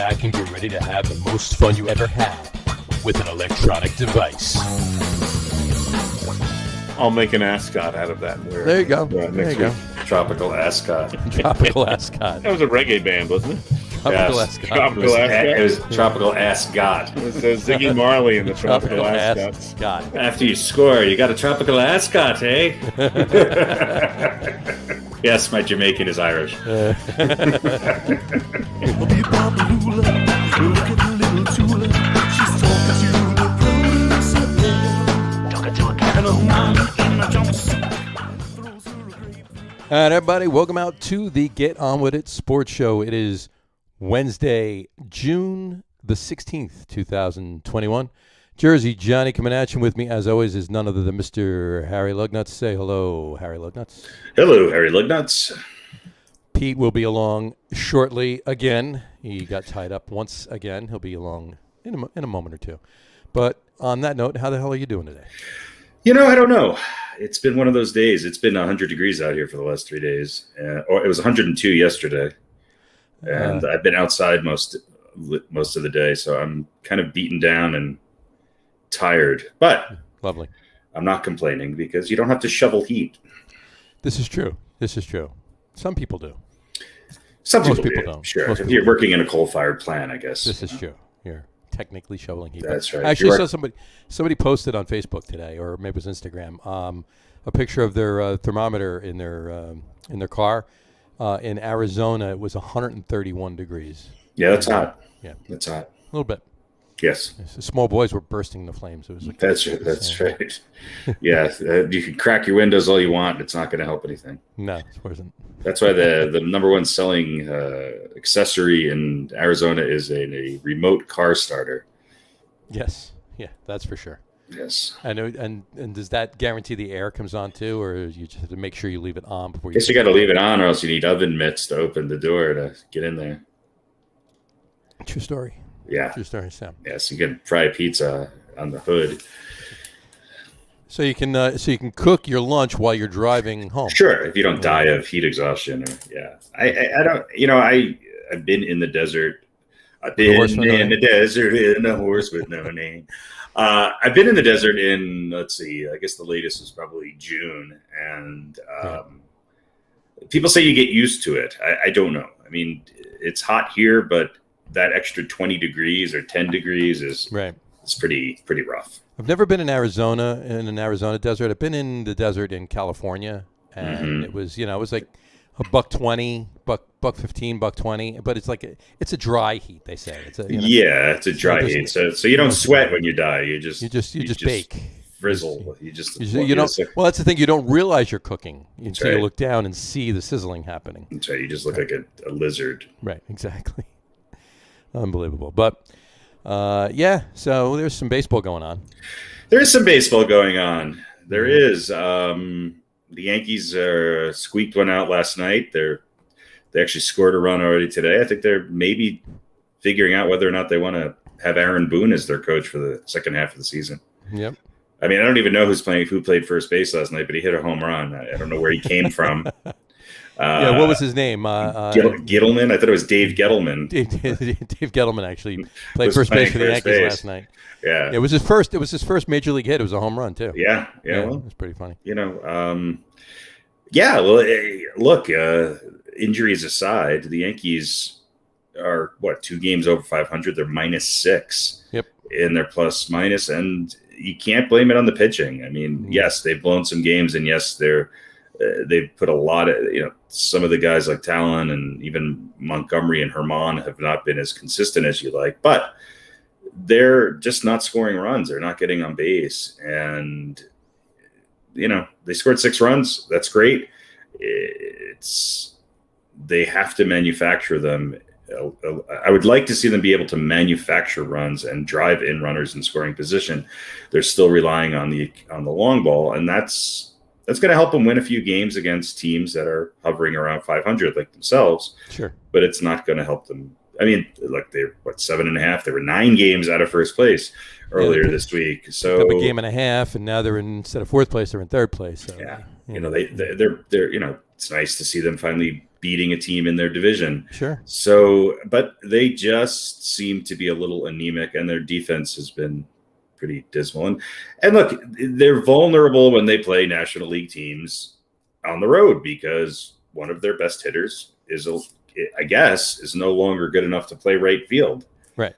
back and get ready to have the most fun you ever had with an electronic device. I'll make an ascot out of that. There you go. Next week. Tropical Ascot. Tropical Ascot. That was a reggae band, wasn't it? Tropical Ascot. Tropical Ascot. It was Tropical Ascot. It says Ziggy Marley in the Tropical Ascot. Ascot. After you score, you got a Tropical Ascot, eh? Yes, my Jamaican is Irish. All right, everybody, welcome out to the Get On With It Sports Show. It is Wednesday, June the 16th, 2021. Jersey Johnny coming at you. With me, as always, is none other than Mr. Harry Lugnuts. Say hello, Harry Lugnuts. Hello, Harry Lugnuts. Pete will be along shortly again. He got tied up once again. He'll be along in a moment or two. But on that note, how the hell are you doing today? You know, I don't know. It's been one of those days. It's been 100 degrees out here for the last 3 days. Or it was 102 yesterday. And I've been outside most of the day, so I'm kind of beaten down and tired. But lovely. I'm not complaining because you don't have to shovel heat. This is true. Some people do. Most people don't. Sure. If you're working in a coal-fired plant, I guess. This is true. You're technically shoveling heat. That's right. I actually saw somebody posted on Facebook today, or maybe it was Instagram, a picture of their thermometer in their car. In Arizona, it was 131 degrees. Yeah, that's hot. Yeah, that's hot. A little bit. Yes. The small boys were bursting into flames. It was like that's right. Yeah, you can crack your windows all you want. It's not going to help anything. No, it wasn't. That's why the number one selling accessory in Arizona is a remote car starter. Yes. Yeah, that's for sure. Yes. And does that guarantee the air comes on too, or you just have to make sure you leave it on before you? Guess you got to leave it on, or else you need oven mitts to open the door to get in there. True story. Yeah. True story, Sam. Yes, you can fry a pizza on the hood. So you can cook your lunch while you're driving home. Sure, if you don't die of heat exhaustion. I don't. You know, I've been in the desert. I've been in the desert in a horse with no name. I've been in the desert in, let's see, I guess the latest was probably June, and people say you get used to it. I don't know. I mean, it's hot here, but that extra 20 degrees or 10 degrees is right. It's pretty rough. I've never been in an Arizona desert. I've been in the desert in California, and it was like $1.20, $1.15, $1.20, but it's like it's a dry heat. They say it's a dry heat. So you don't sweat when you die. You just bake, frizzle. Well, that's the thing. You don't realize you're cooking until you look down and see the sizzling happening. That's right. You just look like a lizard. Right. Exactly. Unbelievable. But so there's some baseball going on. There is some baseball going on. There is. The Yankees squeaked one out last night. They actually scored a run already today. I think they're maybe figuring out whether or not they want to have Aaron Boone as their coach for the second half of the season. Yep. I mean, I don't even know who played first base last night, but he hit a home run. I don't know where he came from. What was his name? Gettleman. I thought it was Dave Gettleman. Dave Gettleman actually played first base for the Yankees last night. Yeah, it was his first major league hit. It was a home run too. Yeah. Well, it was pretty funny. Look, injuries aside, the Yankees are 2 games over 500. They're -6. Yep. In their plus minus, and you can't blame it on the pitching. I mean, yes, they've blown some games, and yes, they've put a lot of some of the guys like Talon and even Montgomery and Herman have not been as consistent as you like, but they're just not scoring runs. They're not getting on base. And, they scored 6 runs. That's great. They have to manufacture them. I would like to see them be able to manufacture runs and drive in runners in scoring position. They're still relying on the long ball. And that's going to help them win a few games against teams that are hovering around 500 like themselves. Sure. But it's not going to help them. I mean, like they're 7.5. They were 9 games out of first place earlier this week. So a game and a half, and now instead of fourth place, they're in third place. So, they're it's nice to see them finally beating a team in their division. Sure. So, but they just seem to be a little anemic, and their defense has been pretty dismal. And look, they're vulnerable when they play National League teams on the road because one of their best hitters is no longer good enough to play right field. Right.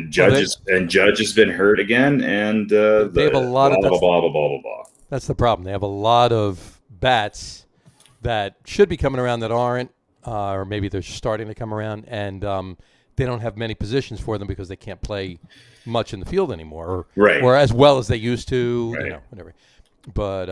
Judge has been hurt again, and they have a lot of blah blah blah. That's the problem. They have a lot of bats that should be coming around that aren't, or maybe they're starting to come around, and they don't have many positions for them because they can't play much in the field anymore, or as well as they used to. Right. Whatever. But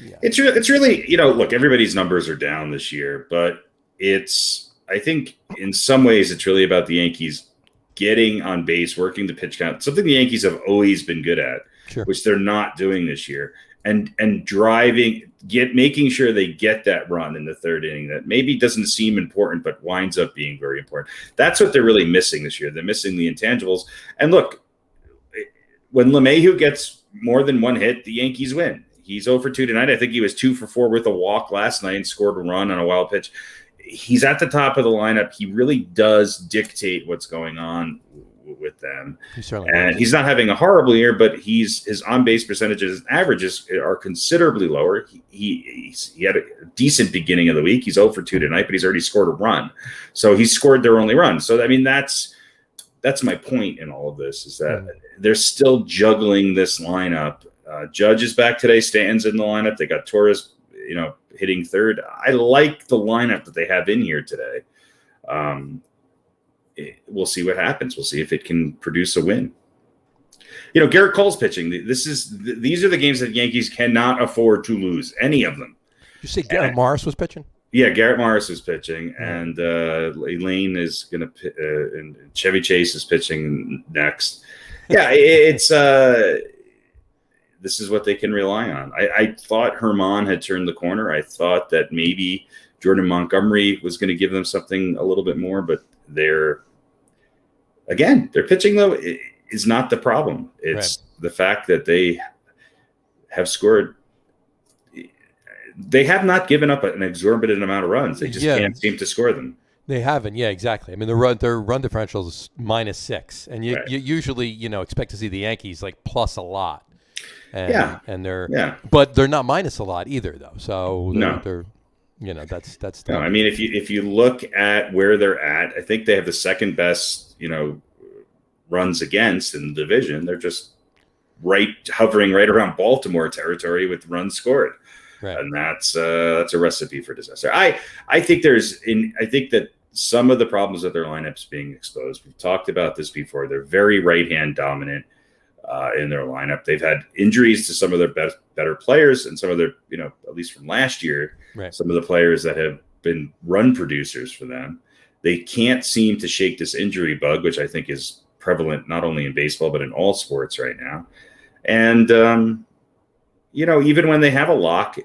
yeah. It's really look, everybody's numbers are down this year, but I think in some ways it's really about the Yankees getting on base, working the pitch count, something the Yankees have always been good at, sure, which they're not doing this year, and making sure they get that run in the third inning that maybe doesn't seem important but winds up being very important. That's what they're really missing this year. They're missing the intangibles. And look, when LeMahieu gets more than one hit, the Yankees win. He's 0 for 2 tonight. I think he was 2 for 4 with a walk last night and scored a run on a wild pitch. He's at the top of the lineup. He really does dictate what's going on with them. And he's not having a horrible year, but his on-base percentages and averages are considerably lower. He had a decent beginning of the week. He's 0 for 2 tonight, but he's already scored a run. So he scored their only run. So, I mean, that's my point in all of this, is that they're still juggling this lineup. Judge is back today. Stanton's in the lineup. They got Torres, hitting third. I like the lineup that they have in here today. We'll see what happens. We'll see if it can produce a win. Garrett Cole's pitching. These are the games that Yankees cannot afford to lose, any of them. You say Garrett Morris was pitching? Yeah, Garrett Morris is pitching, and Elaine is going to, and Chevy Chase is pitching next. Yeah, it's this is what they can rely on. I thought Herman had turned the corner. I thought that maybe Jordan Montgomery was going to give them something a little bit more, but their pitching, though, is not the problem. It's the fact that they have scored. They have not given up an exorbitant amount of runs. They just can't seem to score them. They haven't. Yeah, exactly. I mean, their run differential is -6, and you usually expect to see the Yankees like plus a lot. And they're but they're not minus a lot either, though. So they're that's no. I mean, if you look at where they're at, I think they have the second best runs against in the division. They're just hovering right around Baltimore territory with runs scored, and that's a recipe for disaster. I think that some of the problems with their lineups being exposed. We've talked about this before. They're very right-hand dominant. In their lineup, they've had injuries to some of their better players, and some of their, at least from last year, some of the players that have been run producers for them. They can't seem to shake this injury bug, which I think is prevalent not only in baseball but in all sports right now. And even when they have a lock,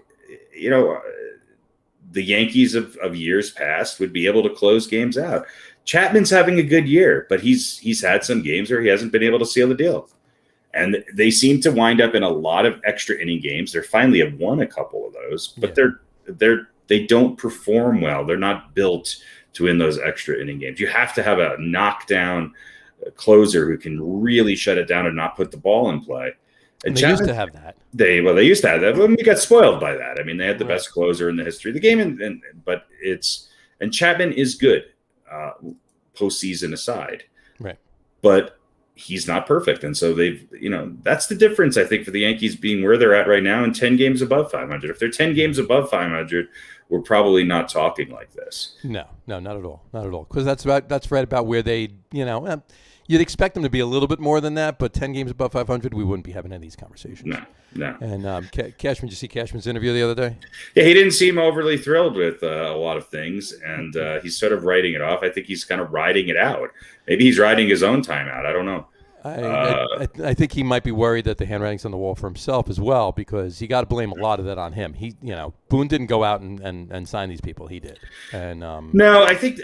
the Yankees of years past would be able to close games out. Chapman's having a good year, but he's had some games where he hasn't been able to seal the deal. And they seem to wind up in a lot of extra inning games. They finally have won a couple of those, but they don't perform well. They're not built to win those extra inning games. You have to have a knockdown closer who can really shut it down and not put the ball in play. And they used to have that. They used to have that. But we got spoiled by that. I mean, they had the best closer in the history of the game, and Chapman is good, postseason aside. Right. But he's not perfect. And so that's the difference, I think, for the Yankees being where they're at right now and 10 games above 500. If they're 10 games above 500, we're probably not talking like this. No, not at all. Not at all. Because that's right about where they, you'd expect them to be a little bit more than that, but 10 games above 500, we wouldn't be having any of these conversations. No. And Cashman, did you see Cashman's interview the other day? Yeah, he didn't seem overly thrilled with a lot of things, and he's sort of writing it off. I think he's kind of riding it out. Maybe he's riding his own time out. I don't know. I think he might be worried that the handwriting's on the wall for himself as well, because you got to blame a lot of that on him. Boone didn't go out and sign these people. He did. And no, I think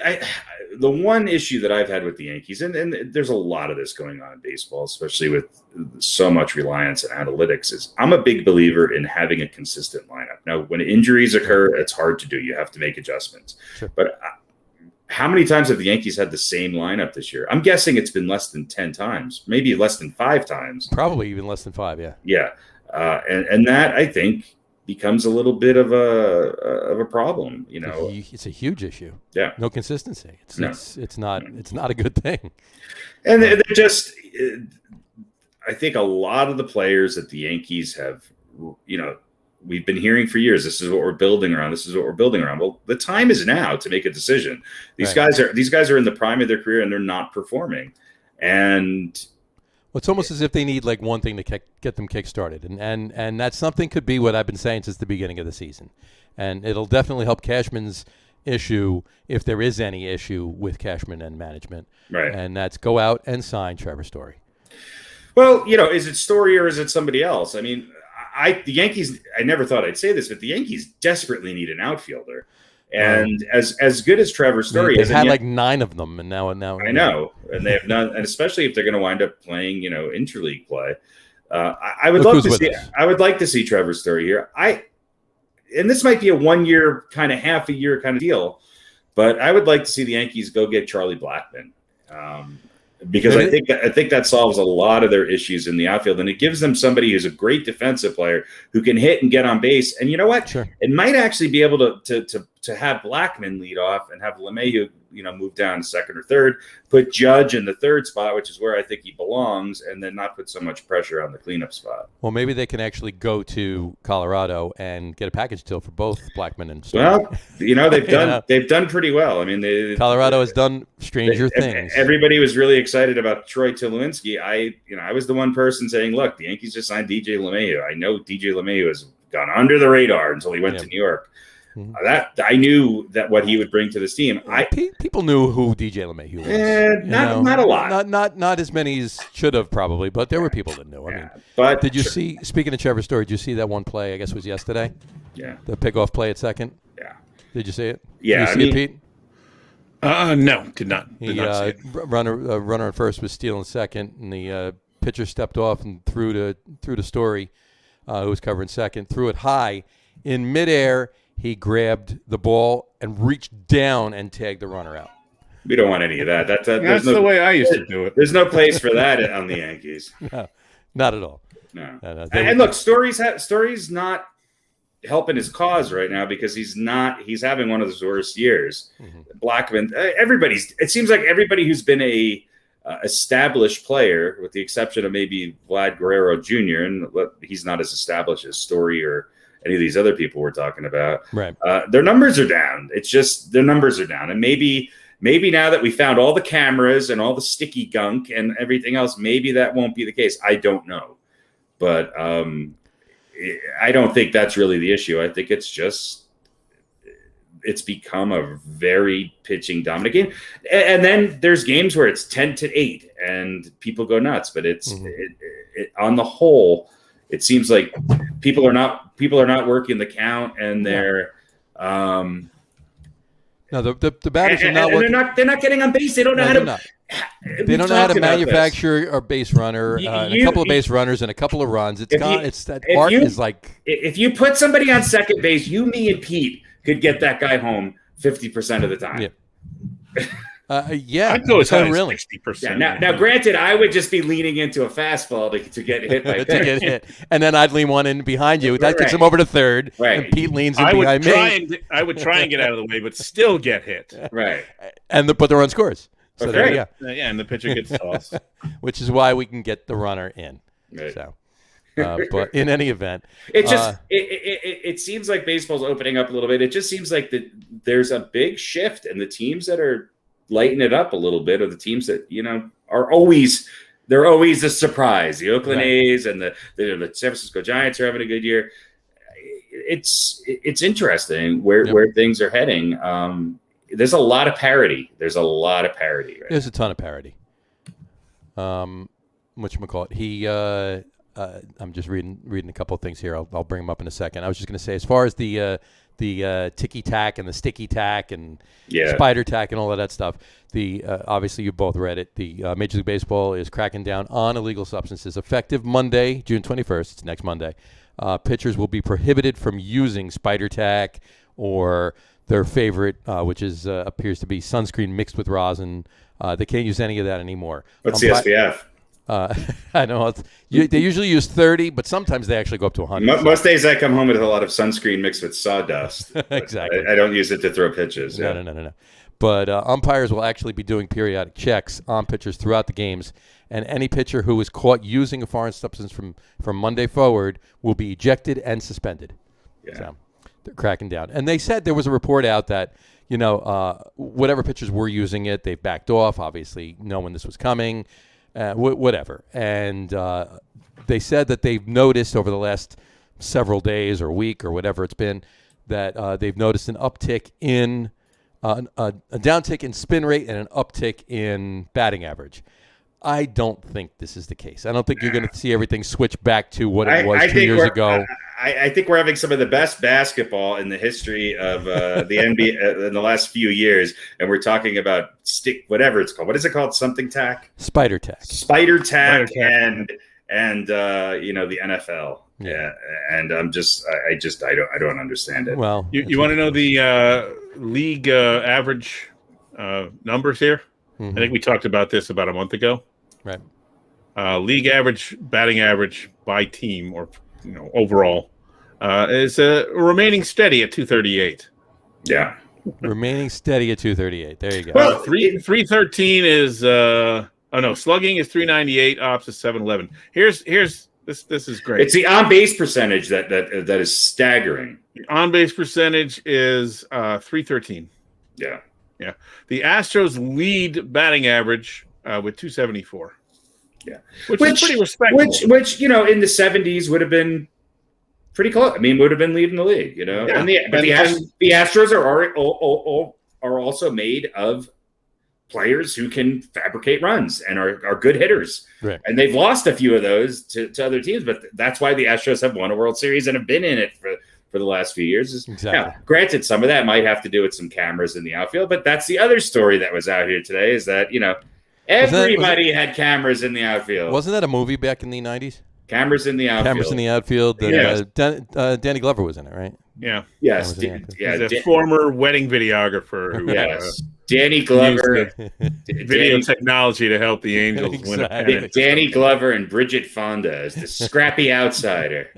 the one issue that I've had with the Yankees, and there's a lot of this going on in baseball, especially with so much reliance on analytics, is I'm a big believer in having a consistent lineup. Now, when injuries occur, it's hard to do. You have to make adjustments. Sure. But how many times have the Yankees had the same lineup this year? I'm guessing it's been less than 10 times, maybe less than 5 times. Probably even less than 5, yeah. Yeah. And that, I think, becomes a little bit of a problem. It's a huge issue. Yeah. No consistency. It's not a good thing. And they're just, I think a lot of the players that the Yankees have, we've been hearing for years, this is what we're building around. This is what we're building around. Well, the time is now to make a decision. These guys are in the prime of their career and they're not performing. And it's almost as if they need like one thing to get them kick-started. And that something could be what I've been saying since the beginning of the season. And it'll definitely help Cashman's issue, if there is any issue with Cashman and management. Right. And that's go out and sign Trevor Story. Well, is it Story or is it somebody else? I mean, the Yankees, I never thought I'd say this, but the Yankees desperately need an outfielder. And as good as Trevor Story is, they've had like 9 of them, and now I know, and they have none, and especially if they're going to wind up playing, interleague play. I would love to see. I would like to see Trevor Story here. And this might be a 1 year, kind of half a year kind of deal, but I would like to see the Yankees go get Charlie Blackmon. Because I think that solves a lot of their issues in the outfield, and it gives them somebody who's a great defensive player who can hit and get on base. And you know what? Sure. It might actually be able to have Blackmon lead off and have LeMahieu, move down to second or third, put Judge in the third spot, which is where I think he belongs, and then not put so much pressure on the cleanup spot. Well, maybe they can actually go to Colorado and get a package deal for both Blackmon and Story. Well, they've done pretty well. I mean, Colorado has done stranger things. Everybody was really excited about Troy Tulowitzki. I was the one person saying, "Look, the Yankees just signed DJ LeMahieu. I know DJ LeMahieu has gone under the radar until he went to New York." Mm-hmm. That I knew that what he would bring to this team. People knew who DJ LeMahieu was. Not a lot. Not as many as should have probably, but there were people that knew. I mean, but did you see? Speaking of Trevor Story, did you see that one play? I guess it was yesterday. Yeah. The pickoff play at second. Yeah. Did you see it? Yeah. Did you see it, Pete? No, did not. Did not see it. Runner at first was stealing second, and the pitcher stepped off and threw to Story, who was covering second. Threw it high in midair. He grabbed the ball and reached down and tagged the runner out. We don't want any of that. That's the way I used to do it. There's no place for that on the Yankees. No, not at all. No. And look, Story's not helping his cause right now because he's having one of his worst years. Mm-hmm. Blackmon, it seems like everybody who's been a established player, with the exception of maybe Vlad Guerrero Jr., and he's not as established as Story or any of these other people we're talking about. Right. Their numbers are down. It's just their numbers are down. And maybe now that we found all the cameras and all the sticky gunk and everything else, maybe that won't be the case. I don't know. But I don't think that's really the issue. I think it's become a very pitching dominant game. And then there's games where it's 10-8 and people go nuts. But it's on the whole, it seems like people are not working the count, and they're no, the batters are not working. They're not getting on base. They don't know how to. They don't know how to manufacture a base runner, a couple of base runners, and a couple of runs. Art is like, if you put somebody on second base, me, and Pete could get that guy home 50% of the time. Yeah. I'd go as high as really 60%. Yeah, now, granted, I would just be leaning into a fastball to get hit by to get hit, and then I'd lean one in behind you. That gets him over to third, and Pete leans in behind me. I would try and get out of the way, but still get hit. Right. But the run scores. So okay. And the pitcher gets tossed. Which is why we can get the runner in. Right. So, but in any event, it just it seems like baseball's opening up a little bit. It just seems like there's a big shift, and the teams that are lighten it up a little bit are the teams that are always a surprise. The Oakland A's and the San Francisco Giants are having a good year. It's interesting where things are heading. There's a lot of parity. There's a ton of parity. whatchamacallit, he I'm just reading a couple of things here. I'll bring them up in a second. I was just going to say, as far as the ticky tack and the sticky tack and spider tack and all of that stuff, obviously you both read it. The Major League Baseball is cracking down on illegal substances effective Monday, June 21st. It's next Monday. Pitchers will be prohibited from using spider tack or their favorite, which is appears to be sunscreen mixed with rosin. They can't use any of that anymore. What's the SPF? I know they usually use 30, but sometimes they actually go up to 100. Most days I come home with a lot of sunscreen mixed with sawdust. Exactly. I don't use it to throw pitches. No. But umpires will actually be doing periodic checks on pitchers throughout the games, and any pitcher who is caught using a foreign substance from Monday forward will be ejected and suspended. Yeah. So they're cracking down. And they said there was a report out that, whatever pitchers were using it, they've backed off, obviously knowing this was coming. Whatever. And they said that they've noticed over the last several days or week or whatever it's been that they've noticed an uptick in a downtick in spin rate and an uptick in batting average. I don't think this is the case. I don't think you're going to see everything switch back to what it was 2 years ago. I think we're having some of the best basketball in the history of the NBA in the last few years, and we're talking about whatever it's called. What is it called? Something tack? Spider tack. Spider tack, and the NFL. Yeah, and I don't understand it. Well, you want to know the league average numbers here? Mm-hmm. I think we talked about this about a month ago. Right. League average, batting average by team or overall is remaining steady at 238. Yeah. Remaining steady at 238. There you go. Well, 313 is slugging is 398, ops is 711. Here's this is great. It's the on base percentage that is staggering. The on base percentage is 313. Yeah. Yeah. The Astros lead batting average with 274. Yeah. Which is pretty respectable. Which in the 70s would have been pretty close. I mean, would have been leading the league, Yeah. And the Astros are also made of players who can fabricate runs and are good hitters. Right. And they've lost a few of those to other teams, but that's why the Astros have won a World Series and have been in it for the last few years. Exactly. Now, granted, some of that might have to do with some cameras in the outfield, but that's the other story that was out here today is that, everybody had cameras in the outfield. Wasn't that a movie back in the 90s? Cameras in the outfield. Cameras in the outfield. Danny Glover was in it, right? Yeah. Yes. He's a former wedding videographer. Yes. Danny Glover. Video technology to help the Angels win a pennant. Danny Glover and Bridget Fonda as the scrappy outsider.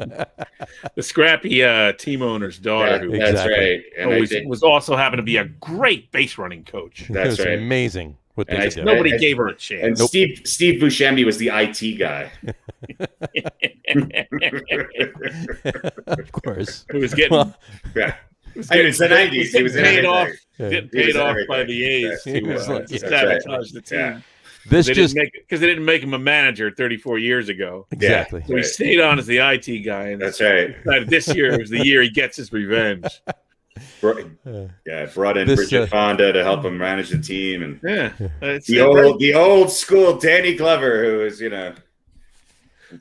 The scrappy team owner's daughter. That's right. And was also happened to be a great base running coach. That's right. Amazing. Nobody gave her a chance. And Steve Buscemi was the IT guy. Of course. Who was getting... It's the 90s. He was getting paid off by the A's to sabotage the team. Yeah. Because they didn't make him a manager 34 years ago. Exactly. So he stayed on as the IT guy. And that's right. This year was the year he gets his revenge. Brought in Bridget Fonda to help him manage the team, and the old school Danny Glover, who was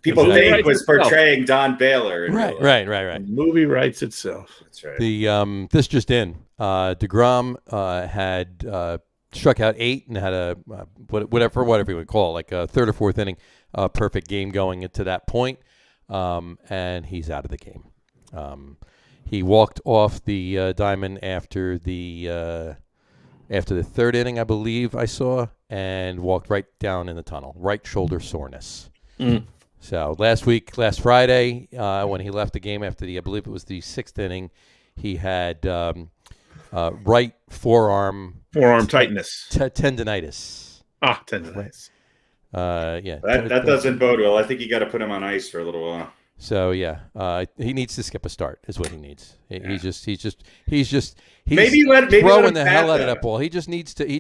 people think was portraying Don Baylor. Right. The movie writes itself. That's right. The this just in, DeGrom had struck out 8 and had a whatever you would call it, like a third or fourth inning, perfect game going into that point, and he's out of the game. He walked off the diamond after the third inning, I believe I saw, and walked right down in the tunnel, right shoulder soreness. So last Friday, when he left the game after I believe it was the 6th inning, he had right forearm tightness, tendinitis. Tendinitis. That doesn't bode well. I think you got to put him on ice for a little while. So he needs to skip a start. Is what he needs. He's just maybe throwing the hell out of that ball. He just needs to. He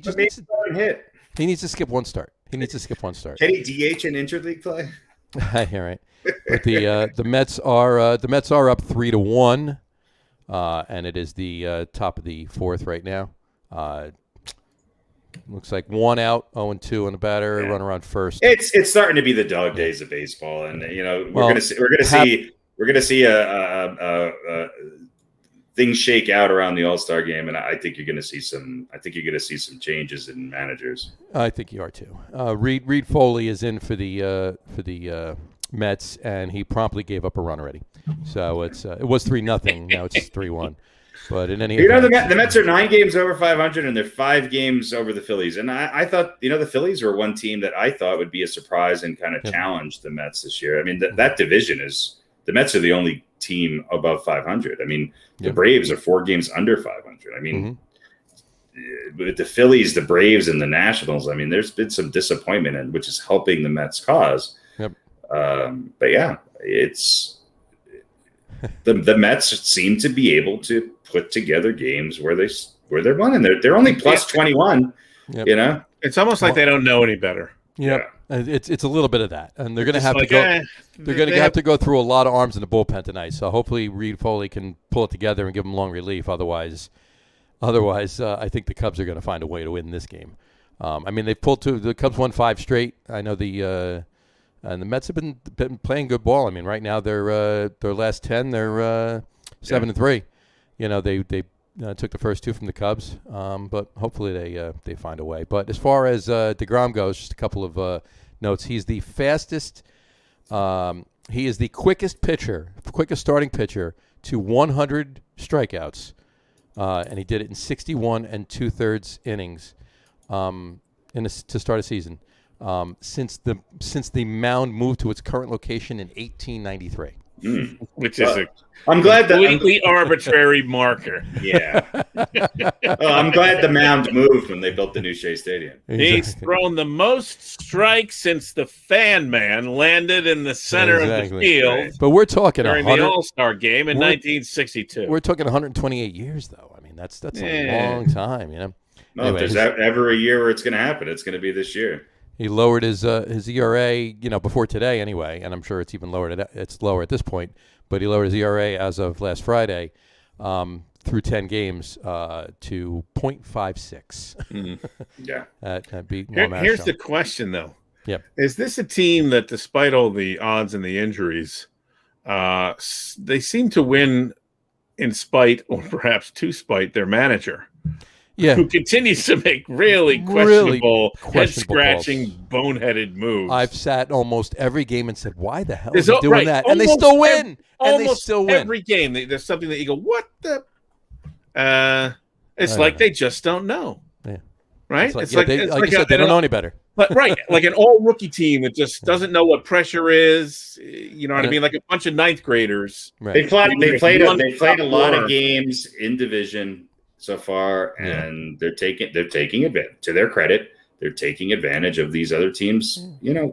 needs to skip one start. Can he DH in interleague play? Yeah, right. But the Mets are up 3-1, and it is the top of the 4th right now. Looks like 1 out, 0-2 on the batter, run around first. It's starting to be the dog days of baseball, and we're gonna see things shake out around the All-Star game, and I think you're gonna see some changes in managers. I think you are too. Reed Foley is in for the Mets, and he promptly gave up a run already. So it was 3-0. Now it's 3-1. But in any event, the Mets are 9 games over 500, and they're 5 games over the Phillies. And I thought, the Phillies were one team that I thought would be a surprise and kind of challenge the Mets this year. I mean, that division is the Mets are the only team above 500. I mean, the Braves are 4 games under 500. I mean, with the Phillies, the Braves, and the Nationals, I mean, there's been some disappointment, which is helping the Mets' cause. Yep. But yeah, it's the Mets seem to be able to put together games where they're winning. They're only plus 21. Yep. It's almost like they don't know any better. Yeah, it's a little bit of that, and they're going to have to go. They're going to have to go through a lot of arms in the bullpen tonight. So hopefully Reed Foley can pull it together and give them long relief. Otherwise, I think the Cubs are going to find a way to win this game. I mean, they pulled 2. The Cubs won 5 straight. I know and the Mets have been playing good ball. I mean, right now their last 10, they're 7-3. They took the first 2 from the Cubs, but hopefully they find a way. But as far as DeGrom goes, just a couple of notes. He's the fastest. He is the quickest starting pitcher to 100 strikeouts, and he did it in 61 2/3 innings to start a season. Since the mound moved to its current location in 1893. Which is I'm glad that completely arbitrary marker. Yeah. I'm glad the mound moved when they built the new Shea Stadium. Exactly. He's thrown the most strikes since the Fan Man landed in the center of the field. Right. But we're talking during the All-Star game in 1962. We're talking 128 years, though. I mean, that's a long time, No, Anyway, if there's ever a year where it's going to happen, it's going to be this year. He lowered his ERA, before today anyway, and I'm sure it's even lower. It's lower at this point, but he lowered his ERA as of last Friday through 10 games to 0.56. Yeah. Here's the question, though. Yep. Is this a team that, despite all the odds and the injuries, they seem to win in spite, or perhaps to spite, their manager? Yeah, who continues to make really questionable head-scratching, calls. boneheaded moves. I've sat almost every game and said, "Why the hell are you doing that?" And they still win. Every game, there's something that you go, "What the?" It's like they just don't know. Yeah. Right? It's like you said, they don't know any better. But right, like an all-rookie team that just doesn't know what pressure is. You know what I mean? Like a bunch of ninth graders. Right. They played a lot of games in division so far, and they're taking advantage. To their credit, they're taking advantage of these other teams.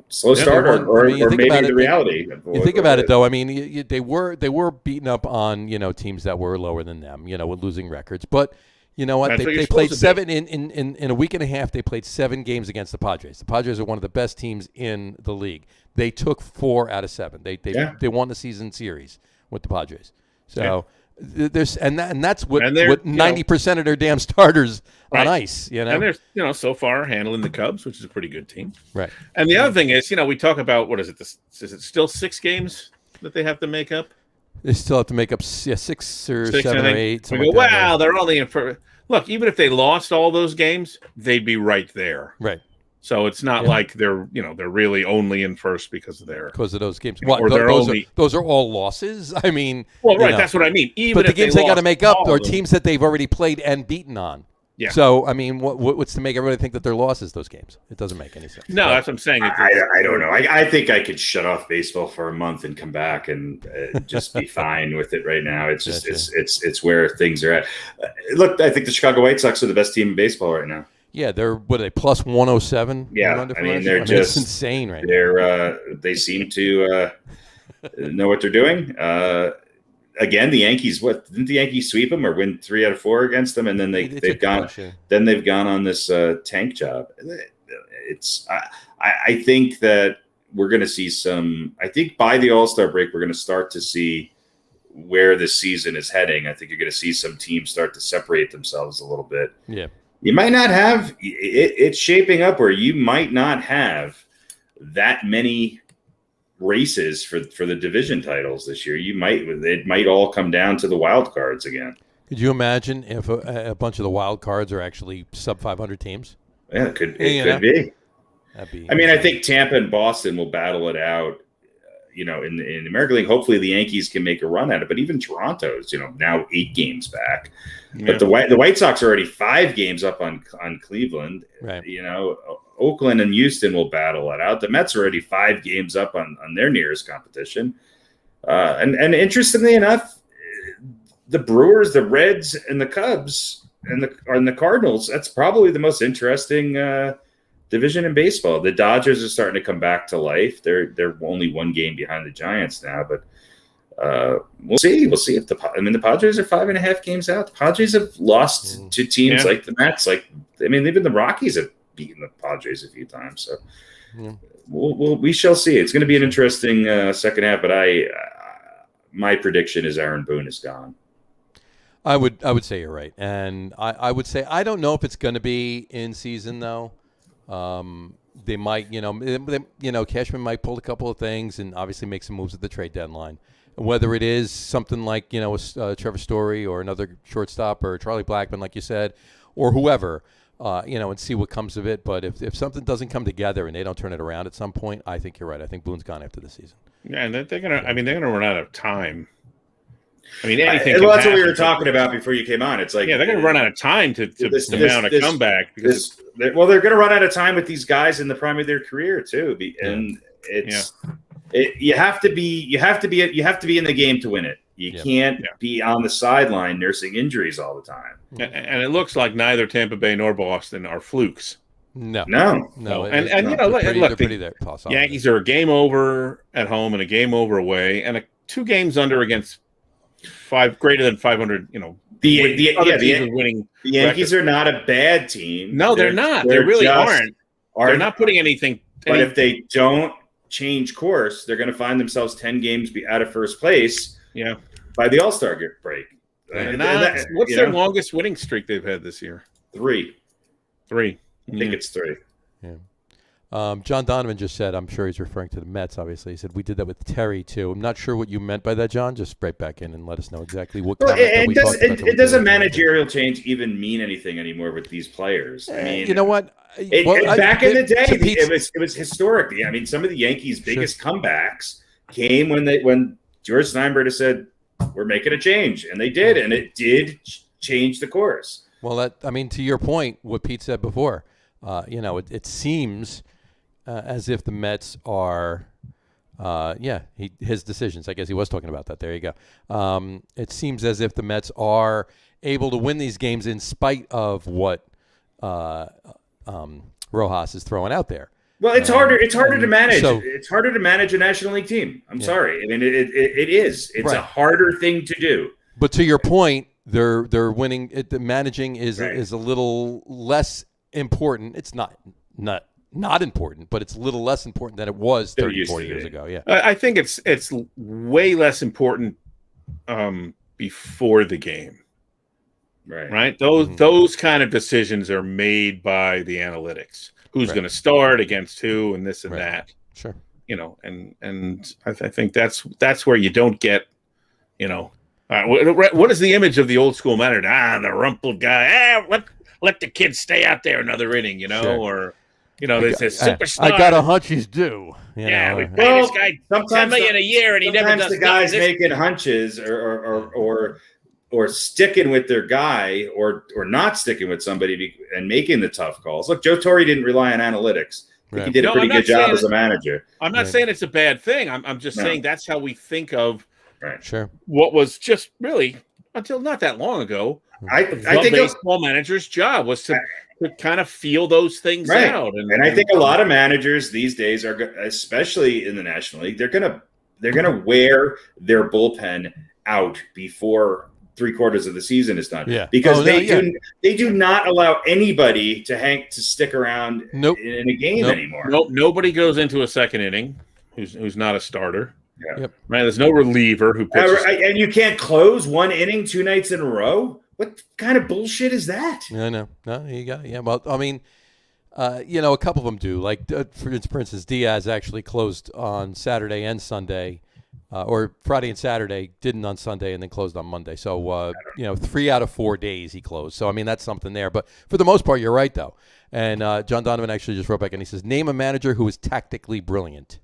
Slow start or maybe the reality. You think about it, though. I mean, they were beaten up on teams that were lower than them. With losing records, but. You know what? They played 7 in a week and a half. They played 7 games against the Padres. The Padres are one of the best teams in the league. They took 4 out of 7. They won the season series with the Padres. So there's that's what 90% of their damn starters on ice. And they're so far handling the Cubs, which is a pretty good team. Right. And the other thing is, we talk about what is it? Is it still 6 games that they have to make up? They still have to make up 6 or 7 or 8. We go, wow, they're only in first. Look, even if they lost all those games, they'd be right there. Right. So it's not like they're really only in first because of those games. Those are all losses. I mean, that's what I mean. Even but the games they got to make up are teams that they've already played and beaten on. Yeah. So I mean, what's to make everybody think that they're losses? Those games. It doesn't make any sense. No, that's what I'm saying. I don't know. I think I could shut off baseball for a month and come back and just be fine with it right now. It's just it's where things are at. Look, I think the Chicago White Sox are the best team in baseball right now. Yeah, they're plus 107. Yeah, I mean they're just it's insane right now. They seem to know what they're doing. Again, the Yankees. Didn't the Yankees sweep them or win 3 out of 4 against them? And then they've gone. Then they've gone on this tank job. I think that we're going to see some. I think by the All-Star break, we're going to start to see where this season is heading. I think you're going to see some teams start to separate themselves a little bit. Yeah. You might not have it's shaping up where you might not have that many races for the division titles this year. It might all come down to the wild cards again. Could you imagine if a bunch of the wild cards are actually sub 500 teams? Yeah, it could be. I mean, I think Tampa and Boston will battle it out. In the American League, hopefully the Yankees can make a run at it. But even Toronto's, now 8 games back. Yeah. But the White Sox are already 5 games up on Cleveland. Right. Oakland and Houston will battle it out. The Mets are already 5 games up on their nearest competition. And interestingly enough, the Brewers, the Reds, and the Cubs and the Cardinals, that's probably the most interesting division in baseball. The Dodgers are starting to come back to life. They're only 1 game behind the Giants now, but we'll see. We'll see if the Padres are 5.5 games out. The Padres have lost to teams like the Mets. Even the Rockies have beaten the Padres a few times. So we shall see. It's going to be an interesting second half. But my prediction is Aaron Boone is gone. I would say you're right, and I would say I don't know if it's going to be in season though. They might, Cashman might pull a couple of things and obviously make some moves at the trade deadline. Whether it is something like Trevor Story or another shortstop or Charlie Blackmon, like you said, or whoever, and see what comes of it. But if something doesn't come together and they don't turn it around at some point, I think you're right. I think Boone's gone after the season. Yeah, and they're gonna run out of time. Anything. That's what we were talking about before you came on. It's like they're going to run out of time to mount a comeback. They're going to run out of time with these guys in the prime of their career too. And you have to be in the game to win it. You can't be on the sideline nursing injuries all the time. And it looks like neither Tampa Bay nor Boston are flukes. No. Look, pretty there. Yankees are a game over at home and a game over away, and 2 games under against 5 greater than 500. The Yankees are not a bad team. No, they're not. They really aren't. They're not putting anything. But if they don't change course, they're going to find themselves 10 games out of first place. Yeah, by the All-Star break. What's their longest winning streak they've had this year? 3. I think it's 3. Yeah. John Donovan just said, I'm sure he's referring to the Mets, obviously. He said, we did that with Terry, too. I'm not sure what you meant by that, John. Just right back in and let us know exactly what it doesn't managerial change even mean anything anymore with these players. You know what? Back in the day, it was historic. Some of the Yankees' biggest comebacks came when George Steinbrenner said, we're making a change. And they did, and it did change the course. Well, to your point, what Pete said before, it seems as if the Mets are, his decisions. I guess he was talking about that. There you go. It seems as if the Mets are able to win these games in spite of what Rojas is throwing out there. Well, it's harder. It's harder to manage. It's harder to manage a National League team. I'm sorry. It is. It's a harder thing to do. But to your point, they're winning. The managing is a little less important. It's not important, but it's a little less important than it was 30, 40 years ago. Yeah, I think it's way less important before the game. Right. Those kind of decisions are made by the analytics. Who's going to start against who, and this and that. Sure. And I think that's where you don't get, what is the image of the old school manager? The rumpled guy. Let the kid stay out there another inning, or there's this superstar. I got a hunch he's due. We pay this guy $10 million a year, and he never does. Sometimes the guy's making hunches or sticking with their guy or not sticking with somebody and making the tough calls. Look, Joe Torre didn't rely on analytics. I think he did a pretty good job as a manager. I'm not saying it's a bad thing. I'm just saying that's how we think of what was just really, until not that long ago, I think baseball manager's job was to kind of feel those things out. And I think a lot of managers these days are, especially in the National League, they're gonna wear their bullpen out before 3/4 of the season is done. Yeah. Because they do not allow anybody to stick around in a game anymore. Nope. Nobody goes into a second inning who's not a starter. Yeah. Yep. Right. There's no reliever who pitches. And you can't close one inning 2 nights in a row. What kind of bullshit is that? I know. No, you got it. Yeah. Well, I mean, a couple of them do. Like, for instance, Diaz actually closed on Saturday and Sunday, or Friday and Saturday, didn't on Sunday, and then closed on Monday. So, 3 out of 4 days he closed. So, I mean, that's something there. But for the most part, you're right, though. And John Donovan actually just wrote back, and he says, name a manager who is tactically brilliant.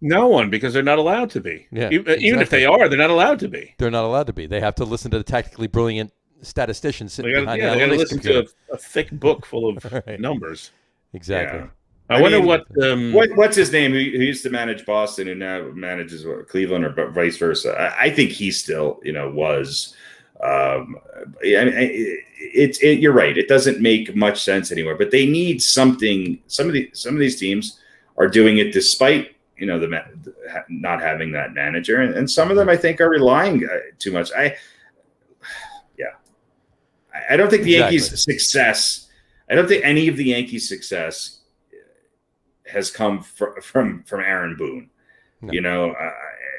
No one, because they're not allowed to be. Yeah, even if they are, they're not allowed to be. They're not allowed to be. They have to listen to the tactically brilliant statistician sitting behind the they got to listen computer. to a thick book full of Right. numbers. Exactly. Yeah. I wonder mean, what's his name? Who used to manage Boston and now manages Cleveland, or vice versa. I think he still, was. You're right. It doesn't make much sense anymore. But they need something. Some of these teams are doing it despite not having that manager, and some of them I think are relying too much. I don't think the Yankees' success. I don't think any of the Yankees' success has come from Aaron Boone. No.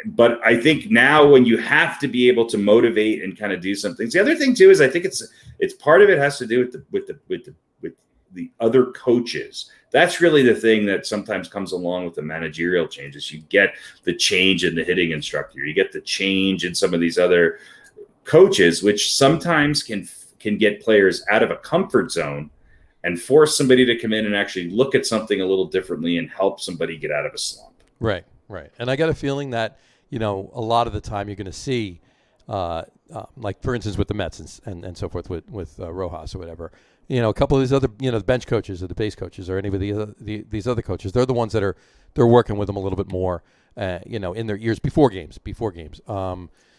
But I think now when you have to be able to motivate and kind of do some things. The other thing too is I think it's part of it has to do with the other coaches. That's really the thing that sometimes comes along with the managerial changes. You get the change in the hitting instructor. You get the change in some of these other coaches, which sometimes can get players out of a comfort zone and force somebody to come in and actually look at something a little differently and help somebody get out of a slump. Right. And I got a feeling that, a lot of the time you're going to see, like, for instance, with the Mets and so forth with Rojas or whatever, a couple of these other, the bench coaches or the base coaches or any of these other coaches, they're the ones that they're working with them a little bit more, in their ears before games.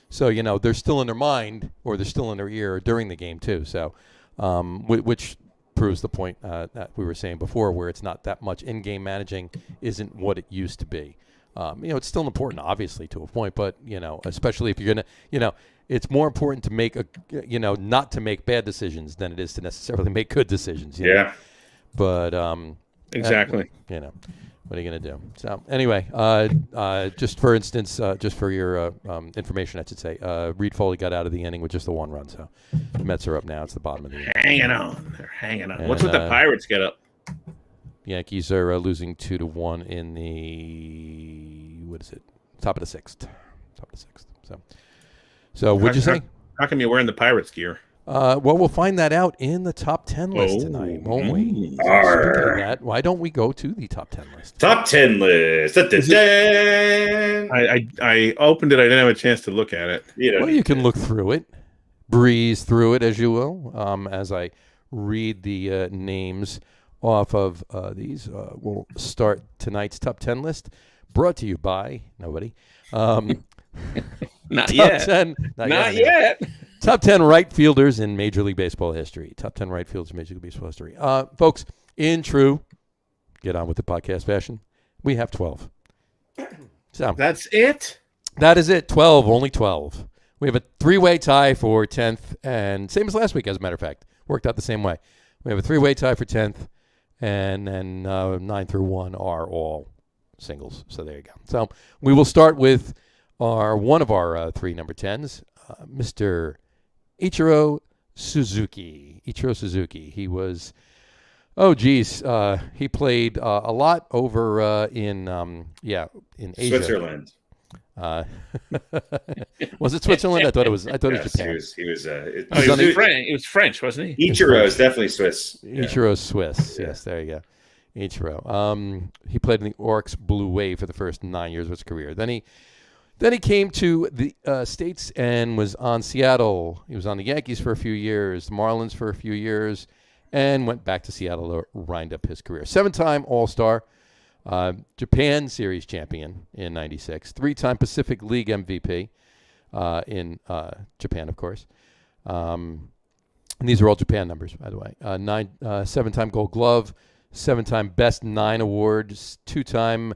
So, they're still in their mind or they're still in their ear during the game too. So, which proves the point that we were saying before, where it's not that much in-game managing isn't what it used to be. It's still important, obviously, to a point, but, especially if you're going to, it's more important to make not to make bad decisions than it is to necessarily make good decisions. Yeah. But, exactly. What are you going to do? So anyway, just for instance, just for your information, I should say, Reed Foley got out of the inning with just the 1 run. So the Mets are up now. It's the bottom of the inning. Hanging on. They're hanging on. And, What's with the Pirates get up? Yankees are losing 2-1 in the top of the 6th. So what'd you say? How come you're wearing the Pirates gear? Well, we'll find that out in the top 10 list tonight, won't we? So speaking of that, why don't we go to the top 10 list? Top 10 list. I opened it. I didn't have a chance to look at it. Well, you can look through it, breeze through it as you will. As I read the names off of these, we'll start tonight's top 10 list, brought to you by nobody. Not yet. 10, not yet. Top 10 right fielders in Major League Baseball history. Top 10 right fielders in Major League Baseball history. Folks, in true, get on with the podcast fashion, we have 12. So that's it? That is it. 12, only 12. We have a 3-way tie for 10th, and same as last week, as a matter of fact. Worked out the same way. We have a 3-way tie for 10th, and then 9 through 1 are all singles. So there you go. So we will start with one of our 3 number 10s, Mr. Ichiro Suzuki. He was, he played a lot over in Asia. Switzerland. Was it Switzerland? I thought it was Japan. He was French, wasn't he? Ichiro is definitely Swiss. Ichiro's Swiss. Yes, there you go. Ichiro. He played in the Oryx Blue Wave for the first 9 years of his career. Then he came to the States and was on Seattle. He was on the Yankees for a few years, the Marlins for a few years, and went back to Seattle to wind up his career. 7-time All-Star, Japan Series champion in '96, 3-time Pacific League MVP in Japan, of course. And these are all Japan numbers, by the way. 7-time Gold Glove, 7-time Best 9 awards, 2-time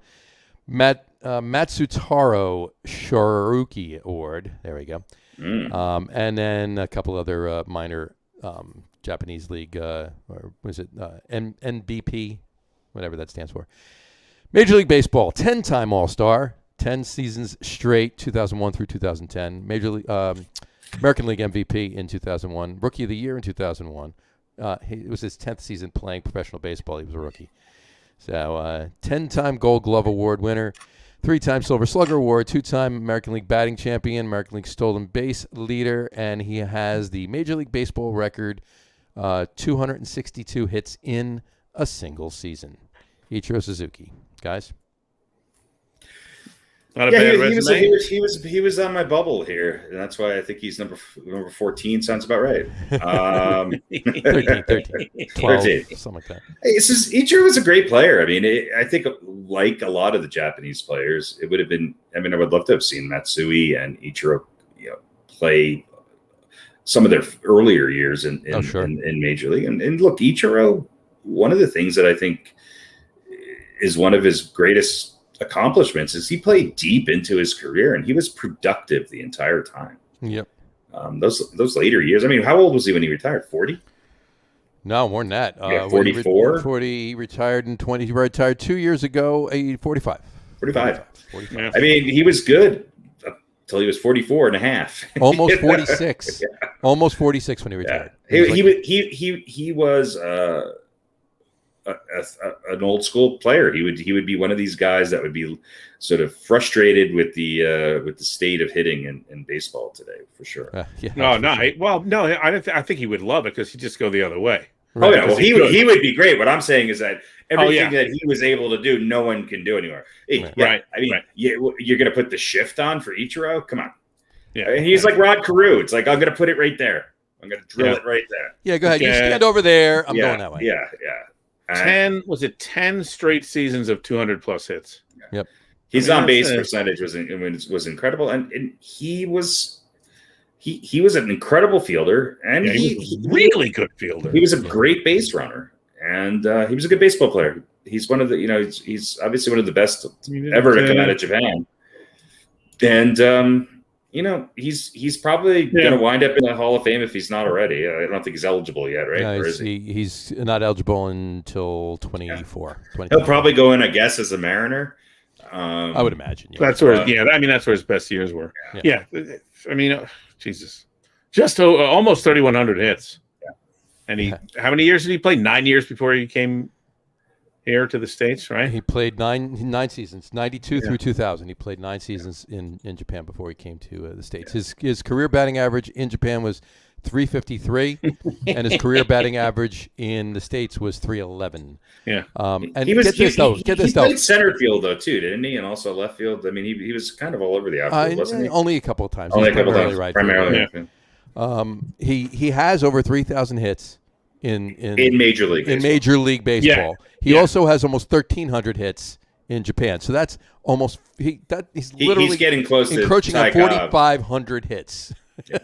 Matsutaro Shoruki Award. There we go. And then a couple other minor Japanese league, or was it NBP, whatever that stands for. Major League Baseball, 10-time All-Star, 10 seasons straight, 2001 through 2010. American League MVP in 2001, Rookie of the Year in 2001. It was his 10th season playing professional baseball. He was a rookie. So 10-time Gold Glove Award winner, 3-time Silver Slugger Award, 2-time American League batting champion, American League stolen base leader, and he has the Major League Baseball record, 262 hits in a single season. Ichiro Suzuki. Guys? Not a bad resume. He was on my bubble here, and that's why I think he's number 14. Sounds about right. 13, 12, 13. something like that. Hey, Ichiro was a great player. I mean, I think like a lot of the Japanese players, it would have been. I mean, I would love to have seen Matsui and Ichiro, play some of their earlier years in Major League. And look, Ichiro, one of the things that I think is one of his greatest accomplishments is he played deep into his career, and he was productive the entire time. Yep. Those later years. I mean, how old was he when he retired? 40? No, more than that. 44? 40. He retired in 20. He retired 2 years ago. 45. 45. Yeah. I mean, he was good until he was 44 and a half. Almost 46. Yeah. Almost 46 when he retired. Yeah. He was an old school player. He would be one of these guys that would be sort of frustrated with the state of hitting in baseball today, for sure. I think he would love it because he'd just go the other way. Right. Oh yeah, well he would be great. What I'm saying is that everything that he was able to do, no one can do anymore. Right. I mean, you're going to put the shift on for Ichiro? Come on. Yeah, and he's like Rod Carew. It's like, I'm going to put it right there. I'm going to drill it right there. Yeah, go ahead. You stand over there. I'm going that way. Yeah. 10 straight seasons of 200 plus hits. Yep. His on base percentage was incredible, and he was an incredible fielder, and he was a really good fielder. He was a great base runner, and he was a good baseball player. He's one of the he's obviously one of the best ever to come out of Japan, and he's probably going to wind up in the Hall of Fame if he's not already. I don't think he's eligible yet, right? No, he's not eligible until 24. He'll probably go in, I guess, as a Mariner. I would imagine. Yeah. That's where, that's where his best years were. Yeah. I mean, Jesus, just almost 3,100 hits. Yeah. And how many years did he play? 9 years before he came here to the States, right? He played nine seasons, 92 through 2000. He played 9 seasons in Japan before he came to the States. Yeah. His career batting average in Japan was 353, and his career batting average in the States was 311. Yeah. And he played center field though too, didn't he? And also left field. I mean, he was kind of all over the outfield, wasn't he? Only a couple of times. Only a couple of times. Right primarily. Yeah. He has over 3,000 hits in Major League in Major League Baseball. Yeah. He also has almost 1,300 hits in Japan. So that's almost he's literally getting close to encroaching on 4,500 hits. Yeah.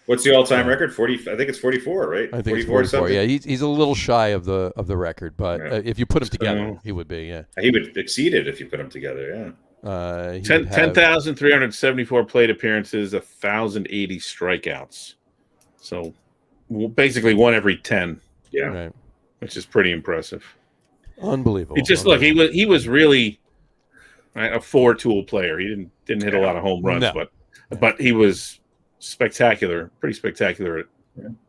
What's the all-time record? 40. I think it's 44, right? I think 44. Yeah, he's a little shy of the record, but if you put him together, he would be. Yeah, he would exceed it if you put him together. Yeah. 10,374 plate appearances, 1,080 strikeouts. So basically 1 every 10. Yeah, right. Which is pretty impressive. Unbelievable. It just look he was really a 4-tool player. He didn't hit a lot of home runs, but he was pretty spectacular at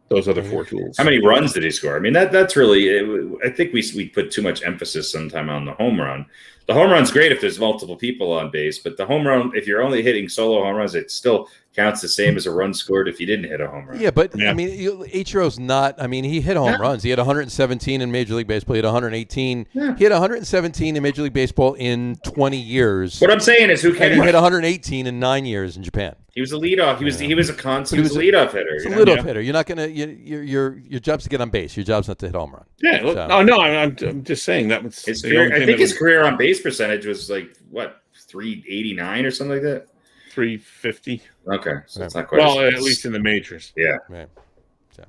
those other 4 tools. How many runs did he score? I mean, that's really. I think we put too much emphasis sometime on the home run. The home run's great if there's multiple people on base, but the home run, if you're only hitting solo home runs, it still counts the same as a run scored if you didn't hit a home run. Yeah, but I mean, Ichiro's not. I mean, he hit home runs. He had 117 in Major League Baseball. He had 118. Yeah. He had 117 in Major League Baseball in 20 years. What I'm saying is, who cares? And he hit 118 in 9 years in Japan. He was a leadoff. He was a constant. He was a leadoff hitter. He's a leadoff hitter. You're not gonna. Your job's to get on base. Your job's not to hit home run. Yeah. So. I'm just saying that was his career. I think his career on base percentage was like what 389 or something like that. 350. Okay, so that's not quite. Well, at least in the majors. Yeah. Right. So,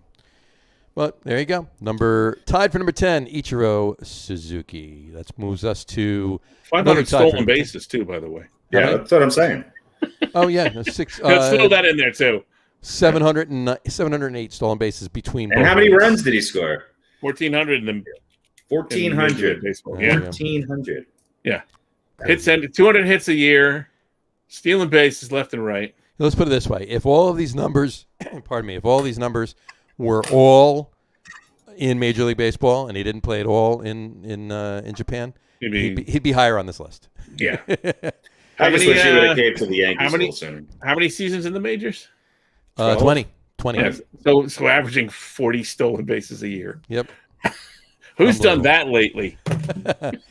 well, there you go. Tied for number 10, Ichiro Suzuki. That moves us to 500 stolen bases too, by the way. Yeah, that's what I'm saying. Oh yeah, 6. Let's throw that in there too. 708 stolen bases between. And how many runs did he score? 1,400 in the 1,400 baseball. Yeah. 1,400. Yeah. 200 hits a year, stealing bases left and right. Let's put it this way: if all of these numbers, pardon me, if all these numbers were all in Major League Baseball and he didn't play at all in Japan, he'd be higher on this list. Yeah. I just wish he would have came to the Yankees sooner. How many seasons in the majors? 20. Yeah, so averaging 40 stolen bases a year. Yep. Who's done that lately?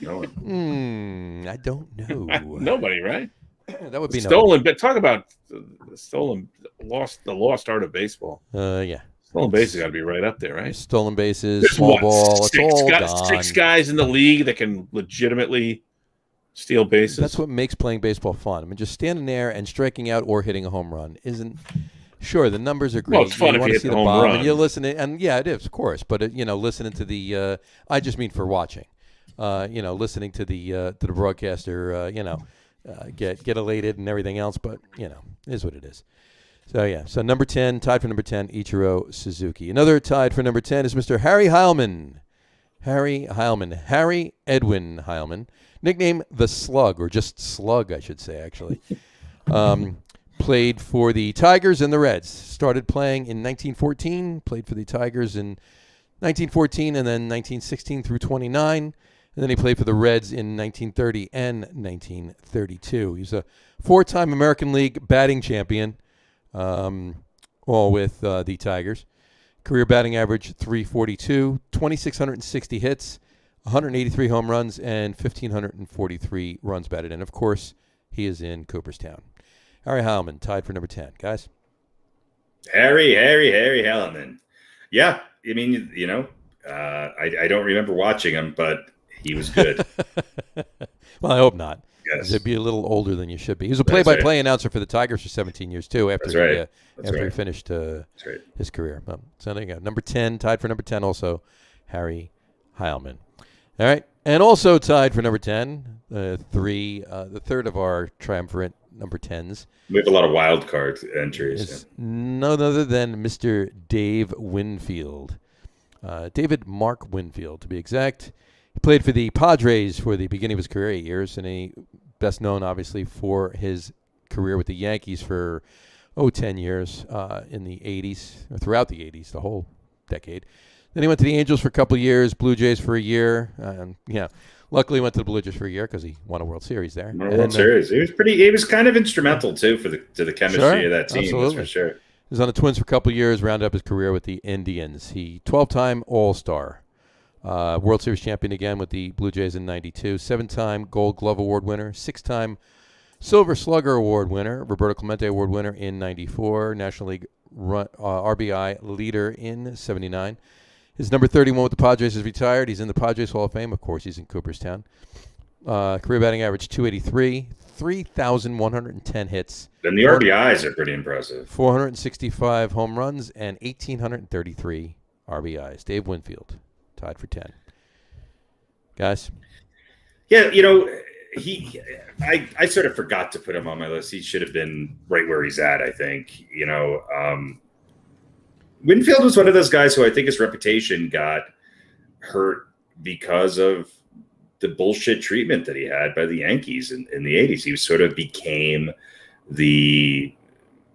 No one. I don't know. Nobody, right? That would be stolen. But talk about the lost art of baseball. Yeah. Stolen bases got to be right up there, right? Stolen bases, small ball. It's all gone. 6 guys in the league that can legitimately steal bases. That's what makes playing baseball fun. I mean, just standing there and striking out or hitting a home run isn't. Sure, the numbers are great. Well, it's fun if you hit the home run. And you're listening, and yeah, it is, of course. But listening to the, I just mean for watching. Listening to the broadcaster, get elated and everything else. But is what it is. So yeah. So number 10, tied for number 10, Ichiro Suzuki. Another tied for number 10 is Mr. Harry Heilmann. Harry Edwin Heilmann, nicknamed the Slug, or just Slug, I should say, actually. Played for the Tigers and the Reds. Started playing in 1914. Played for the Tigers in 1914 and then 1916 through 29. And then he played for the Reds in 1930 and 1932. He's a 4-time American League batting champion, all with the Tigers. Career batting average 342, 2,660 hits, 183 home runs, and 1,543 runs batted in. Of course, he is in Cooperstown. Harry Heilmann, tied for number 10. Guys? Harry Heilmann. Yeah, I mean, I don't remember watching him, but he was good. Well, I hope not. Yes. He'd be a little older than you should be. He was a play-by-play announcer for the Tigers for 17 years, too, after he finished his career. So there you go. Number 10, tied for number 10 also, Harry Heilmann. All right. And also tied for number 10, the third of our triumvirate number 10s. We have a lot of wild card entries. Is none other than Mr. Dave Winfield. David Mark Winfield, to be exact. He played for the Padres for the beginning of his career, 8 years, and he best known, obviously, for his career with the Yankees for, 10 years in the 80s, or throughout the 80s, the whole decade. Then he went to the Angels for a couple of years, Blue Jays for a year. Luckily, he went to the Blue Jays for a year because he won a World Series there. World Series. He was kind of instrumental, too, to the chemistry of that team, absolutely. That's for sure. He was on the Twins for a couple of years, rounded up his career with the Indians. He 12-time All-Star. World Series champion again with the Blue Jays in 92, 7-time Gold Glove Award winner, 6-time Silver Slugger Award winner, Roberto Clemente Award winner in 94, National League RBI leader in 79. His number 31 with the Padres is retired. He's in the Padres Hall of Fame. Of course, he's in Cooperstown. Career batting average 283, 3,110 hits. And the RBIs are pretty impressive. 465 home runs and 1,833 RBIs. Dave Winfield. Tied for 10. Guys? Yeah, I sort of forgot to put him on my list. He should have been right where he's at, I think. Winfield was one of those guys who I think his reputation got hurt because of the bullshit treatment that he had by the Yankees in the 80s. He sort of became the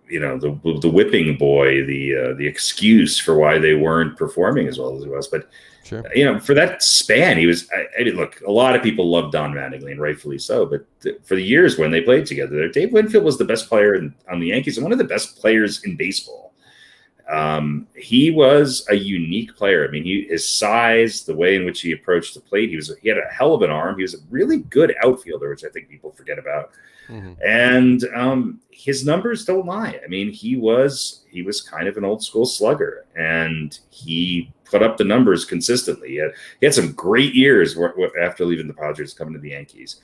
whipping boy, the excuse for why they weren't performing as well as he was. But sure. For that span, he was. Look, a lot of people loved Don Mattingly, and rightfully so. But for the years when they played together, Dave Winfield was the best player on the Yankees and one of the best players in baseball. He was a unique player. I mean, his size, the way in which he approached the plate, he had a hell of an arm. He was a really good outfielder, which I think people forget about. Mm-hmm. And his numbers don't lie. I mean, he was kind of an old school slugger, and he put up the numbers consistently. He had some great years after leaving the Padres, coming to the Yankees.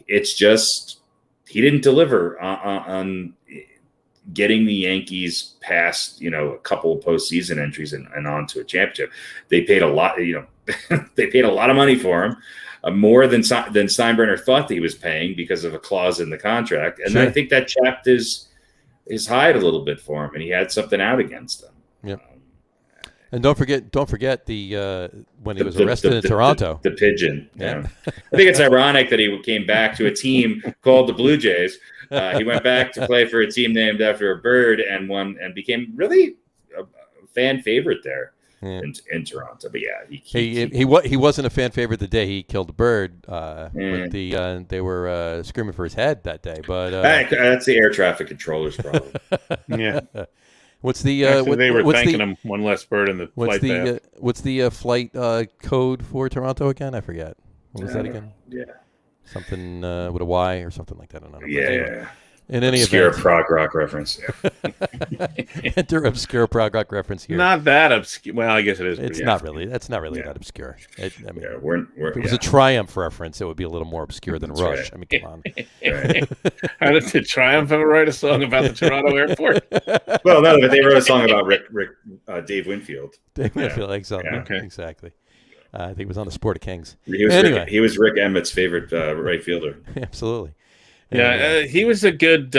It's just he didn't deliver on getting the Yankees past, a couple of postseason entries and on to a championship. They paid a lot, they paid a lot of money for him. More than Steinbrenner thought that he was paying because of a clause in the contract. And sure. I think that chapped his hide a little bit for him, and he had something out against them. Yep. And don't forget the when he was arrested in Toronto. The pigeon. Yeah. I think it's ironic that he came back to a team called the Blue Jays. He went back to play for a team named after a bird and became really a fan favorite there in Toronto. But yeah, he wasn't a fan favorite the day he killed a bird. They were screaming for his head that day. But that's the air traffic controller's problem. Yeah. What's the they were thanking him one less bird in the flight path. What's the flight code for Toronto again? I forget. What was that again? Yeah. Something with a Y or something like that. I don't know. Yeah. In any obscure event, prog rock reference. enter obscure prog rock reference here. Not that obscure. Well, I guess it is. It's not really. That's not really that obscure. We're, if it was a Triumph reference, it would be a little more obscure than Rush. Right. I mean, come on. Right. How did Triumph ever write a song about the Toronto airport? Well, no, but they wrote a song about Dave Winfield. Dave Winfield, exactly. Yeah. Okay. Exactly. I think it was on the Sport of Kings. He was Rick Emmett's favorite right fielder. Absolutely. Yeah, he was a good.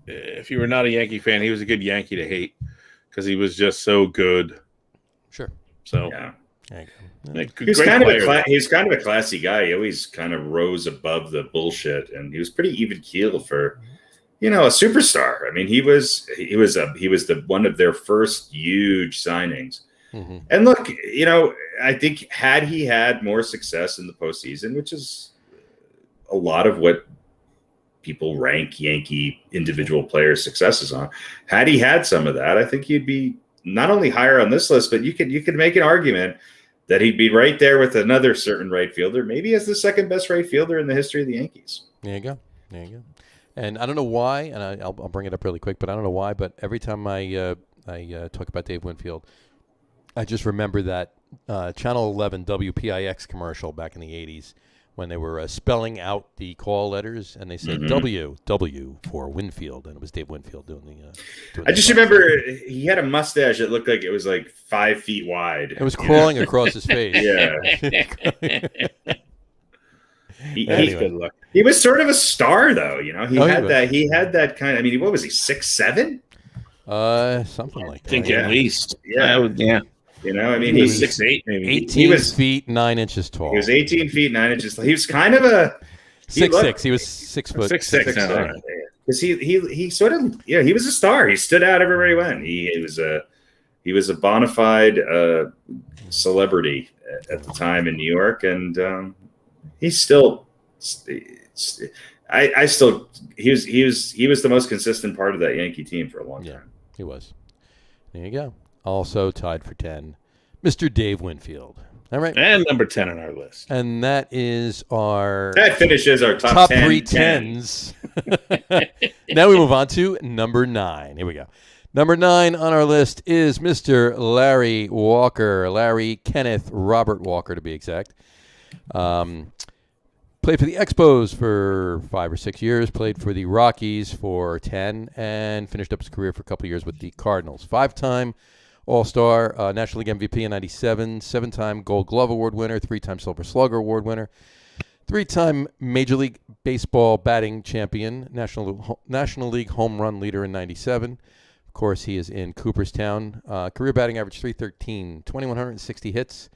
If you were not a Yankee fan, he was a good Yankee to hate because he was just so good. Sure. So yeah. He was kind of a classy guy. He always kind of rose above the bullshit, and he was pretty even keel for, a superstar. I mean, he was the one of their first huge signings. Mm-hmm. And look, I think had he had more success in the postseason, which is a lot of what people rank Yankee individual players' successes on, had he had some of that, I think he'd be not only higher on this list, but you could make an argument that he'd be right there with another certain right fielder, maybe as the second best right fielder in the history of the Yankees. There you go. And I don't know why, and I'll bring it up really quick, but I don't know why, but every time I talk about Dave Winfield, I just remember that Channel 11 WPIX commercial back in the 80s when they were spelling out the call letters, and they said W for Winfield, and it was Dave Winfield doing the I just remember he had a mustache that looked like it was like 5 feet wide. It was crawling across his face. Yeah. Anyway. He was sort of a star, though. He had that kind of. I mean, what was he? 6'7"? Something like that. I think at least. Yeah. He was 6'8", maybe. 18 feet 9 inches tall. He was 18 feet 9 inches tall. He was kind of a 6'6". He was 6 foot. 6'6". Because he sort of he was a star. He stood out everywhere he went. He was a bona fide celebrity at the time in New York, and he's still. He was the most consistent part of that Yankee team for a long time. Yeah, he was. There you go. Also tied for 10, Mr. Dave Winfield. All right. And number 10 on our list. And that finishes our top 10, 3 10s. Now we move on to number 9. Here we go. Number 9 on our list is Mr. Larry Walker. Larry Kenneth Robert Walker, to be exact. Played for the Expos for 5 or 6 years, played for the Rockies for 10, and finished up his career for a couple of years with the Cardinals. 5-time All-Star, National League MVP in 97, 7-time Gold Glove Award winner, 3-time Silver Slugger Award winner, 3-time Major League Baseball batting champion, National League home run leader in 97. Of course, he is in Cooperstown. Career batting average 313, 2,160 hits,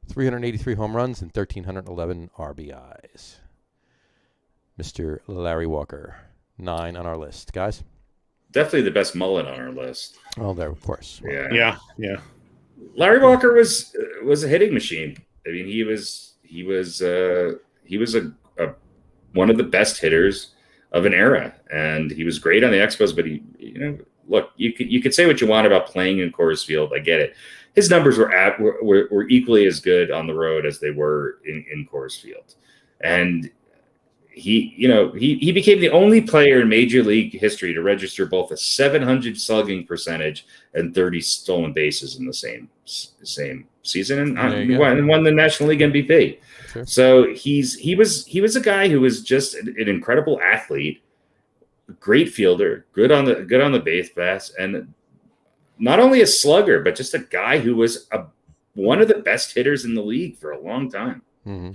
383 home runs, and 1,311 RBIs. Mr. Larry Walker, 9 on our list. Guys? Definitely the best mullet on our list. Oh, there, of course. Yeah. Larry Walker was a hitting machine. I mean, he was one of the best hitters of an era, and he was great on the Expos. But look, you could say what you want about playing in Coors Field. I get it. His numbers were equally as good on the road as they were in Coors Field, and he became the only player in Major League history to register both a 700 slugging percentage and 30 stolen bases in the same season, and won the National League MVP. Sure. So he was a guy who was just an incredible athlete, great fielder, good on the base pass, and not only a slugger, but just a guy who was one of the best hitters in the league for a long time. Mm-hmm.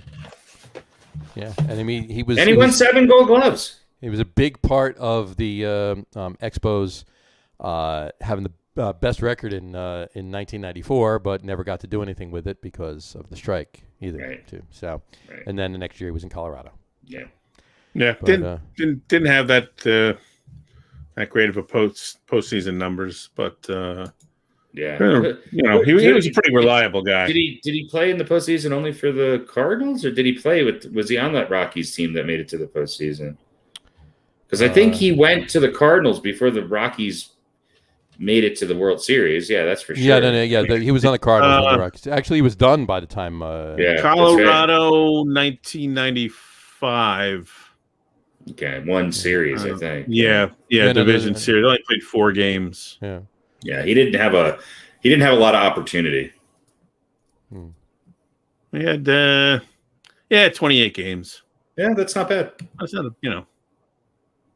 Yeah, and I mean he won 7 Gold Gloves. He was a big part of the Expos having the best record in 1994, but never got to do anything with it because of the strike either. Right. Too. So, Right. and then the next year he was in Colorado. Yeah. Yeah, But, didn't have that great of a postseason numbers, but Yeah. he was a pretty reliable guy. Did he play in the postseason only for the Cardinals, or did he play was he on that Rockies team that made it to the postseason? Because I think he went to the Cardinals before the Rockies made it to the World Series. Yeah, that's for sure. Yeah, he was on the Cardinals. with the Rockies. Actually, he was done by the time. Colorado, 1995. Okay, one series, I think. Yeah, division series. Only played 4 games. Yeah, he didn't have a lot of opportunity. He had 28 games. Yeah, that's not bad. That's not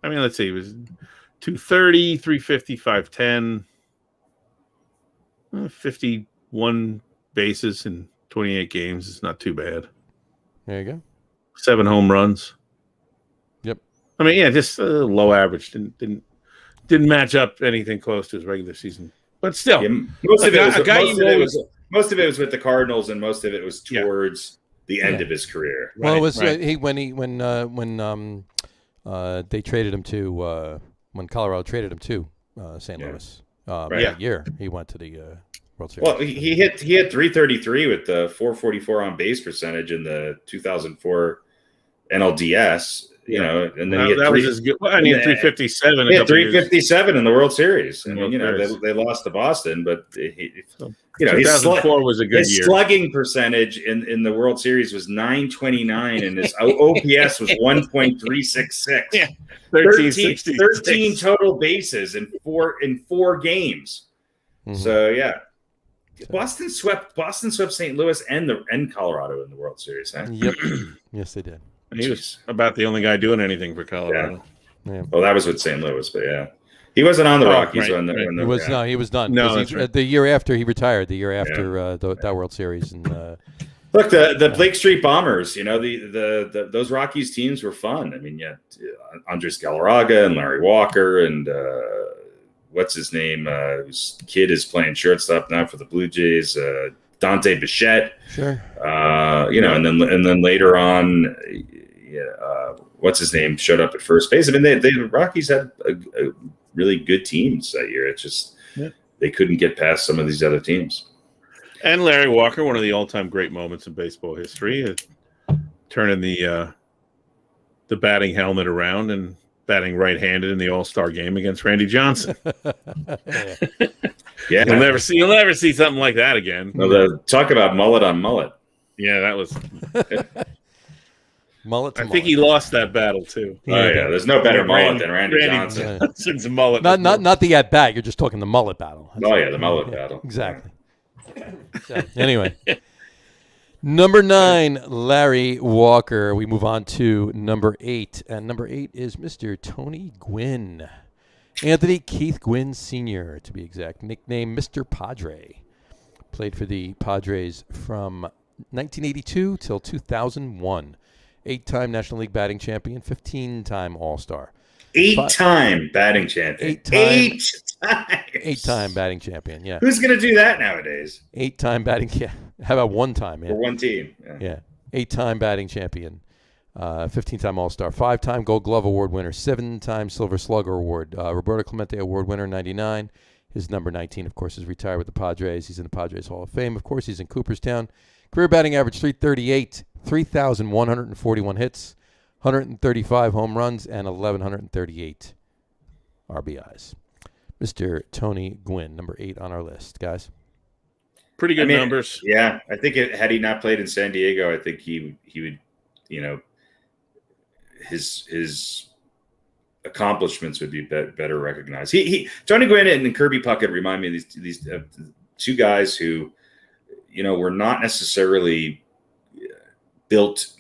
I mean, let's see. It was 230, 350, 510, 51 bases in 28 games. It's not too bad. There you go. 7 home runs. Yep. I mean, just low average. Didn't match up anything close to his regular season, but still, most of it was with the Cardinals, and most of it was towards the end of his career. Well, it was when they traded him to when Colorado traded him to St. Louis. That year he went to the World Series. Well, he hit 333 with the 444 on base percentage in the 2004 NLDS. And then he had 357. He had 357 in the World Series. I mean, they lost to Boston, but 2004 was a good his year. His slugging percentage in the World Series was 929, and his OPS was 1.366. Yeah, 13 total bases in four games. Mm-hmm. So yeah. Boston swept St. Louis and Colorado in the World Series. Huh? Yep. Yes, they did. He was about the only guy doing anything for Colorado. Yeah. Well, that was with St. Louis, but yeah, he wasn't on the Rockies when he was. No, he was done. No, the year after he retired. The year after that World Series. And look, the Blake Street Bombers. Those Rockies teams were fun. I mean, Andres Galarraga and Larry Walker and what's his name? His kid is playing shortstop now for the Blue Jays. Dante Bichette. Sure. And then later on, what's his name showed up at first base. I mean, the Rockies had a really good teams that year. It's just they couldn't get past some of these other teams. And Larry Walker, one of the all-time great moments in baseball history, turning the batting helmet around and batting right-handed in the All-Star game against Randy Johnson. Yeah, you'll never see something like that again. Well, talk about mullet on mullet. Yeah, that was mullet. I think he lost that battle too. Oh yeah, there's no better mullet than Randy Johnson. Johnson's mullet. Not the at bat. You're just talking the mullet battle. The mullet battle. Exactly. So, anyway, number 9, Larry Walker. We move on to number 8, and number 8 is Mr. Tony Gwynn. Anthony Keith Gwynn Sr., to be exact, nicknamed Mr. Padre. Played for the Padres from 1982 till 2001. 8-time National League batting champion, 15-time All-Star. 8-time batting champion. 8-time batting champion, yeah. Who's going to do that nowadays? 8-time batting, yeah. How about one time? For one team. Yeah. 8-time batting champion. 15-time All-Star, 5-time Gold Glove Award winner, 7-time Silver Slugger Award, Roberto Clemente Award winner, 99. His number 19, of course, is retired with the Padres. He's in the Padres Hall of Fame. Of course, he's in Cooperstown. Career batting average 338, 3,141 hits, 135 home runs, and 1,138 RBIs. Mr. Tony Gwynn, number 8 on our list, guys. Pretty good numbers. Yeah, I think had he not played in San Diego, I think he would, his accomplishments would be better recognized. Tony Gwynn and Kirby Puckett remind me of these two guys who, were not necessarily built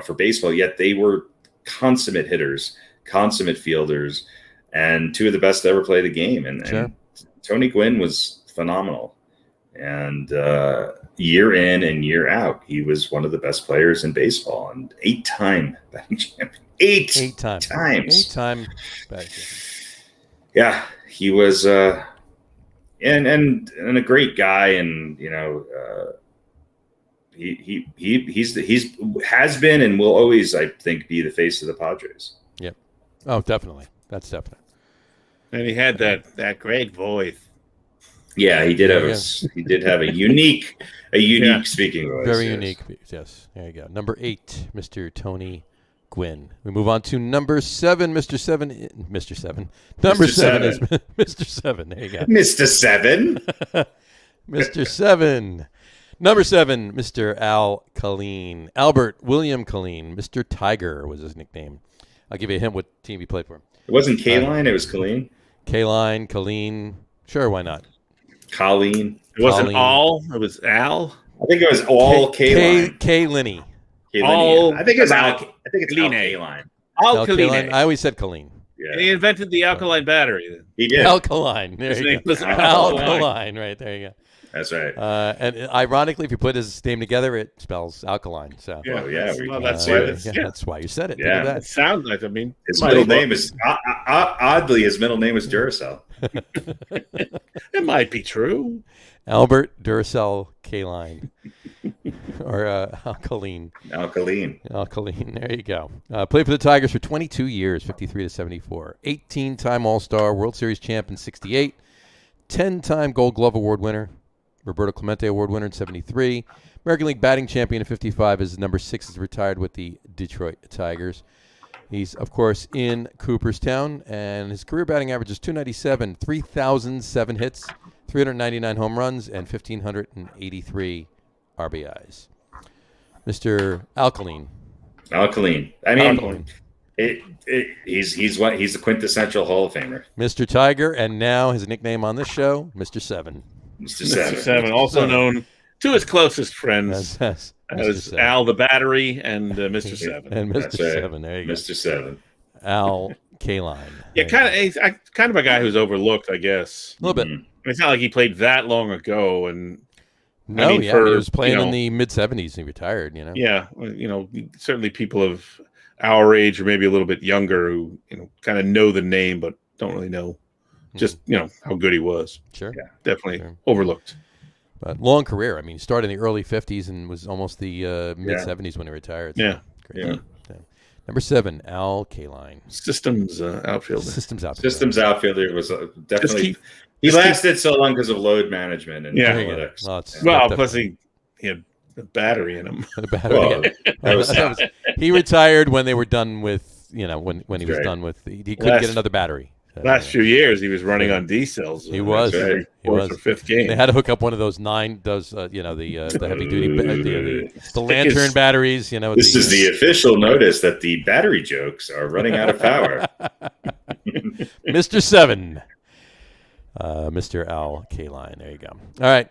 for baseball, yet they were consummate hitters, consummate fielders, and two of the best to ever play the game. And Tony Gwynn was phenomenal. And year in and year out, he was one of the best players in baseball, and 8-time batting champion. 8 times. 8-time batting champion. Yeah, he was and a great guy, and he has been and will always, I think, be the face of the Padres. Yep. Oh, definitely. That's definite. And he had that great voice. Yeah, he did have a unique speaking voice. Very unique. Yes. There you go. Number 8, Mr. Tony Gwynn. We move on to number 7, Mr. 7. Mr. 7. Number 7 is Mr. 7. There you go. Mr. 7. Mr. 7. Number 7, Mr. Al Colleen. Albert William Colleen. Mr. Tiger was his nickname. I'll give you a hint what team he played for. It wasn't K-Line, it was Colleen. K-Line, Colleen. Sure, why not? Colleen. It wasn't All. It was Al. I think it was all K-Line. K-Linney. I think it's Al. I think it's Colleen. K-Line. Alkaline. I always said Colleen. Yeah. And he invented the alkaline battery. Then. He did. Alkaline. There His you name go. was Alkaline. Right there you go. That's right. And ironically, if you put his name together, it spells alkaline. So Yeah, Oh, yeah, well, that's why. that's why you said it. Yeah. Look at It sounds like. I mean, His middle name is oddly. His middle name is Duracell. it might be true. Albert Duracell K-Line. Or Alkaline. Alkaline. There you go. Played for the Tigers for 22 years, 53 to 74. 18-time All-Star, World Series champ in 68. 10-time Gold Glove Award winner. Roberto Clemente Award winner in 73. American League batting champion in 55. His number 6 is retired with the Detroit Tigers. He's, of course, in Cooperstown, and his career batting average is .297, 3,007 hits, 399 home runs, and 1,583 RBIs. Mr. Alkaline. Alkaline. I mean, he's the quintessential Hall of Famer. Mr. Tiger, and now his nickname on this show, Mr. 7. Mr. 7. Mr. 7, also known to his closest friends As as Al the Battery and Mr. 7. And Mr. That's right. 7, there you go. Mr. 7. Al K-Line. Yeah, kind of a guy who's overlooked, I guess. A little bit. I mean, it's not like he played that long ago, and No, I mean, he for, was playing you in know, the mid-70s and he retired, yeah, certainly people of our age or maybe a little bit younger who kind of know the name but don't really know just how good he was. Sure. Yeah, definitely Sure. overlooked. But long career. I mean, he started in the early 50s and was almost the mid-70s when he retired. So Yeah. great. Yeah. Number 7, Al K-Line. Systems outfielder. Systems outfielder. Systems outfielder was definitely. He lasted so long because of load management and Yeah. analytics. Well, Plus he had a battery in him. the battery. Well, He retired when they were done with, when he was Right. done with, he couldn't get another battery. So, Last few years he was running on D cells. He was. Right. He was. Or fifth game. They had to hook up one of those the heavy duty, the lantern batteries. This is the official notice that the battery jokes are running out of power. Mr. 7, Mr. Al K-Line. There you go. All right.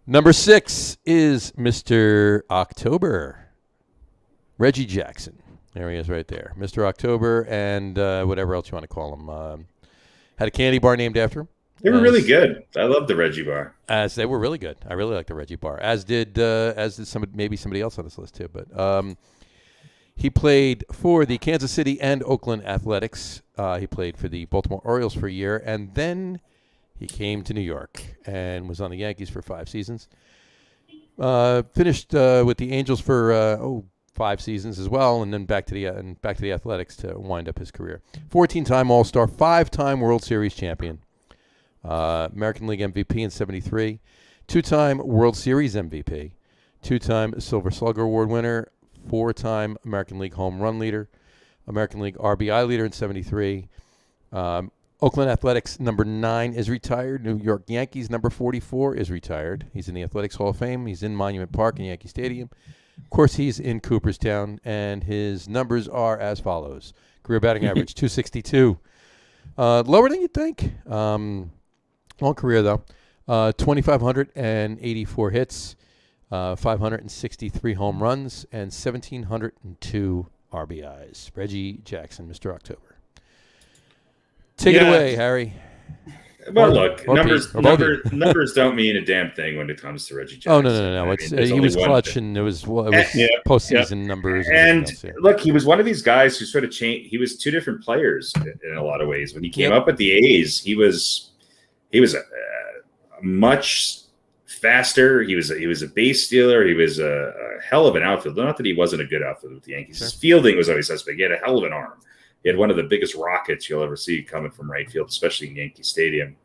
Number 6 is Mr. October, Reggie Jackson. There he is right there. Mr. October and whatever else you want to call him. Had a candy bar named after him. They were really good. I love the Reggie bar. As they were really good. I really like the Reggie bar. As did somebody else on this list too. But he played for the Kansas City and Oakland Athletics. He played for the Baltimore Orioles for a year, and then he came to New York and was on the Yankees for 5 seasons. Finished with the Angels for 5 seasons as well, and then back to the Athletics to wind up his career. 14-time All-Star, 5-time World Series champion, American League MVP in 73, 2-time World Series MVP, 2-time Silver Slugger Award winner, 4-time American League home run leader, American League RBI leader in 73. Oakland Athletics number 9 is retired. New York Yankees number 44 is retired. He's in the Athletics Hall of Fame. He's in Monument Park in Yankee Stadium. Of course, he's in Cooperstown, and his numbers are as follows. Career batting average, 262. Lower than you'd think. Long career, though. 2,584 hits, 563 home runs, and 1,702 RBIs. Reggie Jackson, Mr. October. Take it away, Harry. Well, look, or numbers don't mean a damn thing when it comes to Reggie Jackson. Oh, no. I mean, He was clutch, and it was postseason numbers. And else, yeah. look, he was one of these guys who sort of changed. He was 2 different players in a lot of ways. When he came up with the A's, he was much faster. He was a base stealer. He was a hell of an outfielder. Not that he wasn't a good outfielder with the Yankees. His fielding was always suspect. He had a hell of an arm. He had one of the biggest rockets you'll ever see coming from right field, especially in Yankee Stadium.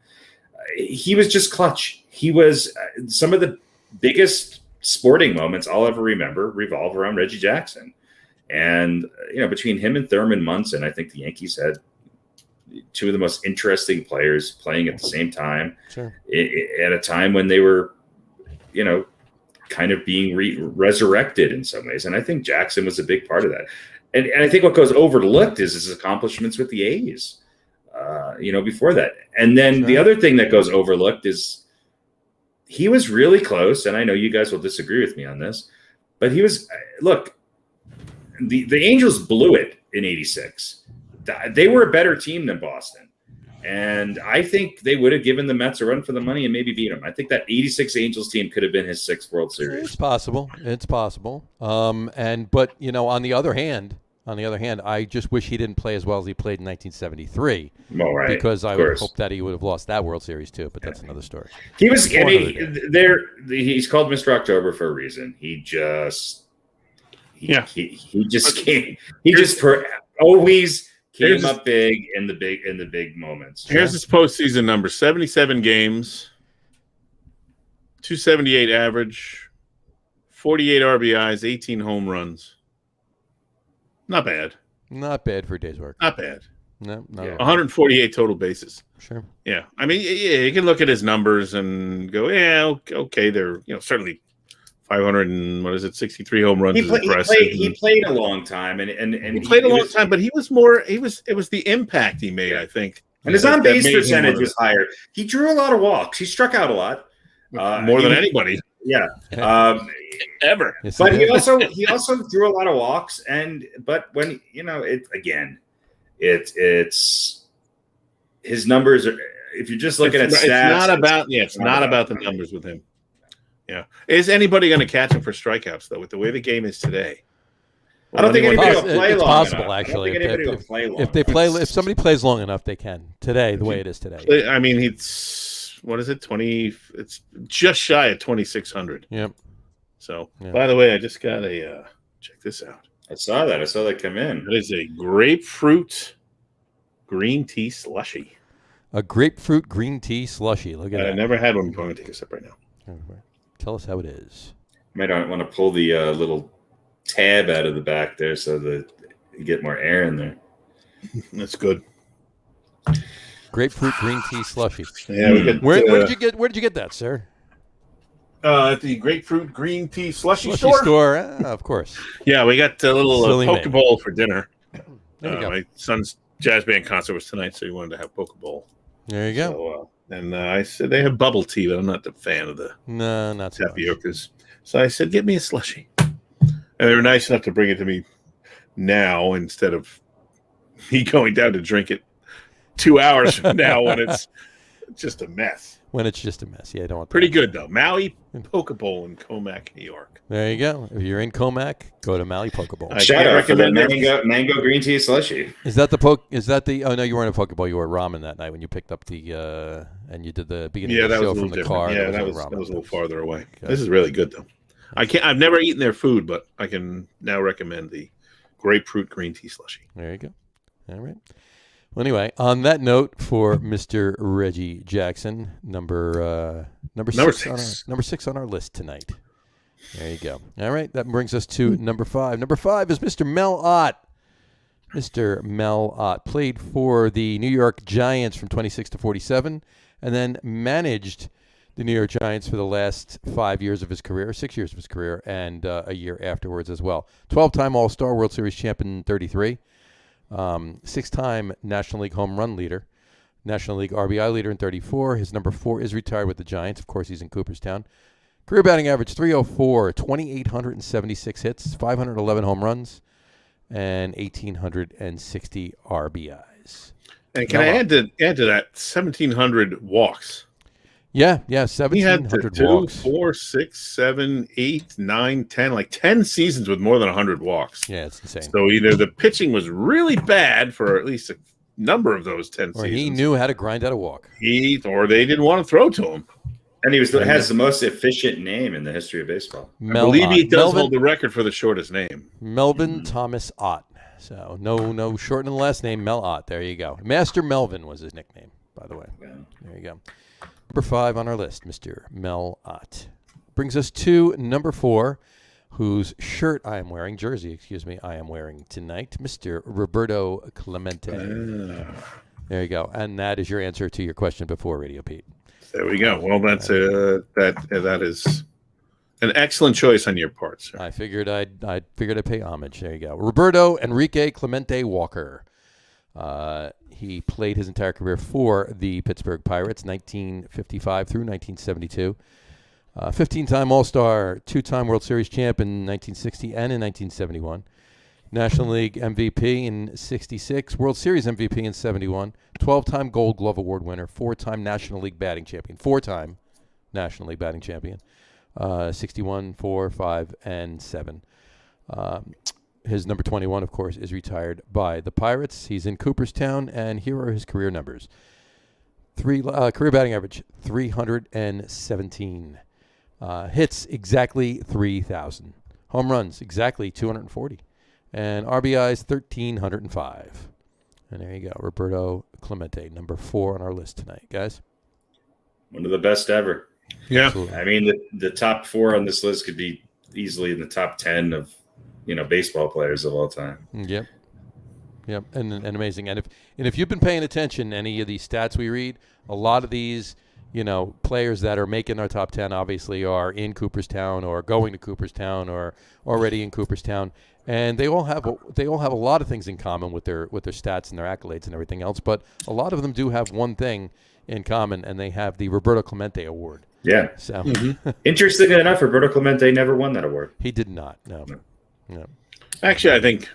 He was just clutch. He was some of the biggest sporting moments I'll ever remember revolve around Reggie Jackson. And, between him and Thurman Munson, I think the Yankees had two of the most interesting players playing at the same time at a time when they were, kind of being resurrected in some ways. And I think Jackson was a big part of that. And I think what goes overlooked is his accomplishments with the A's, before that. And then the other thing that goes overlooked is he was really close. And I know you guys will disagree with me on this, but he was, look, the Angels blew it in '86. They were a better team than Boston. And I think they would have given the Mets a run for the money and maybe beat them. I think that '86 Angels team could have been his 6th World Series. It's possible. But on the other hand, I just wish he didn't play as well as he played in 1973. Well, right. Because I would hope that he would have lost that World Series too. But that's another story. He was. He's called Mr. October for a reason. He just came. He just always came up big in the big moments. Here's his postseason number: 77 games, 278 average, 48 RBIs, 18 home runs. Not bad. Not bad for a day's work. Not bad. No, 148 total bases. Sure. Yeah. I mean, you can look at his numbers and go, yeah, okay, they're certainly 63 home runs. He played a long time, and he played a long time, but he was more. It was the impact he made, I think, and his on base percentage was higher. He drew a lot of walks. He struck out a lot, more than anybody. Yeah, ever. But he also drew a lot of walks, but when it's his numbers are. If you're just looking at stats, it's not about the numbers with him. Yeah. Is anybody going to catch him for strikeouts, though, with the way the game is today? I don't think anybody will play long enough. It's possible, actually. If somebody plays long enough, they can. Today, the way it is today. I mean, it's 20? It's just shy of 2,600. Yep. So, by the way, I just got check this out. I saw that come in. That is a grapefruit green tea slushy. A grapefruit green tea slushy. Look at that. I never had one before. I'm going to take a sip right now. Tell us how it is. You might want to pull the little tab out of the back there so that you get more air in there. That's good. Grapefruit green tea slushy. Yeah, where did you get that, sir? At the grapefruit green tea slushy store. Of course. Yeah, we got a little poke bowl for dinner. My son's jazz band concert was tonight, so he wanted to have poke bowl. There you go. So, and I said they have bubble tea, but I'm not the fan of the not so tapiokas. So I said, get me a slushie. And they were nice enough to bring it to me now instead of me going down to drink it 2 hours from now when it's just a mess. When it's just a mess. Yeah, I don't want that. Pretty good, though. Maui Poke Bowl in Comac, New York. There you go. If you're in Comac, go to Maui Poke Bowl. Shout out for the mango green tea slushy. Is that the oh no, you weren't in Poke Bowl, you were at ramen that night when you picked up the and you did the beginning of the show from the car. Yeah, that was a little farther away. Okay. This is really good though. I've never eaten their food, but I can now recommend the grapefruit green tea slushy. There you go. All right. Well, anyway, on that note, for Mr. Reggie Jackson, number six on our list tonight. There you go. All right, that brings us to number 5. Number 5 is Mr. Mel Ott. Mr. Mel Ott played for the New York Giants from 26 to 47, and then managed the New York Giants for the last 5 years of his career, 6 years of his career, and a year afterwards as well. 12-time All-Star, World Series champion in 33. 6-time National League home run leader, National League RBI leader in 34. His number 4 is retired with the Giants. Of course, he's in Cooperstown. Career batting average 304, 2,876 hits, 511 home runs, and 1,860 RBIs. And can I add to that 1,700 walks? Yeah, 1,700 walks. 2, 4, 6, 7, 8, 9, 10, like 10 seasons with more than 100 walks. Yeah, it's insane. So either the pitching was really bad for at least a number of those 10 seasons. Or he knew how to grind out a walk. Or they didn't want to throw to him. And he has the most efficient name in the history of baseball. I believe he does hold the record for the shortest name. Melvin Thomas Ott. So no shortening the last name, Mel Ott. There you go. Master Melvin was his nickname, by the way. Yeah. There you go. Number 5 on our list, Mr. Mel Ott. Brings us to number 4, whose jersey I am wearing tonight, Mr. Roberto Clemente. There you go. And that is your answer to your question before, Radio Pete. There we go. Well, that's that is an excellent choice on your part, sir. I figured I'd pay homage. There you go. Roberto Enrique Clemente Walker. He played his entire career for the Pittsburgh Pirates, 1955 through 1972. 15-time All-Star, 2-time World Series champ in 1960 and in 1971. National League MVP in 66, World Series MVP in 71, 12-time Gold Glove Award winner, 4-time National League batting champion, 61, 4, 5, and 7. His number 21, of course, is retired by the Pirates. He's in Cooperstown, and here are his career numbers. Career batting average, 317. Hits, exactly 3,000. Home runs, exactly 240. And RBIs, 1,305. And there you go, Roberto Clemente, number 4 on our list tonight, guys. One of the best ever. Yeah. Absolutely. I mean, the top 4 on this list could be easily in the top 10 of, baseball players of all time. Yep. And amazing. And if you've been paying attention, any of these stats we read, a lot of these, players that are making our top 10 obviously are in Cooperstown or going to Cooperstown or already in Cooperstown, and they all have a lot of things in common with their stats and their accolades and everything else. But a lot of them do have one thing in common, and they have the Roberto Clemente Award. Yeah. So interestingly enough, Roberto Clemente never won that award. He did not. No. Actually, I think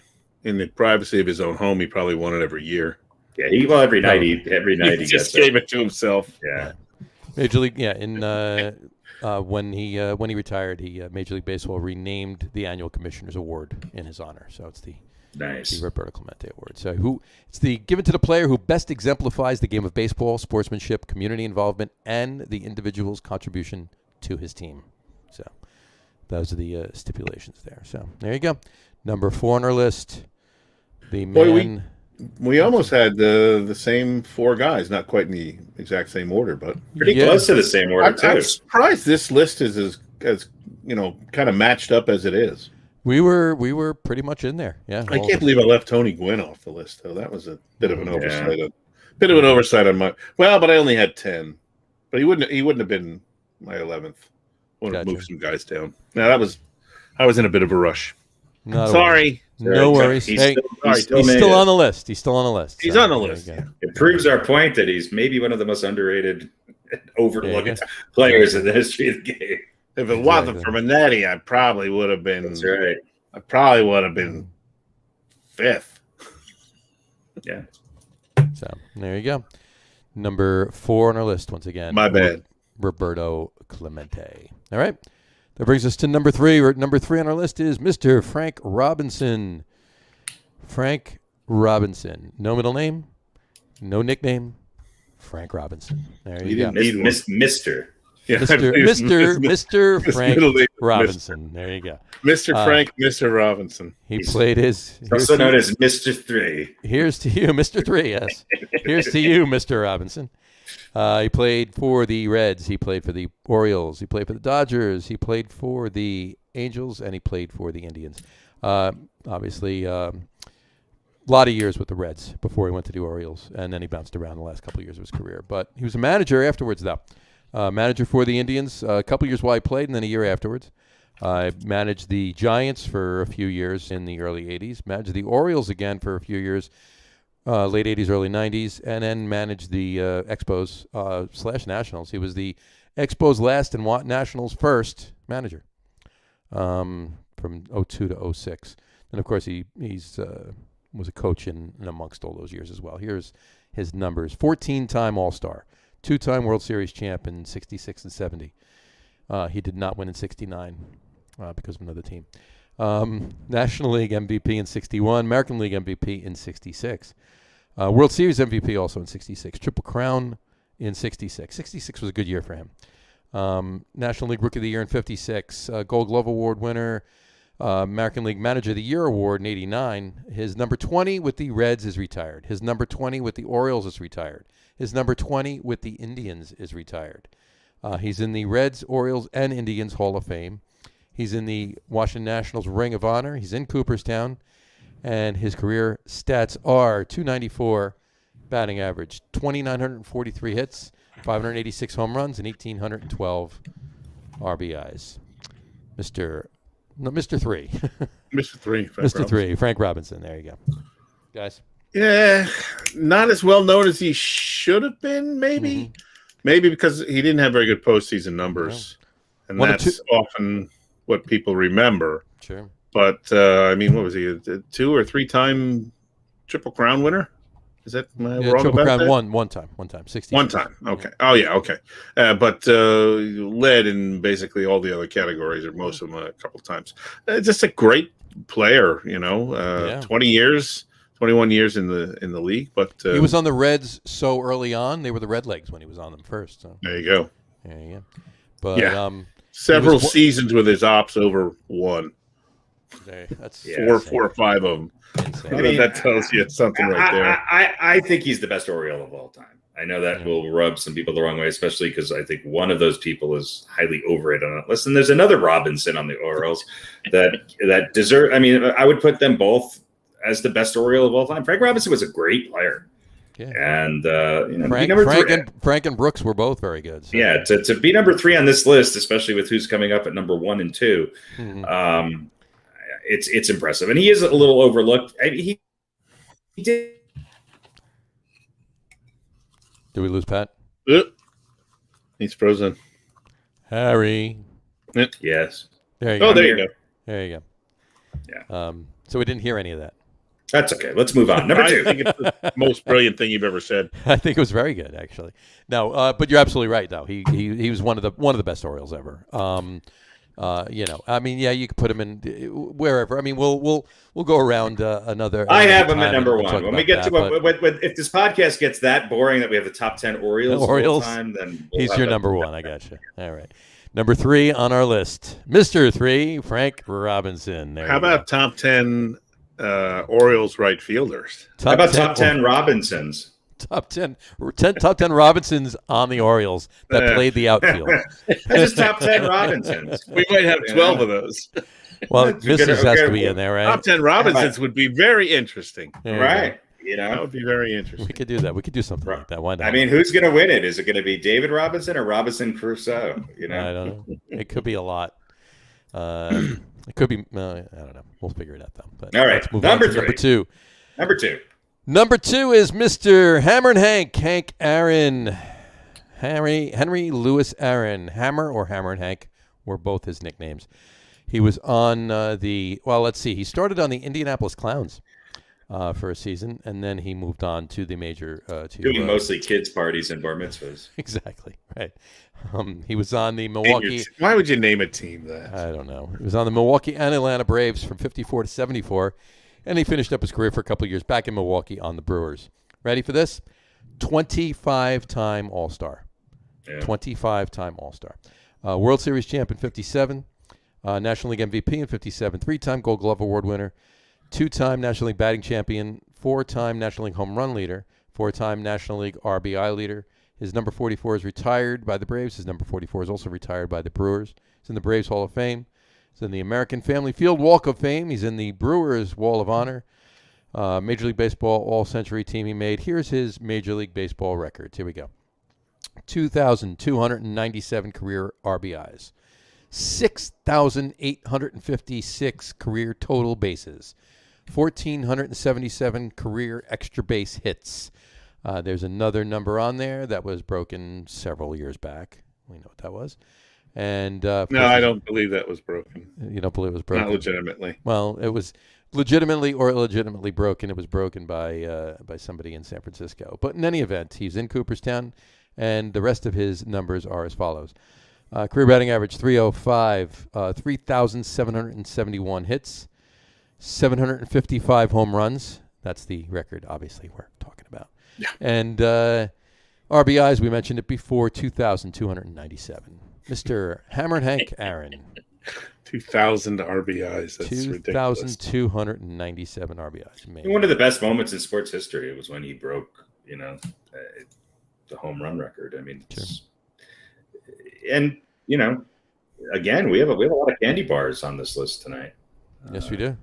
in the privacy of his own home, he probably won it every year. Yeah, every night he just gave it to himself. Yeah. Major League, when he retired, Major League Baseball renamed the annual Commissioner's Award in his honor. So it's the Roberto Clemente Award. So it's given to the player who best exemplifies the game of baseball, sportsmanship, community involvement, and the individual's contribution to his team. So those are the stipulations there. So there you go. Number 4 on our list. The man. We almost had the same 4 guys, not quite in the exact same order, but pretty close to the same order too. I'm surprised this list is as kind of matched up as it is. We were pretty much in there. Yeah, I can't believe I left Tony Gwynn off the list, though. That was a bit of an oversight. A bit of an oversight on my. Well, but I only had 10. But he wouldn't have been my 11th. I would have moved some guys down. Now I was in a bit of a rush. Sorry. No worries. He's still on the list. He's still on the list. He's on the list. It proves our point that he's maybe one of the most underrated, overlooked players in the history of the game. If it wasn't for Minetti, I probably would have been. That's right. I probably would have been 5th. Yeah. So there you go. Number 4 on our list once again. My bad. Roberto Clemente. All right. That brings us to number 3. Number 3 on our list is Mr. Frank Robinson. Frank Robinson. No middle name, no nickname. Frank Robinson. There you go. Mr. Yeah, Mr. Frank Robinson. There you go. Mr. Frank, Mr. Robinson. He's played his. Also known as Mr. 3. Here's to you, Mr. 3, yes. Here's to you, Mr. Robinson. He played for the Reds. He played for the Orioles. He played for the Dodgers. He played for the Angels, and he played for the Indians. Obviously, a lot of years with the Reds before he went to the Orioles, and then he bounced around the last couple of years of his career. But he was a manager afterwards, though. Manager for the Indians a couple years while he played, and then a year afterwards. Managed the Giants for a few years in the early 80s. Managed the Orioles again for a few years. Late 80s, early 90s, and then managed the Expos / Nationals. He was the Expos last and Nationals first manager from 02 to 06. And, of course, he was a coach in amongst all those years as well. Here's his numbers. 14-time All-Star, 2-time World Series champ in 66 and 70. He did not win in 69 because of another team. National League MVP in 61, American League MVP in 66. World Series MVP also in 66. Triple Crown in 66. 66 was a good year for him. National League Rookie of the Year in 56, Gold Glove Award winner, American League Manager of the Year award in 89. His number 20 with the Reds is retired. His number 20 with the Orioles is retired. His number 20 with the Indians is retired. He's in the Reds, Orioles, and Indians Hall of Fame. He's in the Washington Nationals Ring of Honor. He's in Cooperstown. And his career stats are .294 batting average, 2,943 hits, 586 home runs, and 1,812 RBIs. Mr. 3. Mr. 3. Mr. 3, Frank Robinson. There you go. Guys? Yeah, not as well known as he should have been, maybe. Mm-hmm. Maybe because he didn't have very good postseason numbers. Yeah. And that's often what people remember. Sure. But, what was he, a 2 or 3 time Triple Crown winner? Is that wrong Triple about Crown that? one time, 60. One time, okay. Oh, yeah, okay. But led in basically all the other categories, or most of them a couple times. Just a great player, 20 years, 21 years in the league. But he was on the Reds so early on. They were the Redlegs when he was on them first. So. There you go. But, yeah. Several seasons with his ops over 1. That's 4 or 5 of them. That tells you something right there. I think he's the best Oriole of all time. I know that will rub some people the wrong way, especially because I think one of those people is highly overrated on it. Listen, there's another Robinson on the Orioles that deserve. I mean, I would put them both as the best Oriole of all time. Frank Robinson was a great player. Yeah. And Frank and Brooks were both very good. So. Yeah, to be number 3 on this list, especially with who's coming up at number 1 and 2. Mm-hmm. It's impressive, and he is a little overlooked. He did. Did we lose Pat? He's frozen. Harry. Yes. There you go. Oh, there you go. There you go. Yeah. So we didn't hear any of that. That's okay. Let's move on. Number 2. I think it's the most brilliant thing you've ever said. I think it was very good, actually. No, but you're absolutely right, though. He was one of the best Orioles ever. You could put him in wherever. I mean, we'll go around another. I have him at number 1. When we get to if this podcast gets that boring that we have the top 10 Orioles all the time, then he's your number 1. I got you. All right, number 3 on our list, Mr. 3, Frank Robinson. How about top 10 Orioles right fielders? How about top 10 Robinsons? Top 10 Robinsons on the Orioles that played the outfield. Just top 10 Robinsons. We might have 12 of those. Well, Mrs. has to be in there, right? Top 10 Robinsons would be very interesting. Right. That would be very interesting. We could do that. We could do something like that. Why not? I mean, who's going to win it? Is it going to be David Robinson or Robinson Crusoe? I don't know. It could be a lot. It could be. I don't know. We'll figure it out, though. But all right. Let's move on to number 2. Number 2 is Mr. Hammer and Hank Aaron. Henry Louis Aaron. Hammer or Hammer and Hank were both his nicknames. He was on he started on the Indianapolis Clowns for a season, and then he moved on to the major. Doing mostly kids' parties and bar mitzvahs. Exactly, right. He was on the Milwaukee. Why would you name a team that? I don't know. He was on the Milwaukee and Atlanta Braves from 54 to 74. And he finished up his career for a couple of years back in Milwaukee on the Brewers. Ready for this? 25-time All-Star. Yeah. 25-time All-Star. World Series champ in 57. National League MVP in 57. 3-time Gold Glove Award winner. 2-time National League batting champion. 4-time National League home run leader. 4-time National League RBI leader. His number 44 is retired by the Braves. His number 44 is also retired by the Brewers. He's in the Braves Hall of Fame. He's in the American Family Field Walk of Fame. He's in the Brewers Wall of Honor. Major League Baseball All-Century team he made. Here's his Major League Baseball records. Here we go. 2,297 career RBIs. 6,856 career total bases. 1,477 career extra base hits. There's another number on there that was broken several years back. We know what that was. And no, I don't believe that was broken. You don't believe it was broken? Not legitimately. Well, it was legitimately or illegitimately broken. It was broken by somebody in San Francisco. But in any event, he's in Cooperstown, and the rest of his numbers are as follows. Career batting average 305, 3,771 hits, 755 home runs. That's the record, obviously, we're talking about. Yeah. And RBIs, we mentioned it before, 2,297. Mr. Hammer and Hank Aaron. 2,000 RBIs. That's ridiculous. 2,297 RBIs. Amazing. One of the best moments in sports history was when he broke, the home run record. I mean, and again, we have a lot of candy bars on this list tonight. Yes, we do.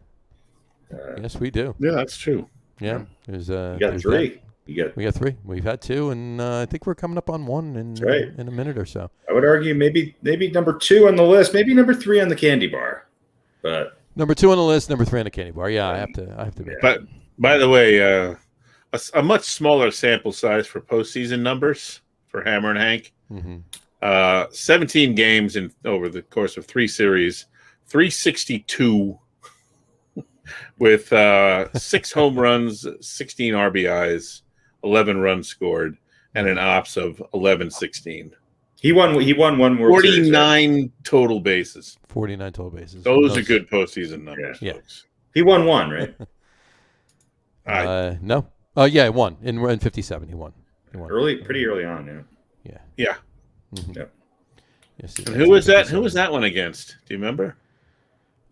Yes, we do. Yeah, that's true. Yeah, there's you got three. We got three. We've had two, and I think we're coming up on one in a minute or so. I would argue maybe number 2 on the list, maybe number 3 on the candy bar, but number 2 on the list, number 3 on the candy bar. Yeah, I have to. But by the way, a much smaller sample size for postseason numbers for Hammer and Hank. Mm-hmm. 17 games over the course of 3 series, 362 with 6 home runs, 16 RBIs, 11 runs scored, and an ops of 11-16. He won one World Series. 49 total bases. 49 total bases. Those are good postseason numbers, folks. He won one, right? No. Oh, yeah, he won. In 57, he won. Pretty early on, yeah. Mm-hmm. Yep. Yes, and who was that? Who was that one against? Do you remember?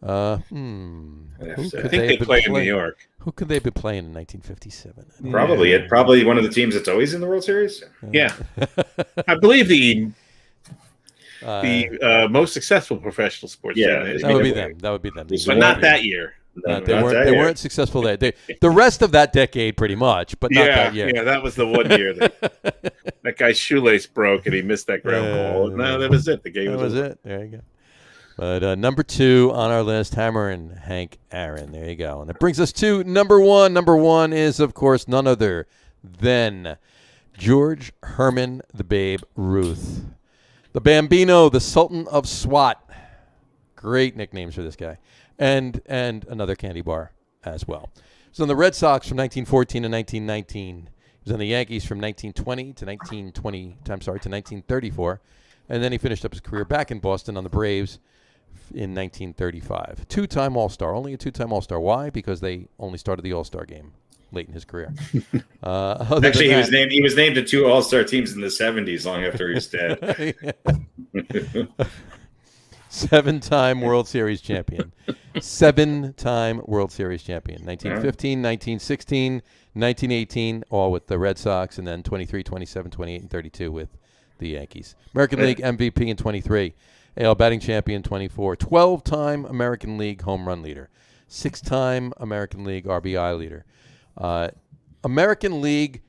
I think they played in New York. Who could they be playing in 1957? Probably one of the teams that's always in the World Series. Yeah, I believe the most successful professional sports team. That would be them. But not that year. They weren't successful there. The rest of that decade, pretty much, but not that year. Yeah, that was the one year that guy's shoelace broke and he missed that ground ball. No, that was it. The game was it. There you go. But number 2 on our list, Hammer and Hank Aaron. There you go. And it brings us to number 1. Number 1 is, of course, none other than George Herman the Babe Ruth. The Bambino, the Sultan of SWAT. Great nicknames for this guy. And another candy bar as well. He was on the Red Sox from 1914 to 1919. He was on the Yankees from 1920 to 1934. And then he finished up his career back in Boston on the Braves in 1935. 2-time All-Star. Only a 2-time All-Star. Why? Because they only started the All-Star game late in his career. Actually, he was named to 2 All-Star teams in the 70s long after he was dead. 7-time World Series champion. 7-time World Series champion. 1915, 1916, 1918, all with the Red Sox, and then 23, 27, 28, and 32 with the Yankees. American League MVP in 23. AL batting champion 24. 12-time American League home run leader. 6-time American League RBI leader. American League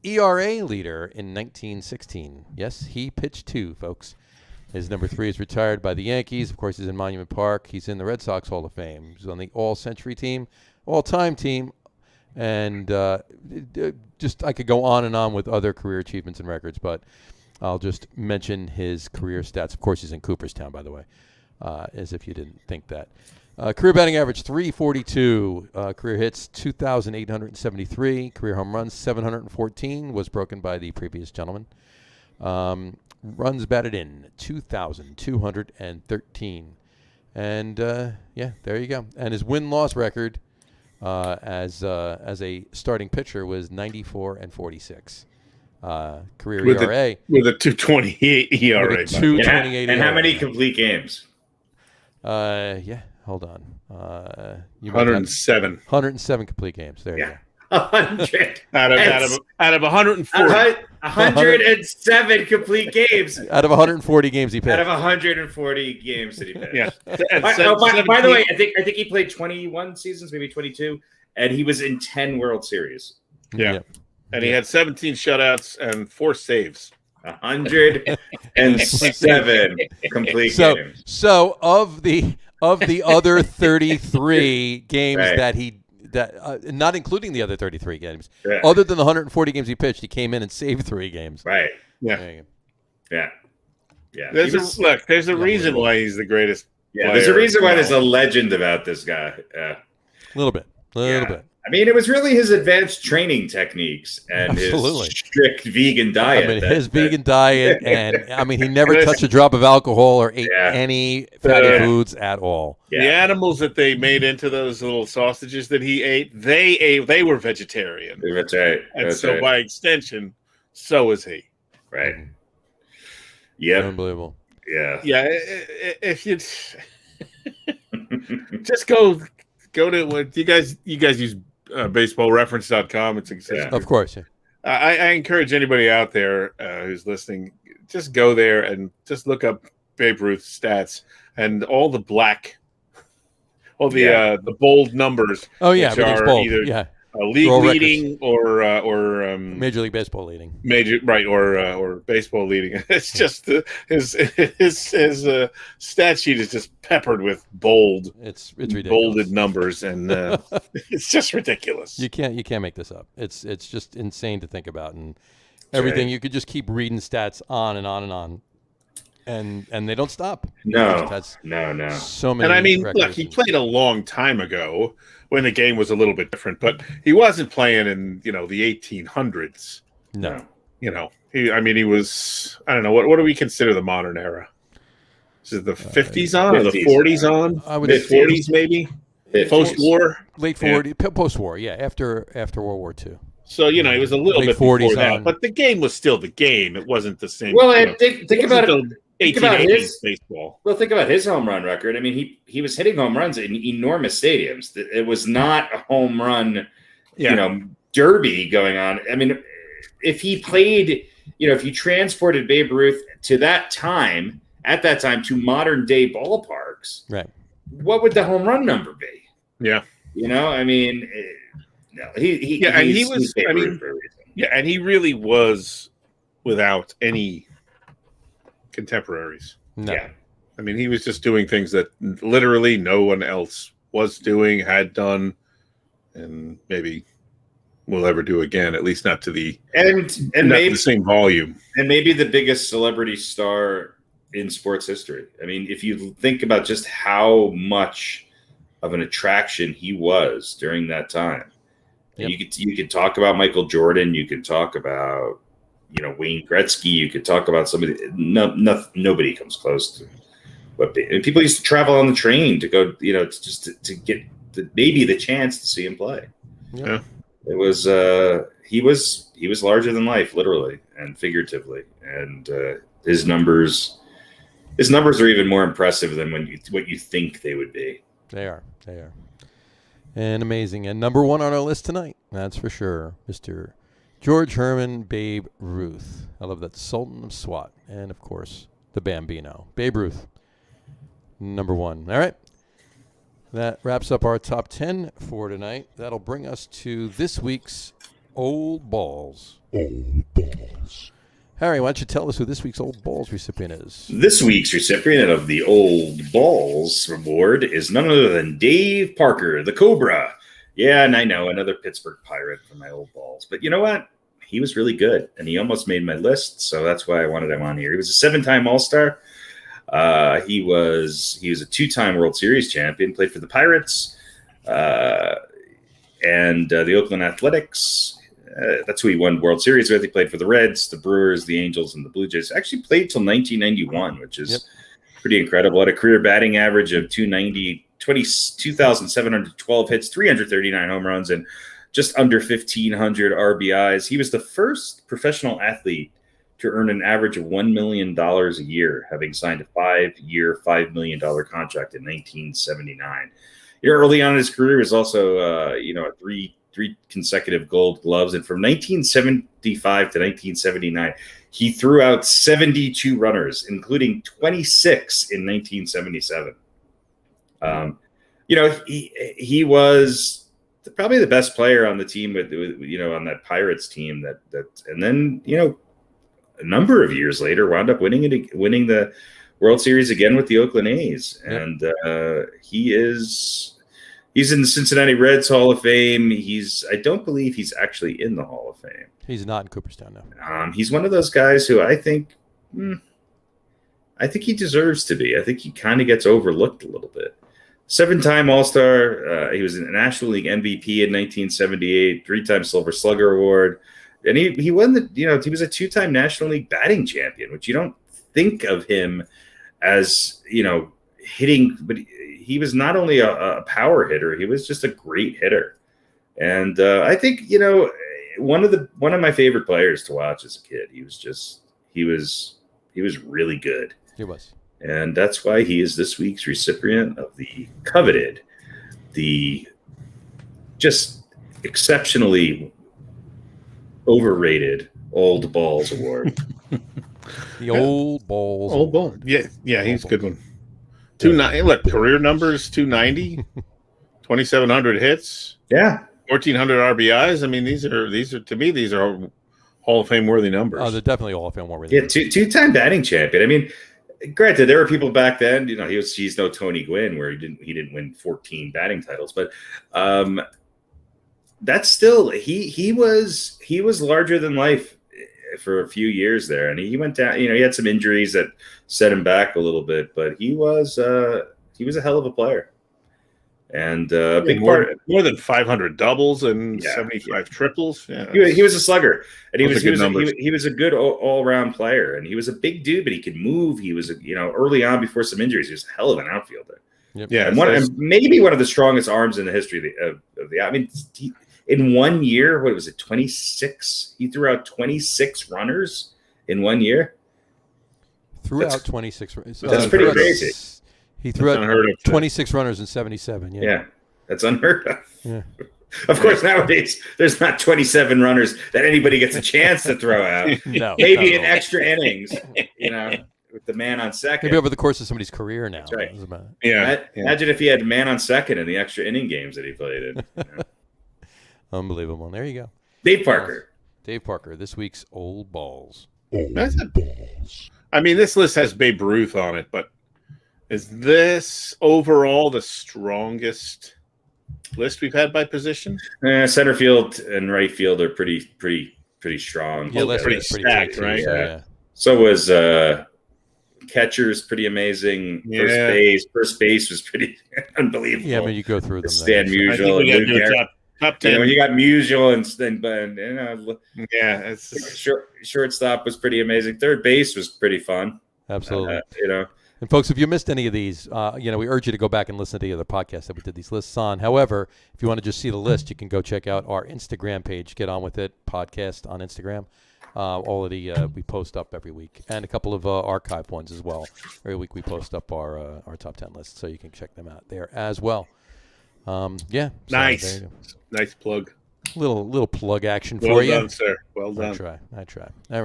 ERA leader in 1916. Yes, he pitched 2, folks. His number 3 is retired by the Yankees. Of course, he's in Monument Park. He's in the Red Sox Hall of Fame. He's on the all-century team, all-time team. And just I could go on and on with other career achievements and records, but I'll just mention his career stats. Of course, he's in Cooperstown, by the way, as if you didn't think that. Career batting average, 342. Career hits, 2,873. Career home runs, 714, was broken by the previous gentleman. Runs batted in, 2,213. And, there you go. And his win-loss record as a starting pitcher was 94-46. Career ERA with a 2.28 ERA. With a 2.28 and how many complete games? Hold on. 107. 107 complete games. There you go. 100 out of 140. 107 complete games. Out of 140 games he pitched. Out of 140 games that he pitched. Yeah. By the way, I think he played 21 seasons, maybe 22, and he was in 10 World Series. Yeah. And he had 17 shutouts and 4 saves. 107 complete games. So of the other 33 games not including the other 33 games, other than the 140 games he pitched, he came in and saved 3 games. Right. Yeah. Yeah. There's a reason why he's the greatest. Yeah. There's a reason why there's a legend about this guy. A little bit. I mean, it was really his advanced training techniques and his strict vegan diet. His vegan diet, and he never touched a drop of alcohol or ate any fatty foods at all. Yeah. The animals that they made into those little sausages that he ate, they were vegetarian. That's right. And by extension, so is he. Right. Yeah. Unbelievable. Yeah. If you just go to what you guys use baseballreference.com. It's Of course. Yeah. I encourage anybody out there who's listening, just go there and just look up Babe Ruth's stats and all the bold numbers. Oh yeah, which everything's are bold. either Yeah. league leading or Major League Baseball leading. Or baseball leading. It's just his stat sheet is just peppered with It's ridiculous. bolded numbers, and it's just ridiculous. You can't make this up. It's just insane to think about, and everything. You could just keep reading stats on and on and on, and they don't stop. No. So many. And I mean, look, he played a long time ago when the game was a little bit different, but he wasn't playing in the 1800s. No. He was. I don't know what do we consider the modern era? Is it the 50s on or the 40s on? I would say 40s maybe. Post-war, late 40s, post-war. Yeah, after World War II. So it was a little Late bit before 40s that, on. but the game was still the game. It wasn't the same. Well, think about it. Think about 1880s baseball. Well, think about his home run record. I mean, he was hitting home runs in enormous stadiums. It was not a home run, derby going on. I mean, if he played, if you transported Babe Ruth to that time, at that time, to modern day ballparks, right? What would the home run number be? Yeah, I mean, no, he was. And he really was without any contemporaries. No. Yeah. I mean, he was just doing things that literally no one else was doing, had done, and maybe will ever do again. At least not to the maybe the same volume. And maybe the biggest celebrity star in sports history. I mean, if you think about just how much of an attraction he was during that time, yep. You could talk about Michael Jordan. You could talk about Wayne Gretzky. You could talk about somebody. Nobody comes close to what. And people used to travel on the train to go. To get maybe the chance to see him play. Yeah, it was. He was larger than life, literally and figuratively, and his numbers are even more impressive than what you think they would be. They are. And amazing. And number one on our list tonight, that's for sure, Mr. George Herman Babe Ruth. I love that. Sultan of SWAT. And, of course, the Bambino. Babe Ruth, number one. All right. That wraps up our top 10 for tonight. That'll bring us to this week's Old Balls. Old Balls. Harry, why don't you tell us who this week's Old Balls recipient is? This week's recipient of the Old Balls award is none other than Dave Parker, the Cobra. Yeah, and I know, another Pittsburgh Pirate for my Old Balls. But you know what? He was really good, and he almost made my list, so that's why I wanted him on here. He was a 7-time All-Star. He was a 2-time World Series champion, played for the Pirates and the Oakland Athletics. That's who he won World Series with. He played for the Reds, the Brewers, the Angels, and the Blue Jays. Actually played till 1991, which is pretty incredible. Had a career batting average of 290, 22,712 hits, 339 home runs, and just under 1,500 RBIs. He was the first professional athlete to earn an average of $1 million a year, having signed a 5-year, $5 million contract in 1979. Early on in his career, he was also, a three consecutive Gold Gloves. And from 1975 to 1979, he threw out 72 runners, including 26 in 1977. He was probably the best player on the team with on that Pirates team and then, a number of years later wound up winning the World Series again with the Oakland A's. Yep. And he's in the Cincinnati Reds Hall of Fame. I don't believe he's actually in the Hall of Fame. He's not in Cooperstown, no. He's one of those guys who I think he deserves to be. I think he kind of gets overlooked a little bit. 7-time All-Star. He was a National League MVP in 1978, 3-time Silver Slugger Award. And he won he was a 2-time National League batting champion, which you don't think of him as, hitting, but he was not only a power hitter, he was just a great hitter. And I think, one of my favorite players to watch as a kid. He was really good. He was. And that's why he is this week's recipient of the coveted, the just exceptionally overrated Old Balls Award. The Old Balls. Old Ball. Yeah, he's a good one. 290. Look, career numbers 290, 2,700 hits. Yeah. 1,400 RBIs. I mean, these are to me, these are Hall of Fame worthy numbers. Oh, they're definitely Hall of Fame worthy. Yeah, two-time batting champion. I mean, granted, there were people back then. He's no Tony Gwynn, where he didn't win 14 batting titles, but that's still he was larger than life for a few years there, and he went down. He had some injuries that set him back a little bit, but he was a hell of a player. And big more than 500 doubles and 75 triples. Yeah, he was a slugger, and he was a good all-around player, and he was a big dude, but he could move. He was early on before some injuries, he was a hell of an outfielder. Yep. Yeah, and maybe one of the strongest arms in the history of the. I mean, in 1 year, what was it? 26. He threw out 26 runners in 1 year. Threw out 26. That's pretty crazy. He threw out 26 runners in 77. Yeah, that's unheard of. Yeah. Of course, nowadays there's not 27 runners that anybody gets a chance to throw out. No, maybe in extra innings, with the man on second. Maybe over the course of somebody's career now. That's right. Yeah. Imagine if he had man on second in the extra inning games that he played in. Unbelievable. There you go. Dave Parker. Dave Parker, this week's Old Balls. I mean, this list has Babe Ruth on it, but is this overall the strongest list we've had by position? Center field and right field are pretty strong. Yeah, that's pretty stacked, right? Yeah. So was catchers pretty amazing. Yeah. First base was pretty unbelievable. Yeah, I mean, you go through them. Stan Musial. Top 10. You got Musial and shortstop was pretty amazing. Third base was pretty fun. Absolutely. And folks, if you missed any of these, we urge you to go back and listen to the other podcasts that we did these lists on. However, if you want to just see the list, you can go check out our Instagram page, Get On With It podcast on Instagram. All of the we post up every week, and a couple of archive ones as well. Every week we post up our top 10 lists, so you can check them out there as well. Nice plug. Little plug action well for you. Well done, sir. Well done. I try. All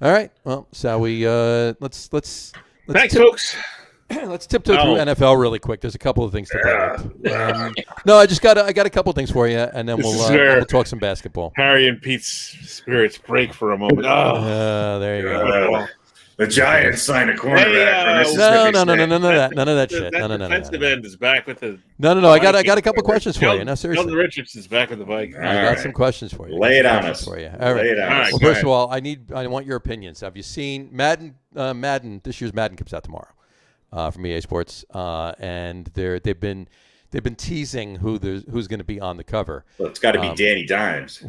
right. Well, shall we? Let's Thanks, folks. Let's tiptoe through NFL really quick. There's a couple of things to bring up. No, I got a couple of things for you, and then we'll talk some basketball. Harry and Pete's spirits break for a moment. There you go. The Giants signed a cornerback. No, none of that shit. No. Defensive end is back with the. No. I got a couple questions for you. No, seriously. Sheldon Richardson's back with the Vikings. I got some questions for you. Lay it on us. For you. All right. Well, first of all, I want your opinions. Have you seen Madden? This year's Madden comes out tomorrow from EA Sports, and they've been teasing who's going to be on the cover. Well, it's got to be Danny Dimes.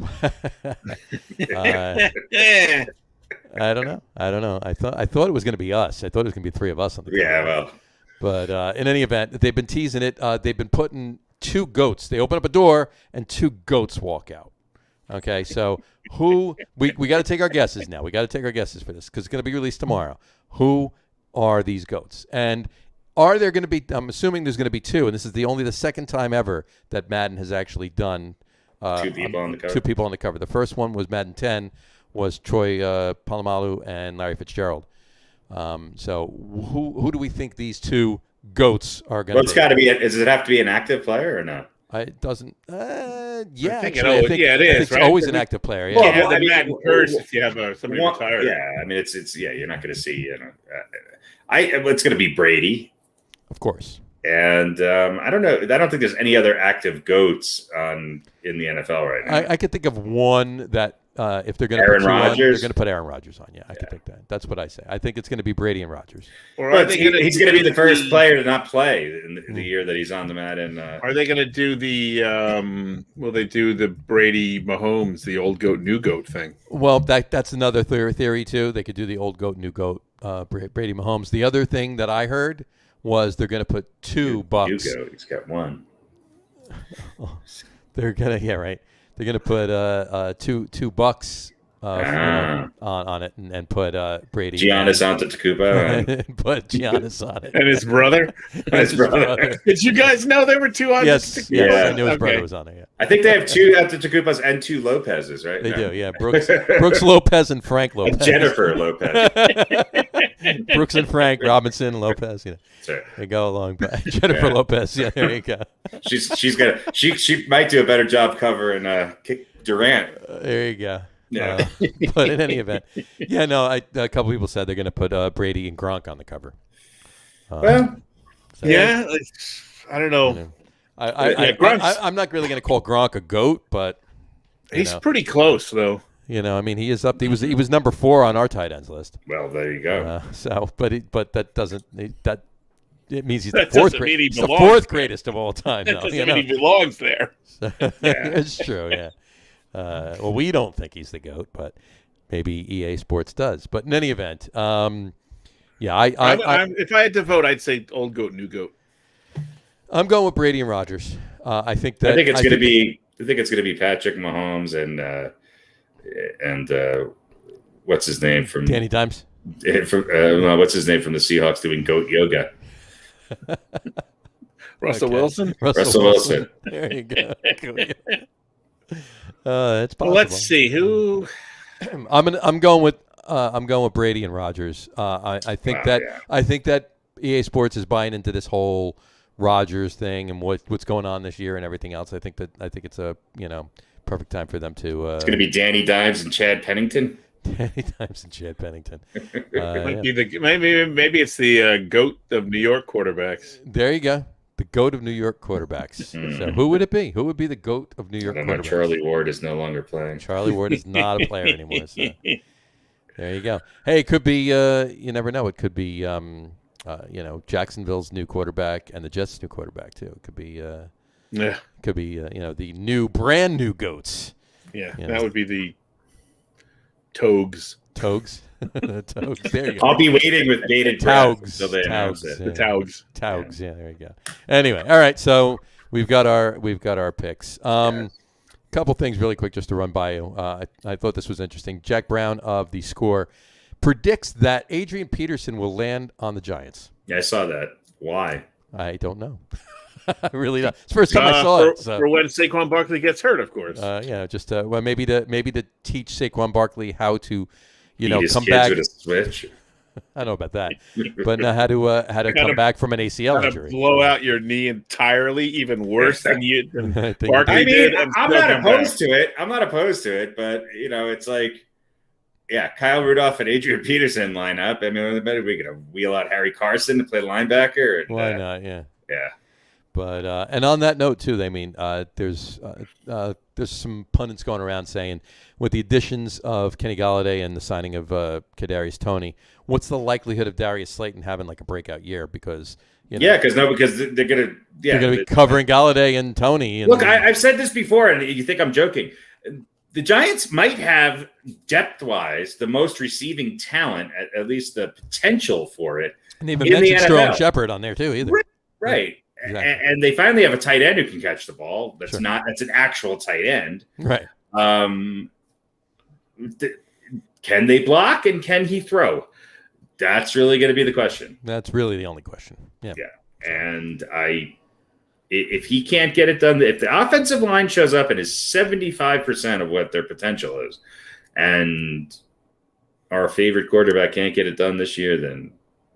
I don't know. I thought it was going to be us. I thought it was going to be three of us on the cover. Yeah, well. But in any event, they've been teasing it. They've been putting two goats. They open up a door and two goats walk out. Okay, so we got to take our guesses now. We got to take our guesses for this because it's going to be released tomorrow. Who are these goats? And are there going to be? I'm assuming there's going to be two, and this is the second time ever that Madden has actually done two people on the cover. Two people on the cover. The first one was Madden 10. Was Troy Polamalu and Larry Fitzgerald. So who do we think these two goats are going to be? Well, it's got to be. Does it have to be an active player or not? It doesn't. Yeah, I think it is. It's always an active player. Yeah. Well, the Madden curse if you have somebody retired. Yeah, I mean it's you're not going to see. It's going to be Brady, of course. And I don't know. I don't think there's any other active goats in the NFL right now. I could think of one that. If they're going to put Rodgers, they're going to put Aaron Rodgers on. Yeah, I could think that. That's what I say. I think it's going to be and Rodgers. But he's going to be the first player to not play in the year that he's on the Madden. Are they going to do the? Will they do the Brady Mahomes, the old goat, new goat thing? Well, that's another theory too. They could do the old goat, new goat, Brady Mahomes. The other thing that I heard was they're going to put two bucks. New goat. He's got one. They're gonna right. They're going to put two bucks on it and put Brady. Giannis Antetokounmpo. And put Giannis on it. And his brother. Did you guys know there were two on? Yes, I knew his brother was on there. Yeah. I think they have 2 Antetokounmpas and 2 Lopez's, right? They do, yeah. Brooks Lopez and Frank Lopez. And Jennifer Lopez. Brooks and Frank Robinson Lopez. Sorry. They go along. Jennifer Lopez. Yeah, there you go. She might do a better job covering kick Durant. There you go. Yeah. But in any event, a couple people said they're going to put Brady and Gronk on the cover. I don't know. I'm not really going to call Gronk a GOAT, but he's pretty close, though. I mean, he is up. He was number 4 on our tight ends list. Well, there you go. But that doesn't it means he's that the fourth. He's the 4th greatest of all time. That doesn't mean he belongs there. So, it's true. Yeah. Well, we don't think he's the GOAT, but maybe EA Sports does. But in any event, if I had to vote, I'd say old GOAT, new GOAT. I'm going with Brady and Rodgers. I think it's going to be Patrick Mahomes and what's his name from Danny Dimes. What's his name from the Seahawks doing GOAT yoga? Russell Wilson. Russell Wilson. There you go. It's possible. Well, let's see who. I'm going with Brady and Rodgers. I think that EA Sports is buying into this whole Rodgers thing and what's going on this year and everything else. I think it's a perfect time for them to. It's going to be Danny Dimes and Chad Pennington. Danny Dimes and Chad Pennington. Maybe it's the GOAT of New York quarterbacks. There you go. The GOAT of New York quarterbacks. So who would it be? Who would be the GOAT of New York quarterbacks? Charlie Ward is no longer playing. Charlie Ward is not a player anymore. So. There you go. Hey, it could be, you never know. It could be, Jacksonville's new quarterback and the Jets' new quarterback, too. It could be, the brand new GOATs. Yeah, that would be the Togs. Togs. Togs. There you go. I'll be waiting with bated breath until they announce it. The Togs. Togs. Yeah, there you go. Anyway, all right. So we've got our picks. Couple things really quick just to run by you. I thought this was interesting. Jack Brown of The Score predicts that Adrian Peterson will land on the Giants. Yeah, I saw that. Why? I don't know. I really don't. It's the first time I saw it. So. For when Saquon Barkley gets hurt, of course. Maybe to teach Saquon Barkley how to, come back with a switch. I don't know about that, but how to come back from an ACL injury. Blow out your knee entirely, even worse than Barkley did. I'm not opposed to it. I'm not opposed to it, but it's like, Kyle Rudolph and Adrian Peterson line up. I mean, are we going to wheel out Harry Carson to play linebacker? And, why not? Yeah. Yeah. But and on that note too, there's some pundits going around saying with the additions of Kenny Golladay and the signing of Kadarius Toney, what's the likelihood of Darius Slayton having like a breakout year? Because because they're gonna be covering Golladay and Toney. And, look, I've said this before, and you think I'm joking. The Giants might have depth-wise the most receiving talent, at least the potential for it. And they even mentioned Sterling Shepard on there too, either. Right. Yeah. Exactly. And they finally have a tight end who can catch the ball. That's an actual tight end. Right. Can they block and can he throw? That's really going to be the question. That's really the only question. Yeah. Yeah. And if he can't get it done, if the offensive line shows up and is 75% of what their potential is, and our favorite quarterback can't get it done this year, then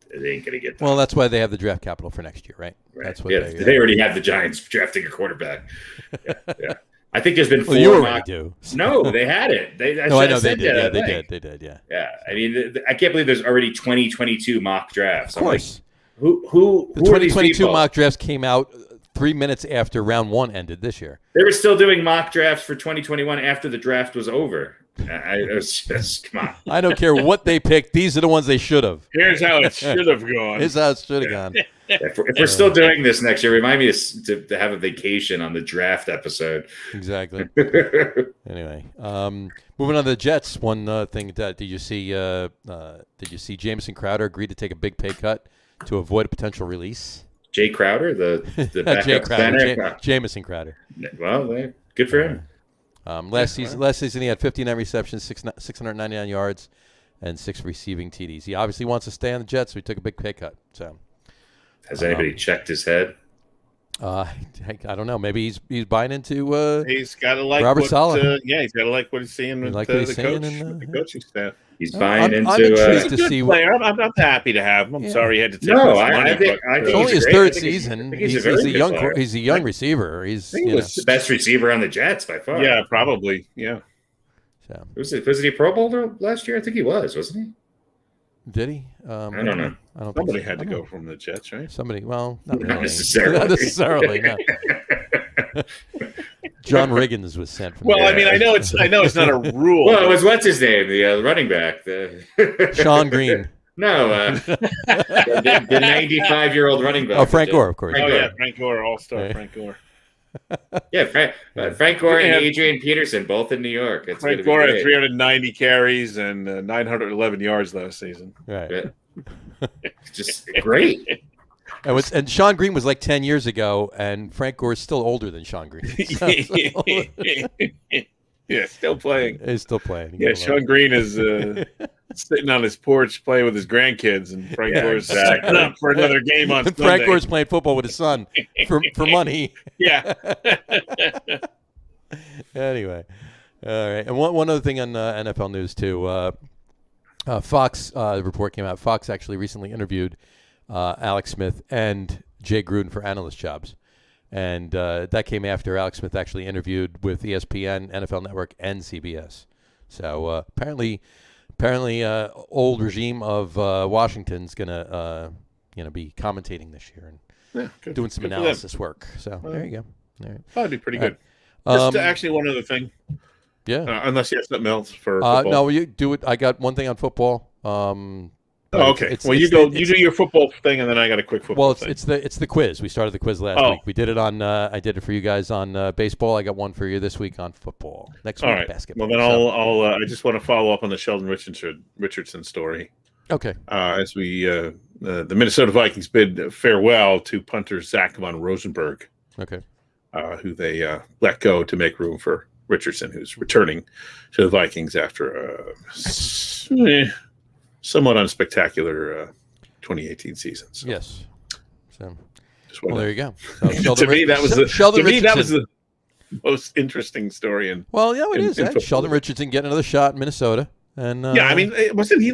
it ain't going to get done. Well, that's why they have the draft capital for next year, right? That's what they already have the Giants drafting a quarterback. Yeah. I think there's been 4 you already do. No, they had it. I know they did. Yeah, they did. Yeah. Yeah. I mean, I can't believe there's already 2022 mock drafts. Of course. Who the 2022 mock drafts came out 3 minutes after round 1 ended this year. They were still doing mock drafts for 2021 after the draft was over. It was just, come on. I don't care what they picked. These are the ones they should have. Here's how it should have gone. Here's how it should have gone. If we're still doing this next year, remind me to have a vacation on the draft episode. Exactly. Anyway, moving on to the Jets. One thing that did you see Jamison Crowder agreed to take a big pay cut to avoid a potential release? Jay Crowder, the backup center? Jamison Crowder. Well, good for him. Last season he had 59 receptions, 699 yards, and 6 receiving TDs. He obviously wants to stay on the Jets, so he took a big pay cut. So, has anybody checked his head? I don't know. Maybe he's buying into. He's got to like Robert Saleh. He's got to like what he's seeing with the coaching staff. He's buying into. I'm intrigued to see. I'm happy to have him. I'm sorry he had to take. I think it's only his third season. He's a young receiver. He's the best receiver on the Jets by far. Yeah, probably. Yeah. So. Was he a Pro Bowler last year? I think he was, wasn't he? Did he? I don't know. Somebody had to go from the Jets, right? Somebody. Well, not really. Not necessarily. Not necessarily. No. John Riggins was sent from. Well, I mean, I know it's not a rule. Well, it was what's his name, the running back, Sean Green. No, the 95-year-old running back. Oh, Frank Gore, of course. Frank Gore, all-star Frank Gore. Yeah, Frank Gore and Adrian Peterson, both in New York. Frank Gore had 390 carries and 911 yards last season. Right. Just great. And Sean Green was like 10 years ago, and Frank Gore is still older than Sean Green. Yeah, still playing. He's still playing. Yeah, Sean Green is sitting on his porch playing with his grandkids, and Frank Gore's sitting up for another game on Sunday. Frank Gore's playing football with his son for money. Yeah. Anyway, all right. And one other thing on NFL news too. Fox report came out. Fox actually recently interviewed Alex Smith and Jay Gruden for analyst jobs. And that came after Alex Smith actually interviewed with ESPN, NFL Network, and CBS. So apparently, old regime of Washington's gonna be commentating this year and doing some analysis work. So there you go. All right. That'd be pretty good. Just actually one other thing. Yeah. Unless you have something else for football. No, you do it. I got one thing on football. Okay. You do your football thing, and then I got a quick football thing. It's the quiz. We started the quiz last week. We did it on. I did it for you guys on baseball. I got one for you this week on football. Next week, basketball. Well, then I just want to follow up on the Sheldon Richardson story. Okay. As we the Minnesota Vikings bid farewell to punter Zach von Rosenberg. Okay. Who they let go to make room for Richardson, who's returning to the Vikings after somewhat unspectacular 2018 season. So. Yes. So, there you go. So to me, that was the most interesting story. It is. Sheldon Richardson getting another shot in Minnesota, and I mean, wasn't he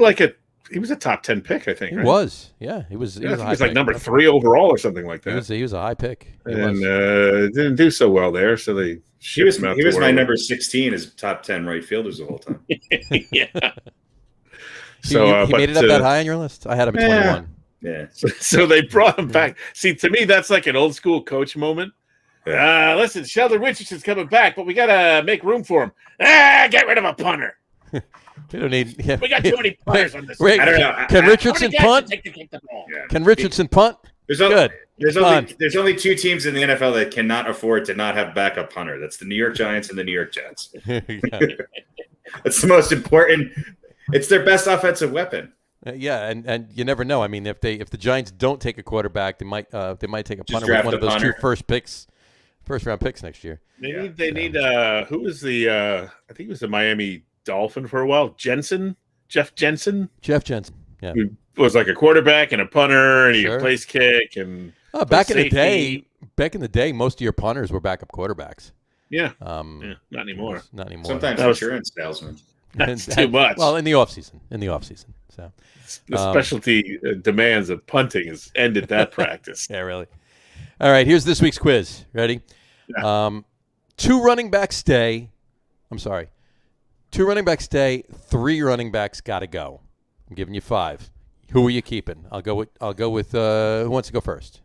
he was a top 10 pick, I think. He right? was. Yeah, he was. He was like number 3 overall or something like that. He was a high pick. Didn't do so well there, so they. He was my number 16 as top 10 right fielders the whole time. Yeah. So he made it up that high on your list? I had him at 21. Yeah. So they brought him back. See, to me, that's like an old school coach moment. Listen, Sheldon Richardson's coming back, but we got to make room for him. Get rid of a punter. We don't need. Yeah. We got too many punters on this. Wait, I don't know. Can Richardson punt? Can Richardson punt? There's only 2 teams in the NFL that cannot afford to not have backup punter. That's the New York Giants and the New York Jets. That's the most important. It's their best offensive weapon. And you never know. I mean, if the Giants don't take a quarterback, they might take a punter with one of those 2 first round picks next year. They need who was the I think it was the Miami Dolphin for a while. Jeff Jensen. Yeah. He was like a quarterback and a punter, and he could place kick and back in the day, most of your punters were backup quarterbacks. Yeah. Not anymore. Not anymore. Sometimes insurance salesmen. That's too much. Well, in the off season. So the specialty demands of punting has ended that practice. Yeah, really. All right, here's this week's quiz. Ready? Yeah. 2 running backs stay. I'm sorry. 2 running backs stay. 3 running backs got to go. I'm giving you 5. Who are you keeping? I'll go with who wants to go first?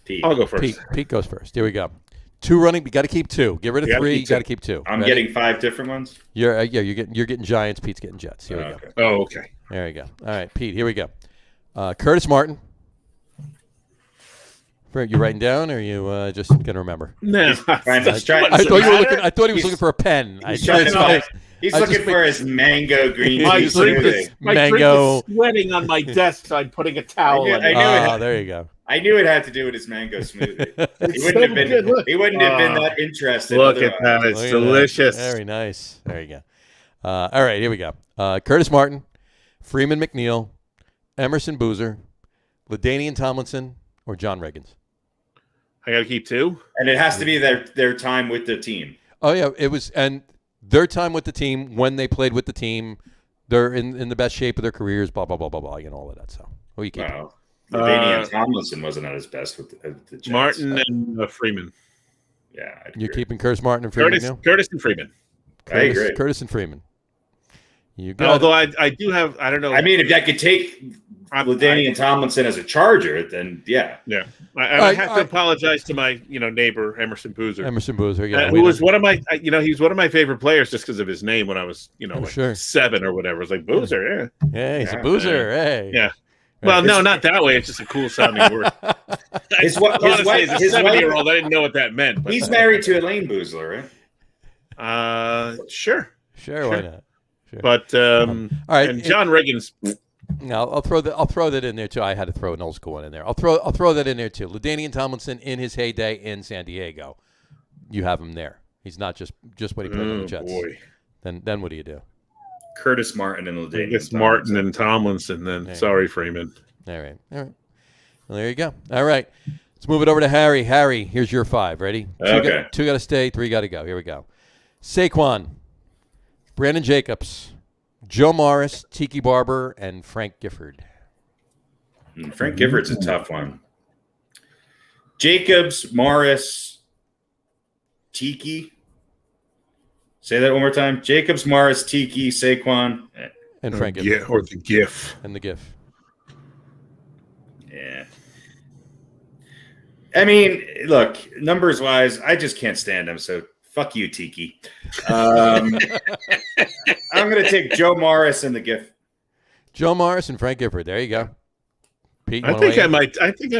Pete. I'll go first. Pete goes first. Here we go. 2 running. You got to keep 2. Get rid of 3. You got to keep 2. I'm getting 5 different ones. You're getting Giants. Pete's getting Jets. Here we go. Okay. Oh, okay. There you go. All right, Pete. Here we go. Curtis Martin. You writing down, or are you just gonna remember? No. I thought he was looking for a pen. He's looking for his mango green My tea drink smoothie. is my Mango. drink is sweating on my desk, so I'm putting a towel in I it. knew it. Oh, there you go. I knew it had to do with his mango smoothie. It's He so wouldn't have good. been. Look. He wouldn't have been that interested. Look at otherwise. that. It's Look at that. delicious. Very nice. There you go. All right, here we go. Curtis Martin, Freeman McNeil, Emerson Boozer, LaDainian Tomlinson, or John Riggins. I got to keep 2. And it has to be their time with the team. Oh yeah, it was, and their time with the team when they played with the team, they're in the best shape of their careers. Blah blah blah blah blah. You know all of that. So who you keep? Wow. LaDainian Tomlinson wasn't at his best with the Jets. Martin and Freeman. Yeah, I'd You're agree. keeping Curtis Martin and Freeman McNeil? Curtis and Freeman. I agree. Curtis and Freeman. You got Although I do have, I don't know. I mean, if I could take LaDainian Tomlinson as a Charger, then yeah. Yeah, I have to apologize to my neighbor Emerson Boozer. Emerson Boozer, yeah, who was one of my he was one of my favorite players just because of his name when I was like sure. 7 or whatever. I was like Boozer, yeah. Yeah, he's a Boozer. Hey, yeah. Well, no, not that way. It's just a cool sounding word. His wife, As a 7-year-old, I didn't know what that meant. But, he's married to Elaine Boozler, right? Sure, why not? Sure. But all right, and John Riggins. No, I'll throw that in there too. I had to throw an old school one in there. I'll throw that in there too. LaDainian Tomlinson in his heyday in San Diego, you have him there. He's not just when he played on the Jets. Boy. Then what do you do? Curtis Martin and LaDainian. It's Martin and Tomlinson. Then Yeah. Sorry, Freeman. All right. Well, there you go. All right, let's move it over to Harry. Harry, here's your 5. Ready? Okay. 2 got to stay. 3 got to go. Here we go. Saquon, Brandon Jacobs, Joe Morris, Tiki Barber, and Frank Gifford. Frank Gifford's a tough one. Jacobs, Morris, Tiki. Say that one more time. Jacobs, Morris, Tiki, Saquon, And Frank Gifford. Yeah, or the GIF. And the GIF. Yeah. I mean, look, numbers wise, I just can't stand him. So fuck you, Tiki. I'm going to take Joe Morris and the GIF. Joe Morris and Frank Gifford. There you go. Pete, I think I might. I think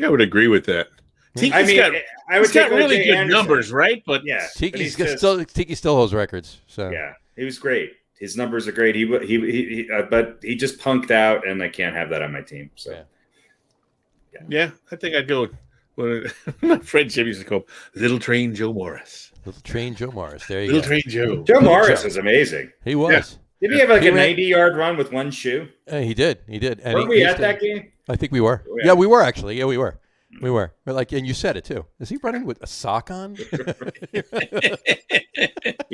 I would agree with that. Tiki's I would take got really O.J. good Anderson. numbers, right? But Yeah, Tiki still holds records. So yeah, he was great. His numbers are great. He but he just punked out, and I can't have that on my team. So yeah, I think I'd go with my friend Jim used to call him Little Train Joe Morris. Little Train Joe Morris. There you Little go. Train Joe. Joe Morris was amazing. He was. Did he have like He a ran- 90-yard run with one shoe? He did. And Were we at that game? I think we were. Oh, Yeah, we were actually. Yeah, we were. We were. But and you said it too. Is he running with a sock on? He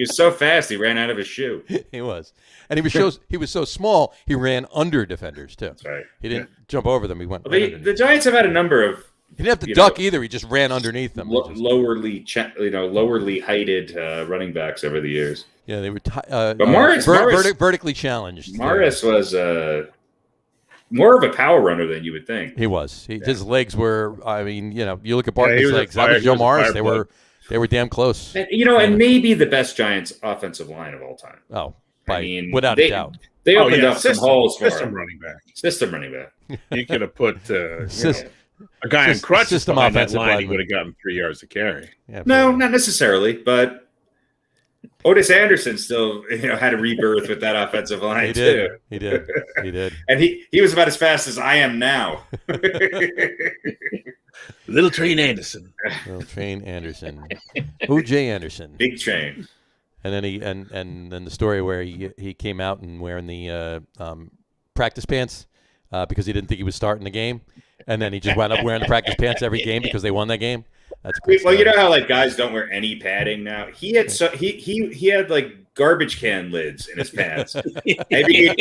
was so fast, he ran out of his shoe. He was. And he was so small, he ran under defenders too. That's right. He didn't jump over them. He went Well, right the underneath. Giants have had a number of He didn't have to duck either. He just ran underneath them. lowerly heighted running backs over the years. Yeah, they were But Morris vertically challenged. Morris was more of a power runner than you would think. He was. His legs were. I mean, you look at Barkley's was a legs. That was he Joe was a Morris. fireplug. They were damn close. And, and maybe the best Giants offensive line of all time. Oh, a without a doubt. They opened up some holes for system him. running back. System running back. You could have put a guy on Sys- crutches system behind that offensive line. He lineman. would have gotten 3 yards to carry. Yeah, No, not necessarily, but Otis Anderson still had a rebirth with that offensive line he too. did. He did. And he was about as fast as I am now. Little Train Anderson. Little Train Anderson. O.J. Anderson. Big train. And then and then the story where he came out and wearing the practice pants because he didn't think he was starting the game, and then he just wound up wearing the practice pants every game because they won that game. That's a great Well, you story. know how like guys don't wear any padding now. He had he had like garbage can lids in his pants. I mean,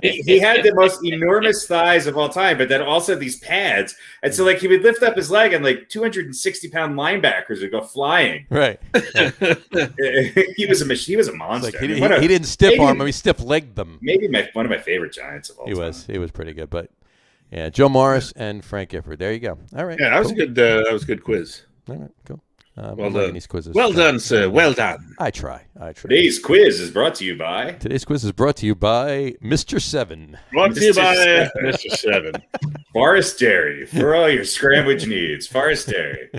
he had the most enormous thighs of all time, but then also these pads. And so like he would lift up his leg and like 260-pound linebackers would go flying. Right. He was a machine. He was a monster. Like he didn't stiff arm them; he stiff legged them. Maybe one of my favorite Giants of all time. He was pretty good, but yeah, Joe Morris and Frank Gifford. There you go. All right. Yeah, that was a good. That was a good quiz. All right, cool. Well done. These quizzes. Well done, sir. Well done. I try. Today's quiz is brought to you by Today's quiz is brought to you by Mr. Seven. Brought to you by Mr. Seven. Forest Dairy for all your scramblage needs. Forest Dairy.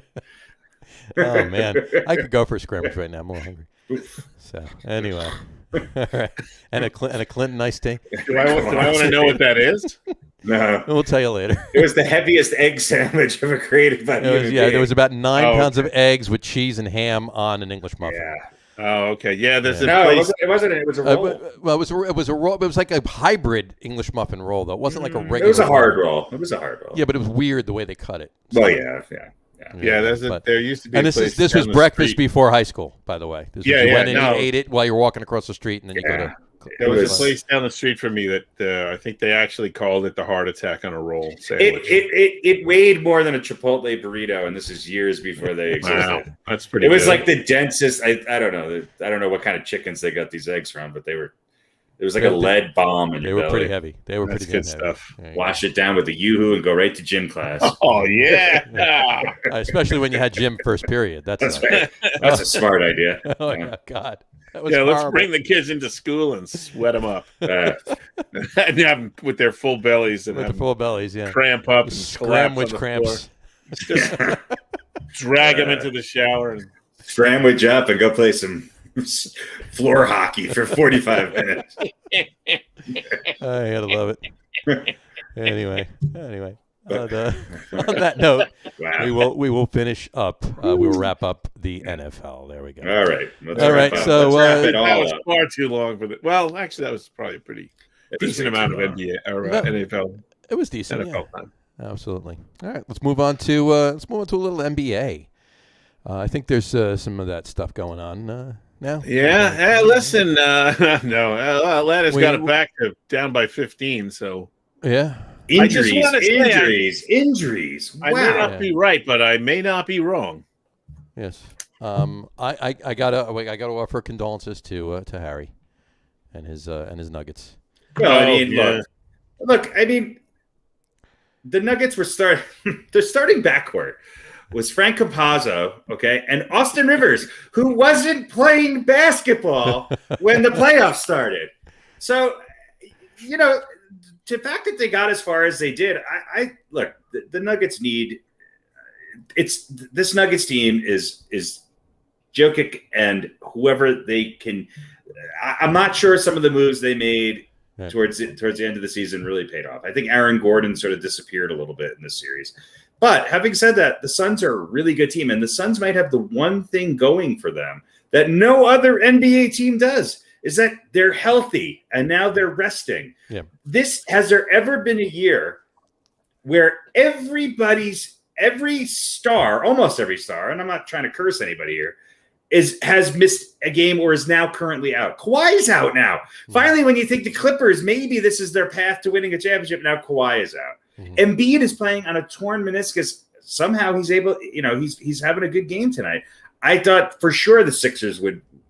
Oh man, I could go for a scramble right now. I'm a little hungry. So anyway, All right. And a Clinton iced tea. Do I want to know what that is? No, We'll tell you later. it was the heaviest egg sandwich ever created by human being. There was about 9 pounds okay. of eggs with cheese and ham on an English muffin. Yeah. Oh, okay. Yeah, there's a No, place. it wasn't. It was a roll. Well, it was a roll. It was like a hybrid English muffin roll, though. It wasn't like a regular. It was a hard roll. roll. It was a hard roll. Yeah, but it was weird the way they cut it. Well, yeah. Yeah, there used to be. And a this place was down the breakfast street. before high school, by the way. This Yeah, was, you yeah, went in and no. you ate it while you were walking across the street, and then you go to. There was It was- a place down the street from me that I think they actually called it the heart attack on a roll sandwich. It weighed more than a Chipotle burrito, and this is years before they existed. Wow, that's pretty. It was good. like the densest. I don't know. I don't know what kind of chickens they got these eggs from, but they were. It was like a lead bomb in They your were belly. pretty heavy. They were That's pretty good heavy. stuff. There you Wash it down with a yoo-hoo and go right to gym class. Oh yeah. go. Especially when you had gym first period. That's That's nice. right. That's a smart idea. Oh Yeah. yeah, God. That was Yeah, let's horrible. bring the kids into school and sweat them up, Uh, and have them with their full bellies and with the have them full bellies. Yeah. cramp up and Scram collapse with on the cramps. floor. Just drag them into the shower. And, Sandwich up and go play some floor hockey for 45 minutes. I gotta love it. Anyway, on that note, Wow. we will finish up. We will wrap up the NFL. There we go. All right. Let's All wrap right, up. so, Let's wrap it that all was up. far too long for the. Well, actually, that was probably a pretty It was decent way amount too of long. NBA or No. NFL It was decent. NFL Yeah. time. Absolutely. All right, let's move on to a little NBA. I think there's some of that stuff going on now. Yeah. Hey, listen. No, Atlanta's We- got it back to down by 15. So Yeah. I just Injuries, wanna say injuries. I may Wow. not be right, but I may not be wrong. Yes. I gotta offer condolences to Harry and his Nuggets. Well, I Oh, mean, yeah. look. I mean, the Nuggets were they're starting backward. Was Frank Campazzo, okay, and Austin Rivers, who wasn't playing basketball when the playoffs started. So, you know, the fact that they got as far as they did, I look. The Nuggets need. This Nuggets team is Jokic and whoever they can. I'm not sure some of the moves they made Right. towards the end of the season really paid off. I think Aaron Gordon sort of disappeared a little bit in this series. But having said that, the Suns are a really good team, and the Suns might have the one thing going for them that no other NBA team does, is that they're healthy and now they're resting. Yeah. Has there ever been a year where every star, almost every star, and I'm not trying to curse anybody here, has missed a game or is now currently out? Kawhi's out now. Finally, when you think the Clippers, maybe this is their path to winning a championship, now Kawhi is out. Mhm. Embiid is playing on a torn meniscus. Somehow he's able, he's having a good game tonight. I thought for sure the Sixers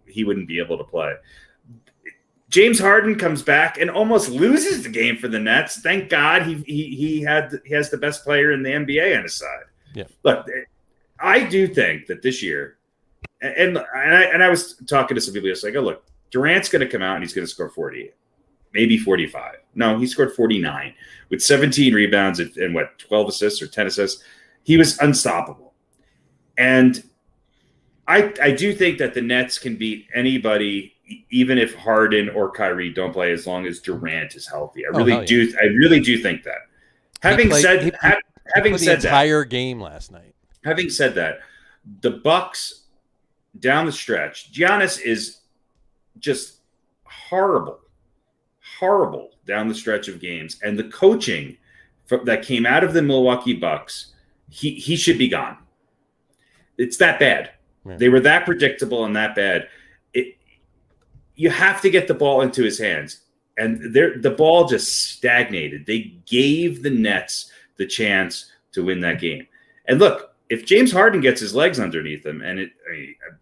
he wouldn't be able to play. James Harden comes back and almost loses the game for the Nets. Thank God he has the best player in the NBA on his side. Yeah. Look, I do think that this year, and I was talking to some people yesterday. I go, look, Durant's going to come out and he's going to score 40, maybe 45. No, he scored 49 with 17 rebounds and 12 assists or 10 assists. He was unstoppable. And I do think that the Nets can beat anybody, even if Harden or Kyrie don't play, as long as Durant is healthy. I really do think that. Having said the entire game last night. Having said that, the Bucks down the stretch, Giannis is just horrible down the stretch of games, and the coaching that came out of the Milwaukee Bucks, he should be gone. It's that bad. Yeah. They were that predictable and that bad. You have to get the ball into his hands, and the ball just stagnated. They gave the Nets the chance to win that game. And look, if James Harden gets his legs underneath him, and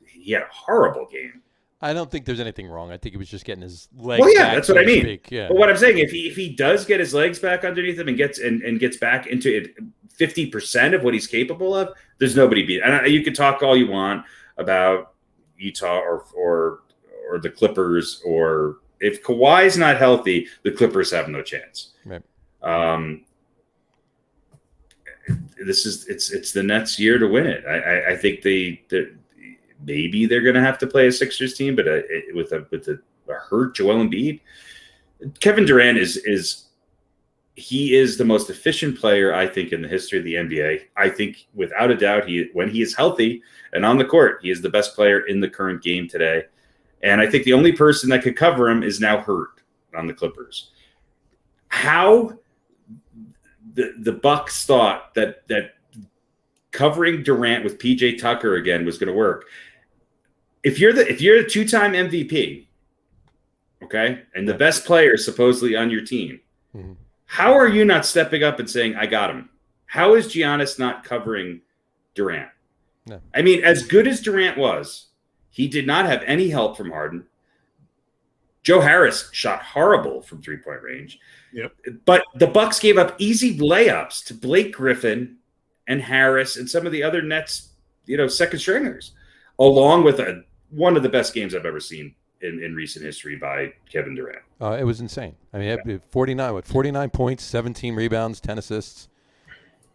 he had a horrible game. I don't think there's anything wrong. I think he was just getting his legs. Well, yeah, back, that's so what I to mean. speak. Yeah. But what I'm saying, if he does get his legs back underneath him and gets back into it 50% of what he's capable of, there's nobody beat. And you can talk all you want about Utah or the Clippers, or if Kawhi's not healthy, the Clippers have no chance. Right. It's the Nets' year to win it. I think maybe they're going to have to play a Sixers team, but with a hurt Joel Embiid. Kevin Durant is the most efficient player, I think, in the history of the NBA. I think, without a doubt, when he is healthy and on the court, he is the best player in the current game today. And I think the only person that could cover him is now hurt on the Clippers. How the Bucks thought that covering Durant with PJ Tucker again was going to work. If you're a two-time MVP, okay, and the best player supposedly on your team, how are you not stepping up and saying, I got him? How is Giannis not covering Durant? No. I mean, as good as Durant was, he did not have any help from Harden. Joe Harris shot horrible from three-point range. Yep. But the Bucks gave up easy layups to Blake Griffin and Harris and some of the other Nets, second stringers, along with one of the best games I've ever seen in recent history by Kevin Durant. It was insane. I mean, 49 points, 17 rebounds, 10 assists.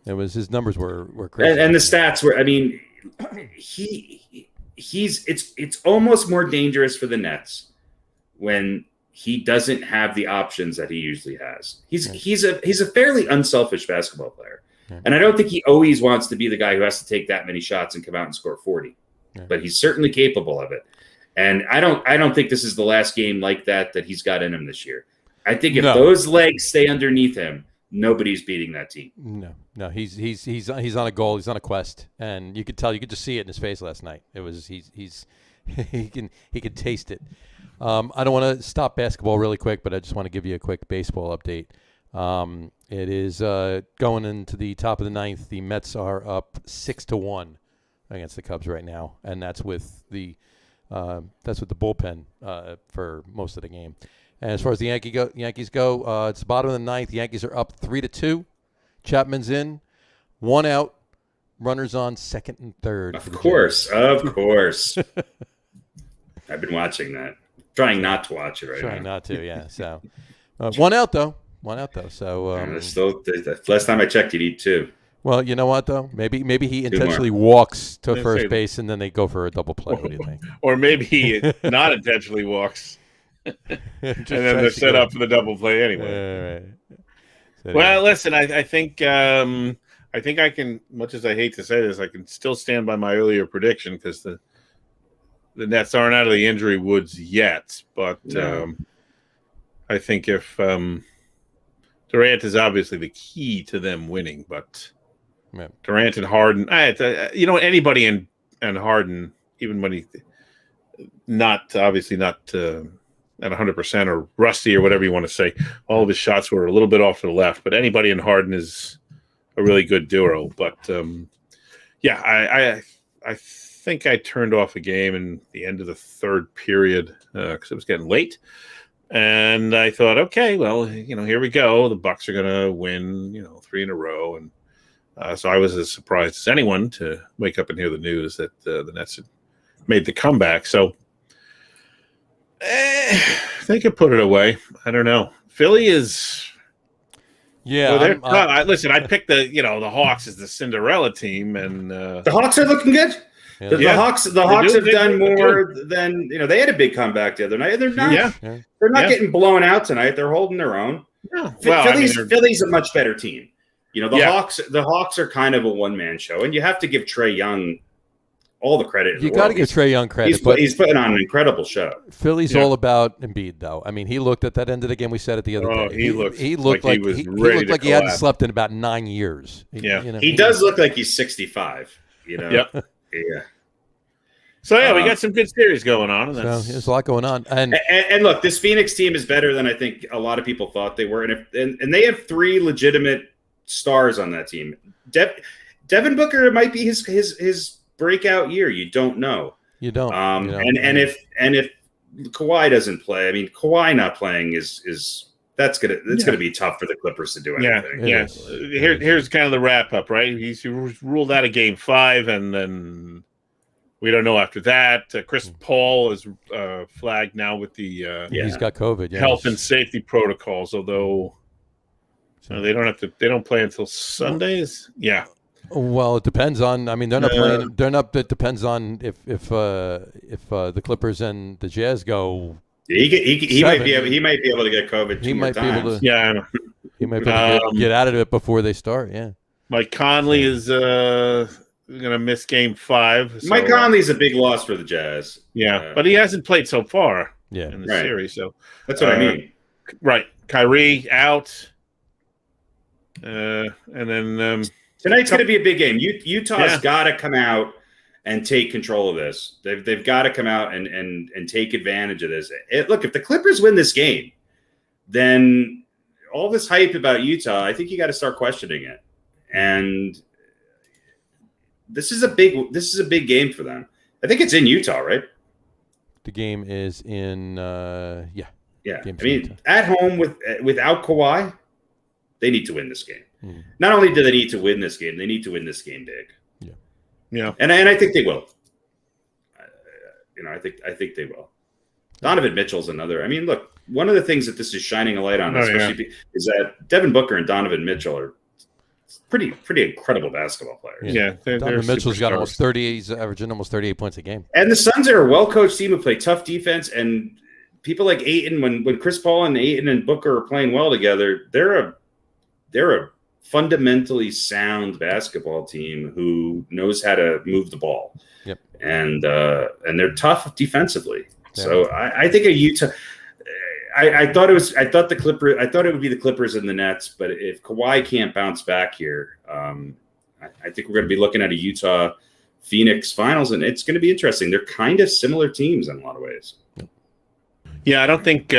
His numbers were crazy. And the stats were, I mean, it's almost more dangerous for the Nets when he doesn't have the options that he usually has. He's a fairly unselfish basketball player. Yeah. And I don't think he always wants to be the guy who has to take that many shots and come out and score 40. Yeah. But he's certainly capable of it. And I don't think this is the last game like that he's got in him this year. I think if those legs stay underneath him, nobody's beating that team. No, he's on a goal. He's on a quest, and you could tell. You could just see it in his face last night. It was he can taste it. I don't want to stop basketball really quick, but I just want to give you a quick baseball update. It is going into the top of the ninth. The Mets are up 6-1 against the Cubs right now, and that's with the bullpen for most of the game. And as far as the Yankees go, it's the bottom of the ninth. The Yankees are up 3-2. Chapman's in, 1 out, runners on second and third. Of course. I've been watching that. Trying not to watch it right now. Trying not to, yeah. So 1 out though. So still, last time I checked, you need 2. Well, you know what though? Maybe he intentionally walks to first base and then they go for a double play. What do you think? Or maybe he not intentionally walks, and then they're set up for the double play anyway. Right. So, well, listen, I think I can. Much as I hate to say this, I can still stand by my earlier prediction because the Nets aren't out of the injury woods yet. But I think if Durant is obviously the key to them winning, but. Yeah. Durant and Harden, anybody and Harden, even when he not at 100% or rusty or whatever you want to say, all of his shots were a little bit off to the left. But anybody in Harden is a really good duo. But I think I turned off a game in the end of the third period because it was getting late, and I thought, okay, well, here we go. The Bucks are going to win, 3 in a row, and. So I was as surprised as anyone to wake up and hear the news that the Nets had made the comeback. So they could put it away. I don't know. Philly is. Yeah. Listen, I picked the Hawks as the Cinderella team, and the Hawks are looking good. Yeah. The Hawks have done more than they had a big comeback the other night. They're not. Yeah. They're not getting blown out tonight. They're holding their own. Yeah. Well, Philly's a much better team. The Hawks are kind of a one-man show, and you have to give Trae Young all the credit. You got to give Trae Young credit. He's putting on an incredible show. Philly's all about Embiid, though. I mean, he looked at that end of the game. We said it the other day. He looked like he hadn't slept in about 9 years. He does look like he's 65. Yep. Yeah. So we got some good series going on. So there's a lot going on, and look, this Phoenix team is better than I think a lot of people thought they were, and they have 3 legitimate stars on that team. Devin Booker might be his breakout year. You don't know. You don't. And if Kawhi doesn't play, I mean, Kawhi not playing is gonna be tough for the Clippers to do anything. Yeah. Here's kind of the wrap up, right? He's ruled out of Game 5, and then we don't know after that. Chris Paul is flagged now with the he's got COVID. Health and safety protocols, although. They don't play until Sundays. Yeah. Well, it depends on. I mean, they're not playing. It depends on if the Clippers and the Jazz go He might be able to get COVID. He might be able to. Yeah, I know. He might be able to get out of it before they start. Yeah. Mike Conley is going to miss Game 5. So, Mike Conley's a big loss for the Jazz. Yeah, but he hasn't played so far. Yeah. In the series, so that's what I mean. Right, Kyrie out, and then tonight's going to be a big game. Utah's got to come out and take control of this. They've got to come out and take advantage of this. Look, if the Clippers win this game, then all this hype about Utah, I think you got to start questioning it. And this is a big game for them. I think it's in Utah, right? The game is in Yeah. I mean, at home without Kawhi, they need to win this game. Mm-hmm. Not only do they need to win this game, they need to win this game big. Yeah, and I think they will. I think they will. Donovan Mitchell's another. I mean, look, one of the things that this is shining a light on, is that Devin Booker and Donovan Mitchell are pretty incredible basketball players. Yeah, Donovan Mitchell's got almost 30. He's averaging almost 38 points a game. And the Suns are a well-coached team who play tough defense. And people like Ayton, when Chris Paul and Ayton and Booker are playing well together, they're a fundamentally sound basketball team who knows how to move the ball. Yep. And they're tough defensively. Yeah. So I think a Utah. I thought it would be the Clippers and the Nets, but if Kawhi can't bounce back here, I think we're going to be looking at a Utah Phoenix finals, and it's going to be interesting. They're kind of similar teams in a lot of ways. Yeah, I don't think.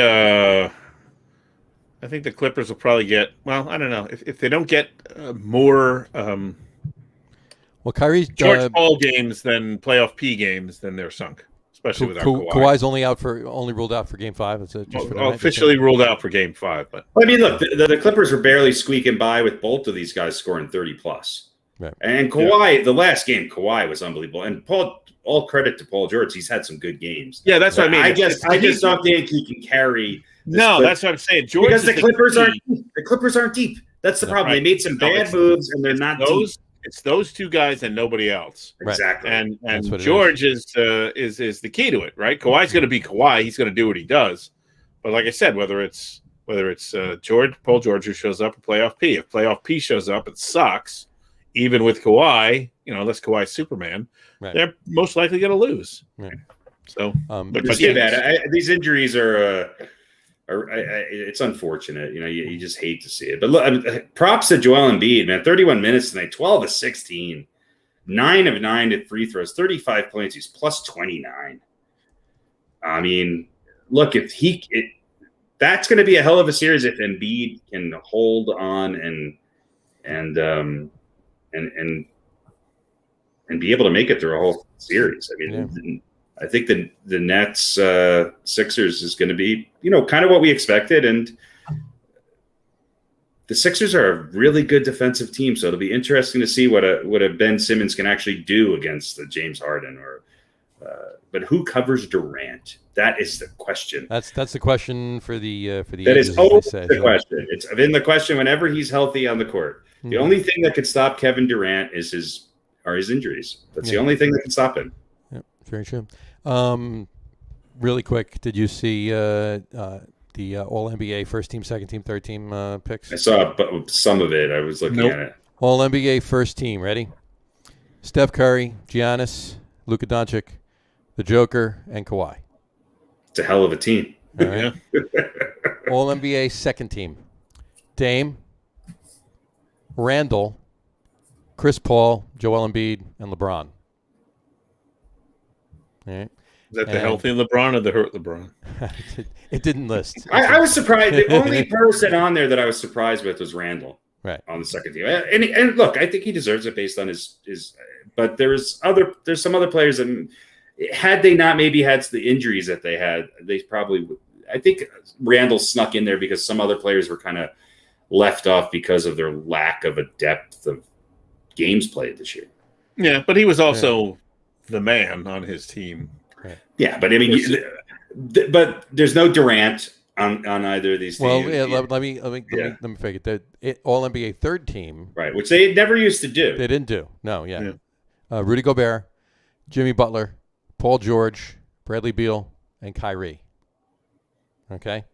I think the Clippers will probably get. Well, I don't know if they don't get more. Kyrie's George Paul games than playoff P games, then they're sunk. Especially without Kawhi. Kawhi's only ruled out for Game 5. Is it just officially ruled out for Game 5? But I mean, look, the Clippers were barely squeaking by with both of these guys scoring 30+. Right. And Kawhi, the last game, Kawhi was unbelievable. And all credit to Paul George, he's had some good games. Yeah, that's what I mean. I just don't think he can carry. That's what I'm saying. George, because the Clippers aren't deep. That's the problem. Right. They made some bad moves, and they're not deep. It's those two guys and nobody else. Exactly. And George is the key to it, right? Kawhi's going to be Kawhi. He's going to do what he does. But like I said, whether it's Paul George who shows up, or playoff P. If playoff P shows up, it sucks. Even with Kawhi, unless Kawhi's Superman, they're most likely going to lose. Right. So, it's too bad. These injuries are. It's unfortunate, you just hate to see it. But look, props to Joel Embiid, man. 31 minutes tonight, 12 of 16, 9 of 9 at free throws, 35 points. He's plus 29. I mean, look, that's going to be a hell of a series if Embiid can hold on and be able to make it through a whole series. I mean. I think the Nets Sixers is going to be, kind of what we expected. And the Sixers are a really good defensive team. So it'll be interesting to see what a Ben Simmons can actually do against the James Harden but who covers Durant? That is the question. That's the question for the that is always the question. It's been the question whenever he's healthy on the court. Mm-hmm. The only thing that could stop Kevin Durant is his injuries. That's the only thing that can stop him. Yeah, very true. Really quick, did you see the All NBA first team, second team, third team picks? I saw some of it. I was looking at it. All NBA first team. Ready? Steph Curry, Giannis, Luka Doncic, the Joker, and Kawhi. It's a hell of a team. All right. All NBA second team. Dame, Randall, Chris Paul, Joel Embiid, and LeBron. All right. Is that the healthy LeBron or the hurt LeBron? It didn't list. I was surprised. The only person on there that I was surprised with was Randall, right, on the second team. And look, I think he deserves it based on his. But there's some other players that, had they not maybe had the injuries that they had, they probably would. I think Randall snuck in there because some other players were kind of left off because of their lack of a depth of games played this year. Yeah, but he was also the man on his team. Right. Yeah, but I mean, but there's no Durant on either of these teams. Well, let me figure it. All NBA third team, right, which they never used to do. They didn't do. No, Rudy Gobert, Jimmy Butler, Paul George, Bradley Beal, and Kyrie. Okay.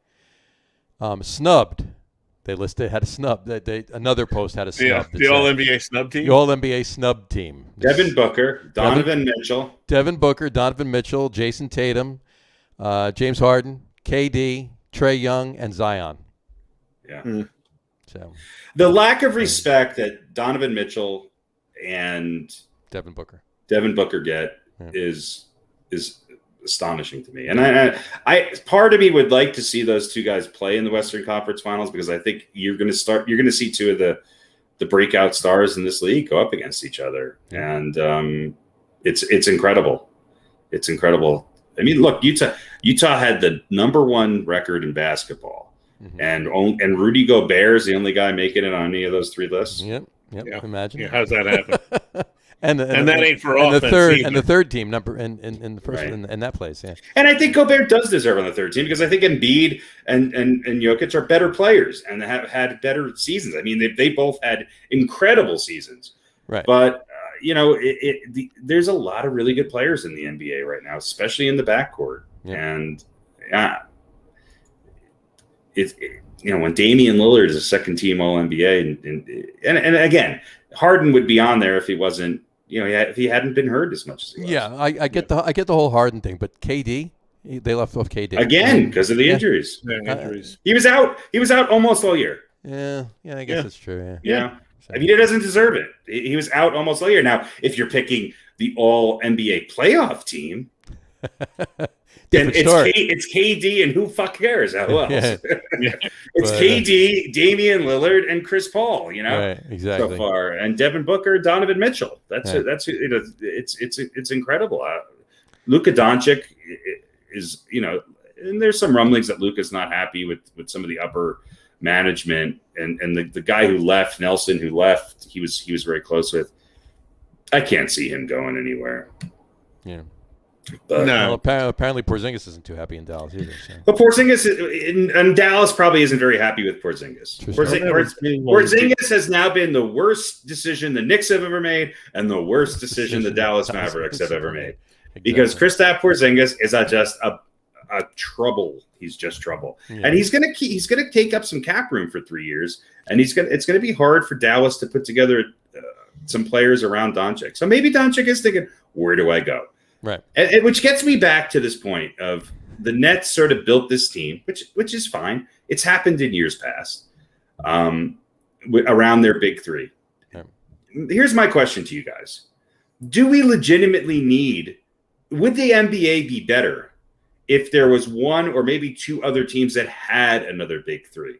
Snubbed. They had a snub. Another post had a snub. The All NBA snub team. The All NBA snub team. Devin Booker, Donovan Mitchell. Devin Booker, Donovan Mitchell, Jason Tatum, James Harden, KD, Trae Young, and Zion. Yeah. So the lack of respect that Donovan Mitchell and Devin Booker get is astonishing to me. And I part of me would like to see those two guys play in the Western Conference Finals, because I think you're going to see two of the breakout stars in this league go up against each other. And it's incredible. It's incredible. I mean, look, Utah had the #1 record in basketball, and Rudy Gobert is the only guy making it on any of those three lists. Yep. Imagine. Yeah, how's that happen? and that ain't for offense. The third team number in the first in that place. Yeah. And I think Gobert does deserve on the third team, because I think Embiid and Jokic are better players and have had better seasons. I mean, they both had incredible seasons. Right. But there's a lot of really good players in the NBA right now, especially in the backcourt. Yeah. And when Damian Lillard is a second team All NBA, and again, Harden would be on there if he wasn't, if he hadn't been hurt as much as he was. Yeah, I get the whole Harden thing, but KD, they left off KD again because of the injuries. He was out almost all year. Yeah, I guess that's true. Yeah. I mean, he doesn't deserve it. He was out almost all year. Now, if you're picking the All NBA playoff team, then it's KD and who fuck cares? Who else? It's KD, Damian Lillard, and Chris Paul. Right, exactly. So far, and Devin Booker, Donovan Mitchell. It's incredible. Luka Doncic is, and there's some rumblings that Luka's not happy with some of the upper management, and the guy who left, Nelson, who left, he was very close with. I can't see him going anywhere. Yeah. But, no. Well, apparently Porzingis isn't too happy in Dallas either. So. But Porzingis and Dallas probably isn't very happy with Porzingis. Porzingis has now been the worst decision the Knicks have ever made, and the worst decision the Dallas Mavericks have ever made. Exactly. Because Kristaps Porzingis is just a trouble. He's just trouble, and he's gonna take up some cap room for 3 years, and it's gonna be hard for Dallas to put together some players around Doncic. So maybe Doncic is thinking, where do I go? Right. And which gets me back to this point of the Nets sort of built this team, which is fine. It's happened in years past, around their big three. Right. Here's my question to you guys: do we legitimately would the NBA be better if there was one or maybe two other teams that had another big three?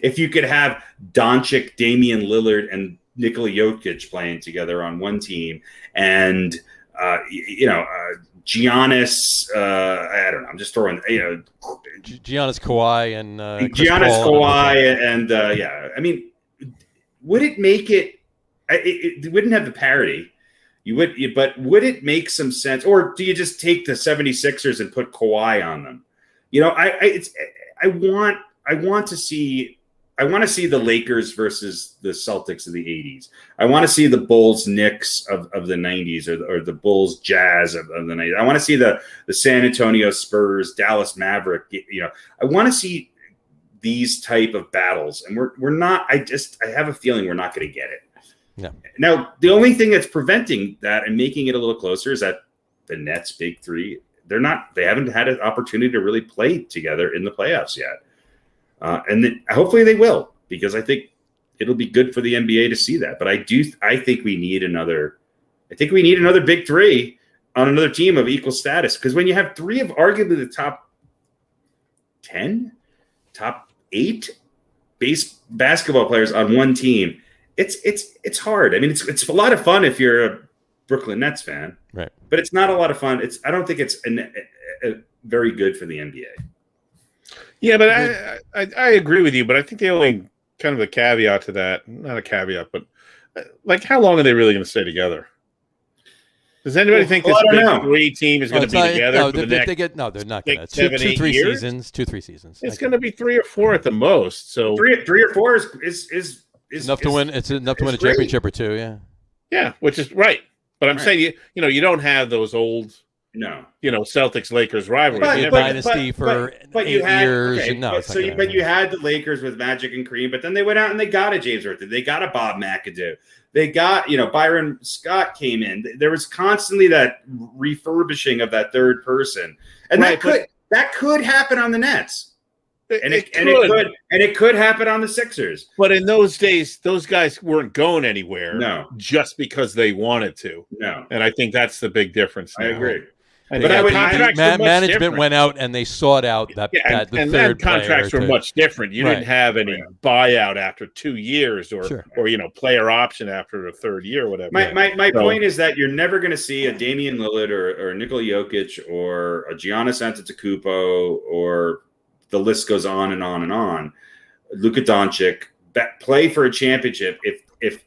If you could have Doncic, Damian Lillard, and Nikola Jokic playing together on one team, and Giannis, I don't know. I'm just throwing, Giannis, Kawhi, and Giannis, Kawhi, and I mean, would it make it? It wouldn't have the parity. But would it make some sense, or do you just take the 76ers and put Kawhi on them? I want to see the Lakers versus the Celtics of the 80s. I want to see the Bulls Knicks of the 90s, or the Bulls Jazz of the 90s. I want to see the San Antonio Spurs, Dallas Maverick. I want to see these type of battles, and we're not. I have a feeling we're not going to get it. Yeah. Now, the only thing that's preventing that and making it a little closer is that the Nets big three, they haven't had an opportunity to really play together in the playoffs yet. And hopefully they will, because I think it'll be good for the NBA to see that. But I think we need another big three on another team of equal status. Because when you have three of arguably the top 10, top 8 basketball players on one team, it's hard. I mean, it's a lot of fun if you're a Brooklyn Nets fan, right? But it's not a lot of fun. I don't think it's very good for the NBA. Yeah, but I agree with you. But I think the only kind of a caveat to that, not a caveat, but like, how long are they really going to stay together? Does anybody think this big three team is going to be together? No, they're not going to. 2-3 seasons. 2-3 seasons. It's going to be 3 or 4 at the most. So three or 4 is enough to win. It's enough to win a championship or two. Yeah. Yeah, which is right. But I'm saying you don't have those old Celtics Lakers rivalry. But- Never- dynasty for 8 years. Okay, and no, it's not gonna but happen. you had the Lakers with Magic and Kareem, but then they went out and they got a James Worthy. They got a Bob McAdoo. They got, Byron Scott came in. There was constantly that refurbishing of that third person, and Right, that could happen on the Nets. And it could happen on the Sixers. But in those days, those guys weren't going anywhere. No. Just because they wanted to. No. And I think that's the big difference. I now. agree. And But the I would- contracts were much management different. went out and they sought out the third contracts player were to- much different. You Right. didn't have any buyout after 2 years or Sure. player option after the third year or whatever. My point is that you're never going to see a Damian Lillard or Nikola Jokic or a Giannis Antetokounmpo, or the list goes on and on and on. Luka Doncic play for a championship if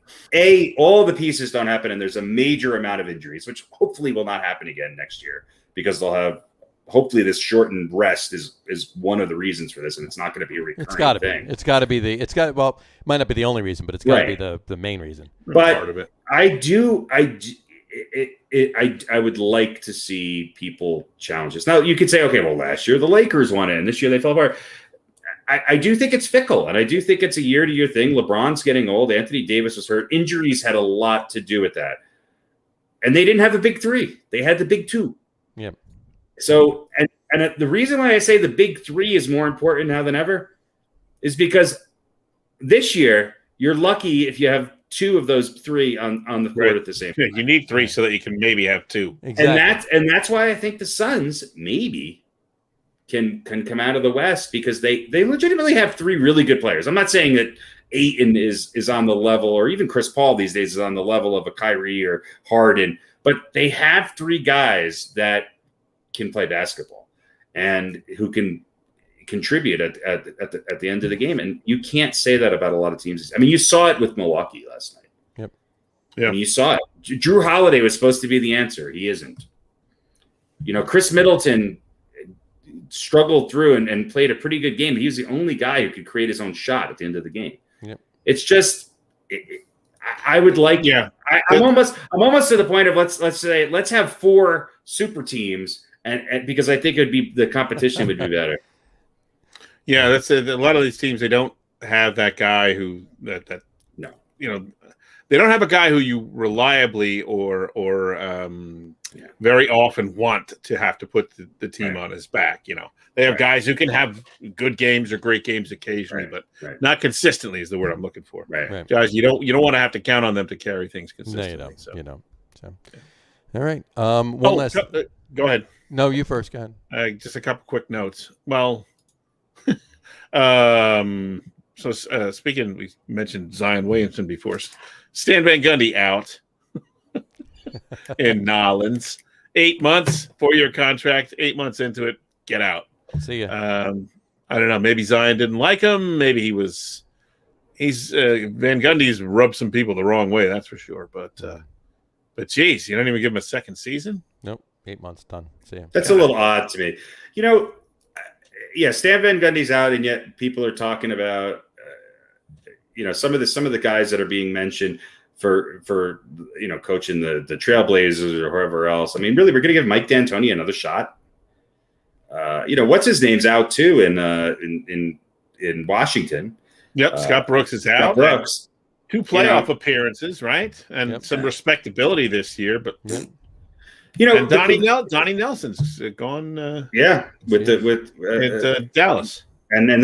all the pieces don't happen and there's a major amount of injuries, which hopefully will not happen again next year, because they'll have hopefully this shortened rest is one of the reasons for this, and it's not going to be a recurring It's got to be. thing. It's got to be it might not be the only reason, but it's got to be the main reason. But part of it. I would like to see people challenge this. Now you could say, okay, well, last year the Lakers won it, and this year they fell apart. I do think it's fickle, and I do think it's a year-to-year thing. LeBron's getting old. Anthony Davis was hurt. Injuries had a lot to do with that. And they didn't have the big three. They had the big two. Yeah. So, and the reason why I say the big three is more important now than ever is because this year you're lucky if you have two of those three on the court at the same time. You need three so that you can maybe have two. Exactly. And that's why I think the Suns maybe can come out of the West, because they legitimately have three really good players. I'm not saying that Ayton is on the level, or even Chris Paul these days is on the level of a Kyrie or Harden, but they have three guys that can play basketball and who can contribute at the end of the game. And you can't say that about a lot of teams. I mean, you saw it with Milwaukee last night. Yep. Yeah. And you saw it. Drew Holiday was supposed to be the answer. He isn't. Chris Middleton struggled through and played a pretty good game. He was the only guy who could create his own shot at the end of the game. Yep. It's just, I would like, I'm almost to the point of let's have four super teams, and because I think the competition would be better. Yeah, that's a lot of these teams. They don't have that guy who they don't have a guy who you reliably or very often want to have to put the team on his back. They have guys who can have good games or great games occasionally, but not consistently is the word I'm looking for. Right. Guys, you don't want to have to count on them to carry things consistently. No, you don't. So. You don't. So. All right. One last. Go ahead. No, you first. Go ahead. Just a couple quick notes. Well, speaking, we mentioned Zion Williamson before. Stan Van Gundy out in Nolens. 8 months, 4-year contract. 8 months into it, get out. See ya. I don't know. Maybe Zion didn't like him. Maybe he's Van Gundy's rubbed some people the wrong way. That's for sure. But geez, you don't even give him a second season. Nope. 8 months done. See ya. That's a little odd to me. Stan Van Gundy's out, and yet people are talking about, some of the guys that are being mentioned for coaching the Trailblazers or whoever else. I mean, really, we're going to give Mike D'Antoni another shot. What's his name's out too in Washington. Yep, Scott Brooks is out. Scott Brooks. 2 playoff appearances, right, and some respectability this year, but. And Donnie Nelson's gone. With Dallas, and then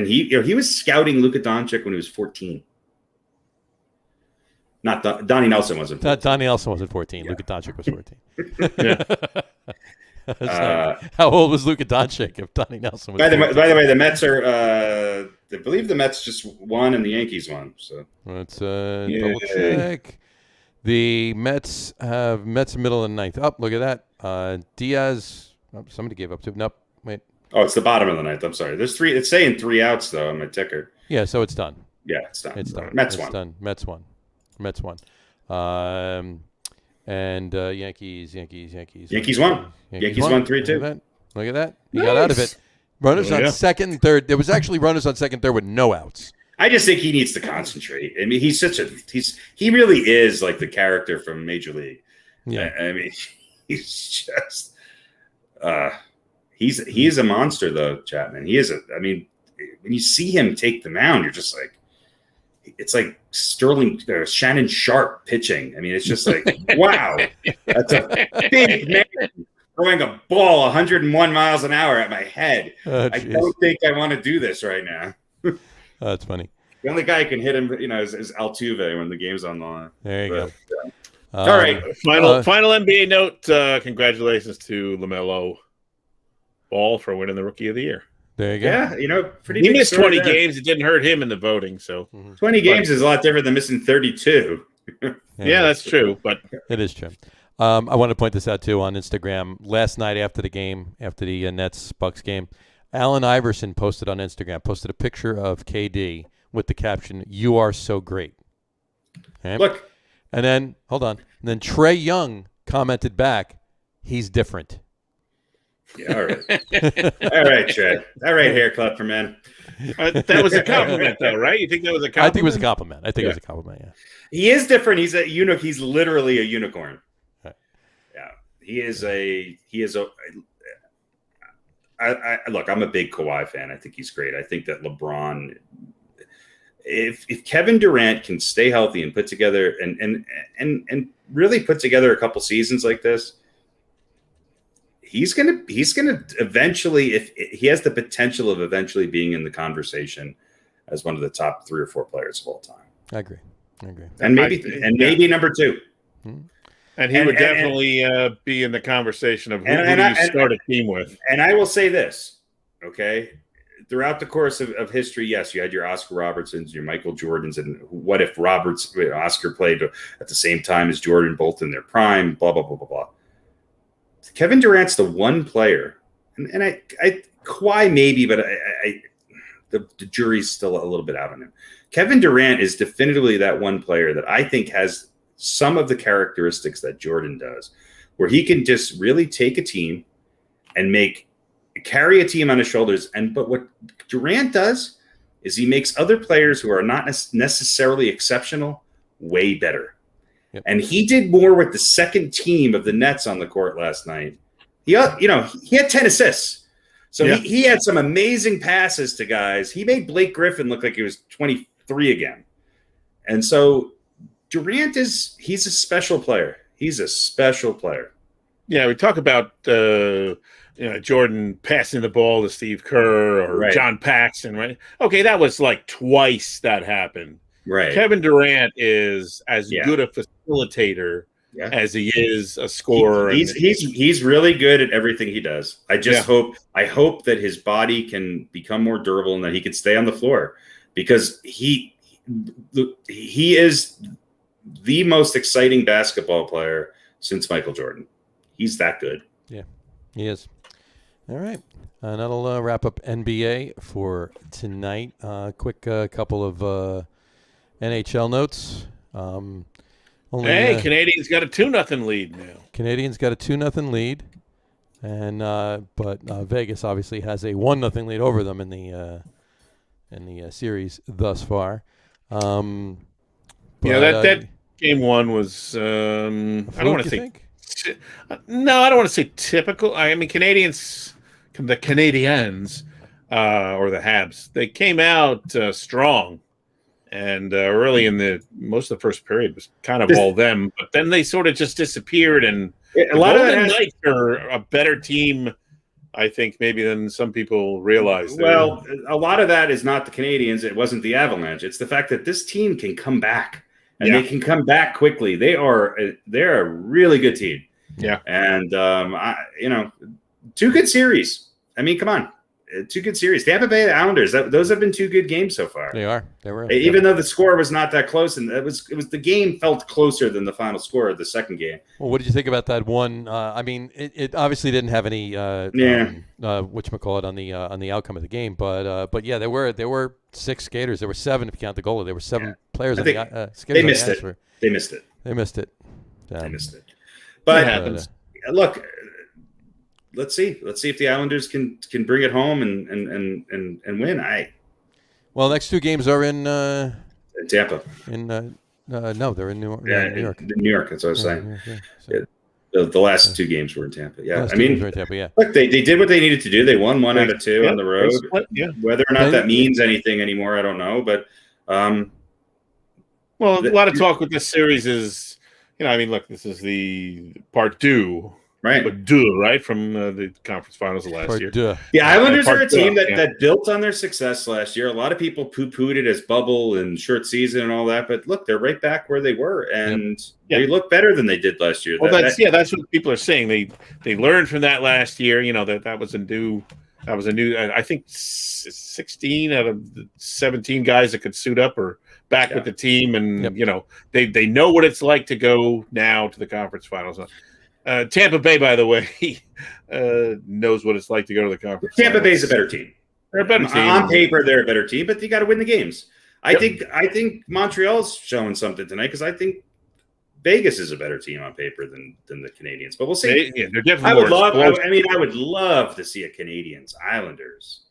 he was scouting Luka Doncic when he was 14. Not Donnie Nelson wasn't. Donnie Nelson wasn't 14. Yeah. Luka Doncic was 14. How old was Luka Doncic if Donnie Nelson was? By the way, the Mets are. I believe the Mets just won and the Yankees won. So let's double check. The Mets have middle and ninth. Oh, look at that. Diaz. Oh, somebody gave up to. Nope. Wait. Oh, it's the bottom of the ninth. I'm sorry. There's 3. It's saying 3 outs though on my ticker. Yeah, so it's done. Yeah, it's done. It's done. Mets it's won. Done. Mets won. And Yankees. Yankees won. Yankees won 3-2. Look at that. He got out of it. Runners on second and third. There was actually runners on second and third with no outs. I just think he needs to concentrate. I mean, he really is like the character from Major League. Yeah. I mean, He's just he's a monster though, Chapman. He is I mean, when you see him take the mound, you're just like, it's like Shannon Sharp pitching. I mean, it's just like, wow, that's a big man throwing a ball 101 miles an hour at my head. I don't think I want to do this right now. That's funny. The only guy who can hit him, is Altuve when the game's on the line. There you go. All right. Final NBA note. Congratulations to LaMelo Ball for winning the Rookie of the Year. There you go. Yeah, pretty. He missed 20 games. It didn't hurt him in the voting. So 20 games is a lot different than missing 32. Yeah, that's true. But it is true. I want to point this out too on Instagram. Last night after the game, after the Nets-Bucks game, Allen Iverson posted on Instagram, posted a picture of KD with the caption, "You are so great." Okay? Look. And then, hold on. And then Trae Young commented back, "He's different." Yeah, all right. All right, Trey. All right, hair club for men. That was a compliment, though, right? You think that was a compliment? I think it was a compliment. It was a compliment, yeah. He is different. He's he's literally a unicorn. Right. Yeah. Look, I'm a big Kawhi fan. I think he's great. I think that LeBron, if Kevin Durant can stay healthy and put together and really put together a couple seasons like this, he's gonna eventually, if he has the potential of eventually being in the conversation as one of the top 3 or 4 players of all time. I agree. And maybe number 2. And he would definitely be in the conversation of who do you start a team with. And I will say this, okay? Throughout the course of history, yes, you had your Oscar Robertsons, your Michael Jordans, and what if Oscar played at the same time as Jordan, both in their prime, blah, blah, blah, blah, blah. Kevin Durant's the one player, and I Kawhi maybe, but the jury's still a little bit out on him. Kevin Durant is definitively that one player that I think has some of the characteristics that Jordan does, where he can just really take a team and carry a team on his shoulders. But what Durant does is he makes other players who are not necessarily exceptional way better. Yep. And he did more with the second team of the Nets on the court last night. He had 10 assists. So he had some amazing passes to guys. He made Blake Griffin look like he was 23 again. And so Durant he's a special player. He's a special player. Yeah, we talk about Jordan passing the ball to Steve Kerr or John Paxson, right? Okay, that was like twice that happened. Right. Kevin Durant is as good a facilitator as he is a scorer. He's really good at everything he does. I hope that his body can become more durable and that he can stay on the floor, because he is the most exciting basketball player since Michael Jordan. He's that good. Yeah, he is. All right. That'll wrap up NBA for tonight. Quick couple of NHL notes. Canadians got a 2-0 lead now. Canadians got a 2-0 lead, and but Vegas obviously has a 1-0 lead over them in the series thus far. That game 1 was I don't want to say. No, I don't want to say typical. I mean, the Canadians or the Habs, they came out strong. And really, in most of the first period was kind of all them, but then they sort of just disappeared. And a lot of the Knights are a better team, I think, maybe than some people realize. Well, a lot of that is not the Canadians. It wasn't the Avalanche. It's the fact that this team can come back, and they can come back quickly. They're a really good team. Yeah, and 2 good series. I mean, come on. 2 good series. Tampa Bay Islanders. Those have been 2 good games so far. They are. They were. Even though the score was not that close, and it was the game felt closer than the final score of the second game. Well, what did you think about that one? I mean, it obviously didn't have any whatchamacallit on the outcome of the game, but yeah, there were 6 skaters. There were 7 if you count the goalie. There were 7 players. Skaters they missed it. They missed it. They missed it. They missed it. But look. Let's see if the Islanders can bring it home and win. Well, next 2 games are in Tampa. No, they're in New York. New York. That's what I was saying. The last 2 games were in Tampa. Yeah, Last I two mean, games were in Tampa, yeah. look, they did what they needed to do. They won 1 out of 2 on the road. Yeah. Whether or not that means anything anymore, I don't know. But well, a lot of talk with this series is, I mean, look, this is the part 2. Right. But right, from the conference finals of last year. The Islanders are a team that built on their success last year. A lot of people poo-pooed it as bubble and short season and all that. But look, they're right back where they were. And they look better than they did last year. Well, that's what people are saying. They learned from that last year, that was a new, I think 16 out of the 17 guys that could suit up are back with the team. And, they know what it's like to go now to the conference finals. Tampa Bay, by the way, knows what it's like to go to the conference. Tampa Bay's a better team. They're a better team. On paper, they're a better team, but you got to win the games. I think Montreal's showing something tonight because I think Vegas is a better team on paper than the Canadiens. But we'll see. They're definitely I would love to see a Canadiens Islanders.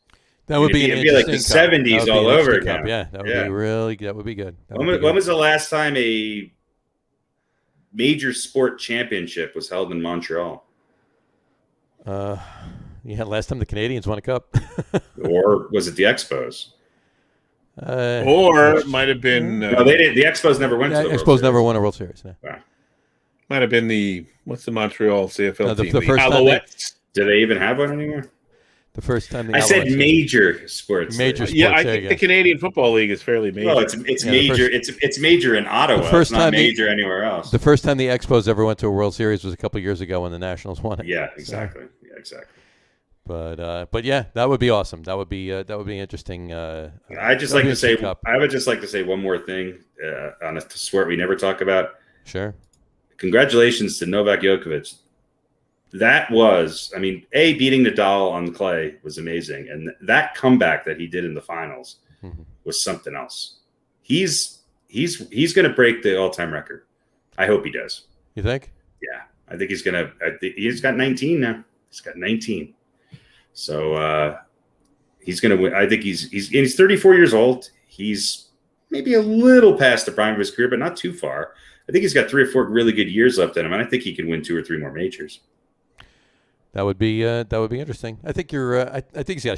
That would be like the 70s all over again. Yeah, that would be really. That would be good. When was the last time a major sport championship was held in Montreal? Last time the Canadiens won a cup. Or was it the Expos? Or it might have been. No, they didn't. The Expos never went to the World Expos never won a World Series. No. Wow. Might have been what's the Montreal CFL team? The first Alouettes. Do they even have one anymore? The first time I said major sports. Major sports. Yeah, I think the Canadian Football League is fairly major. Well, it's major. It's major in Ottawa. It's not major anywhere else. The first time the Expos ever went to a World Series was a couple years ago when the Nationals won it. Yeah, exactly. But yeah, that would be awesome. That would be interesting. I would just like to say one more thing on a sport we never talk about. Sure. Congratulations to Novak Djokovic. That was, beating Nadal on clay was amazing, and that comeback that he did in the finals was something else. He's going to break the all-time record. I hope he does. You think? Yeah, I think he's going to. He's got 19 now. He's got 19. So he's going to win. I think he's 34 years old. He's maybe a little past the prime of his career, but not too far. I think he's got 3 or 4 really good years left in him, and I think he can win 2 or 3 more majors. That would be interesting. I think I think he's got a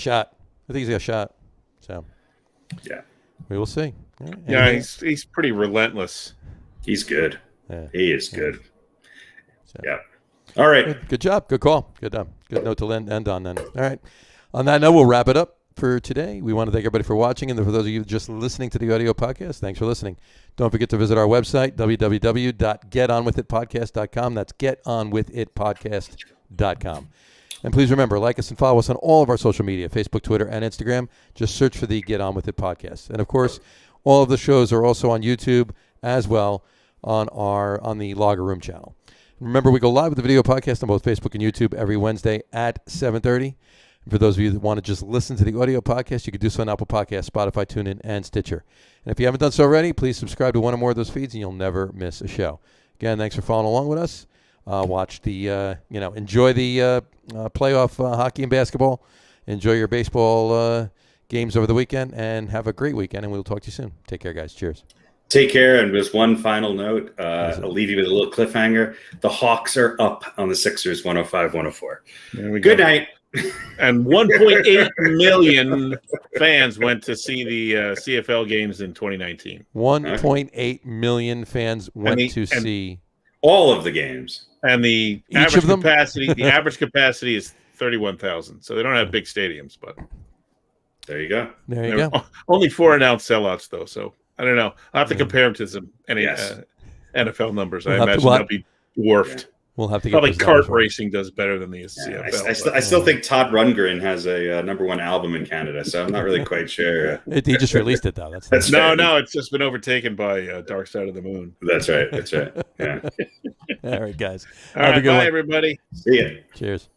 shot. So yeah, we will see. Right. Yeah, he's pretty relentless. He's good. Yeah. He is good. So. Yeah. All right. Good job. Good call. Good note to end on then. All right. On that note, we'll wrap it up for today. We want to thank everybody for watching, and for those of you just listening to the audio podcast, thanks for listening. Don't forget to visit our website, www.getonwithitpodcast.com. That's getonwithitpodcast.com. And please remember, like us and follow us on all of our social media, Facebook, Twitter, and Instagram. Just search for the Get On With It podcast. And of course, all of the shows are also on YouTube as well on the Logger Room channel. Remember, we go live with the video podcast on both Facebook and YouTube every Wednesday at 7:30. And for those of you that want to just listen to the audio podcast, you can do so on Apple Podcasts, Spotify, TuneIn, and Stitcher. And if you haven't done so already, please subscribe to one or more of those feeds, and you'll never miss a show. Again, thanks for following along with us. Watch the, enjoy the playoff hockey and basketball. Enjoy your baseball games over the weekend, and have a great weekend, and we'll talk to you soon. Take care, guys. Cheers. Take care, and just one final note. I'll leave you with a little cliffhanger. The Hawks are up on the Sixers, 105-104. Good night. And 1.8 million fans went to see the CFL games in 2019. 1.8 million fans went to see all of the games. And the average capacity is 31,000. So they don't have big stadiums, but there you go. There you go. Only 4 announced sellouts though, so I don't know. I'll have to compare them to some NFL numbers. I imagine they'll be dwarfed. We'll have to probably kart racing does better than the CFL. I still think Todd Rundgren has a #1 album in Canada, so I'm not really quite sure. He just released it though. That's right. No, it's just been overtaken by Dark Side of the Moon. That's right. Yeah. All right, guys. All right, bye, everybody. See ya. Cheers.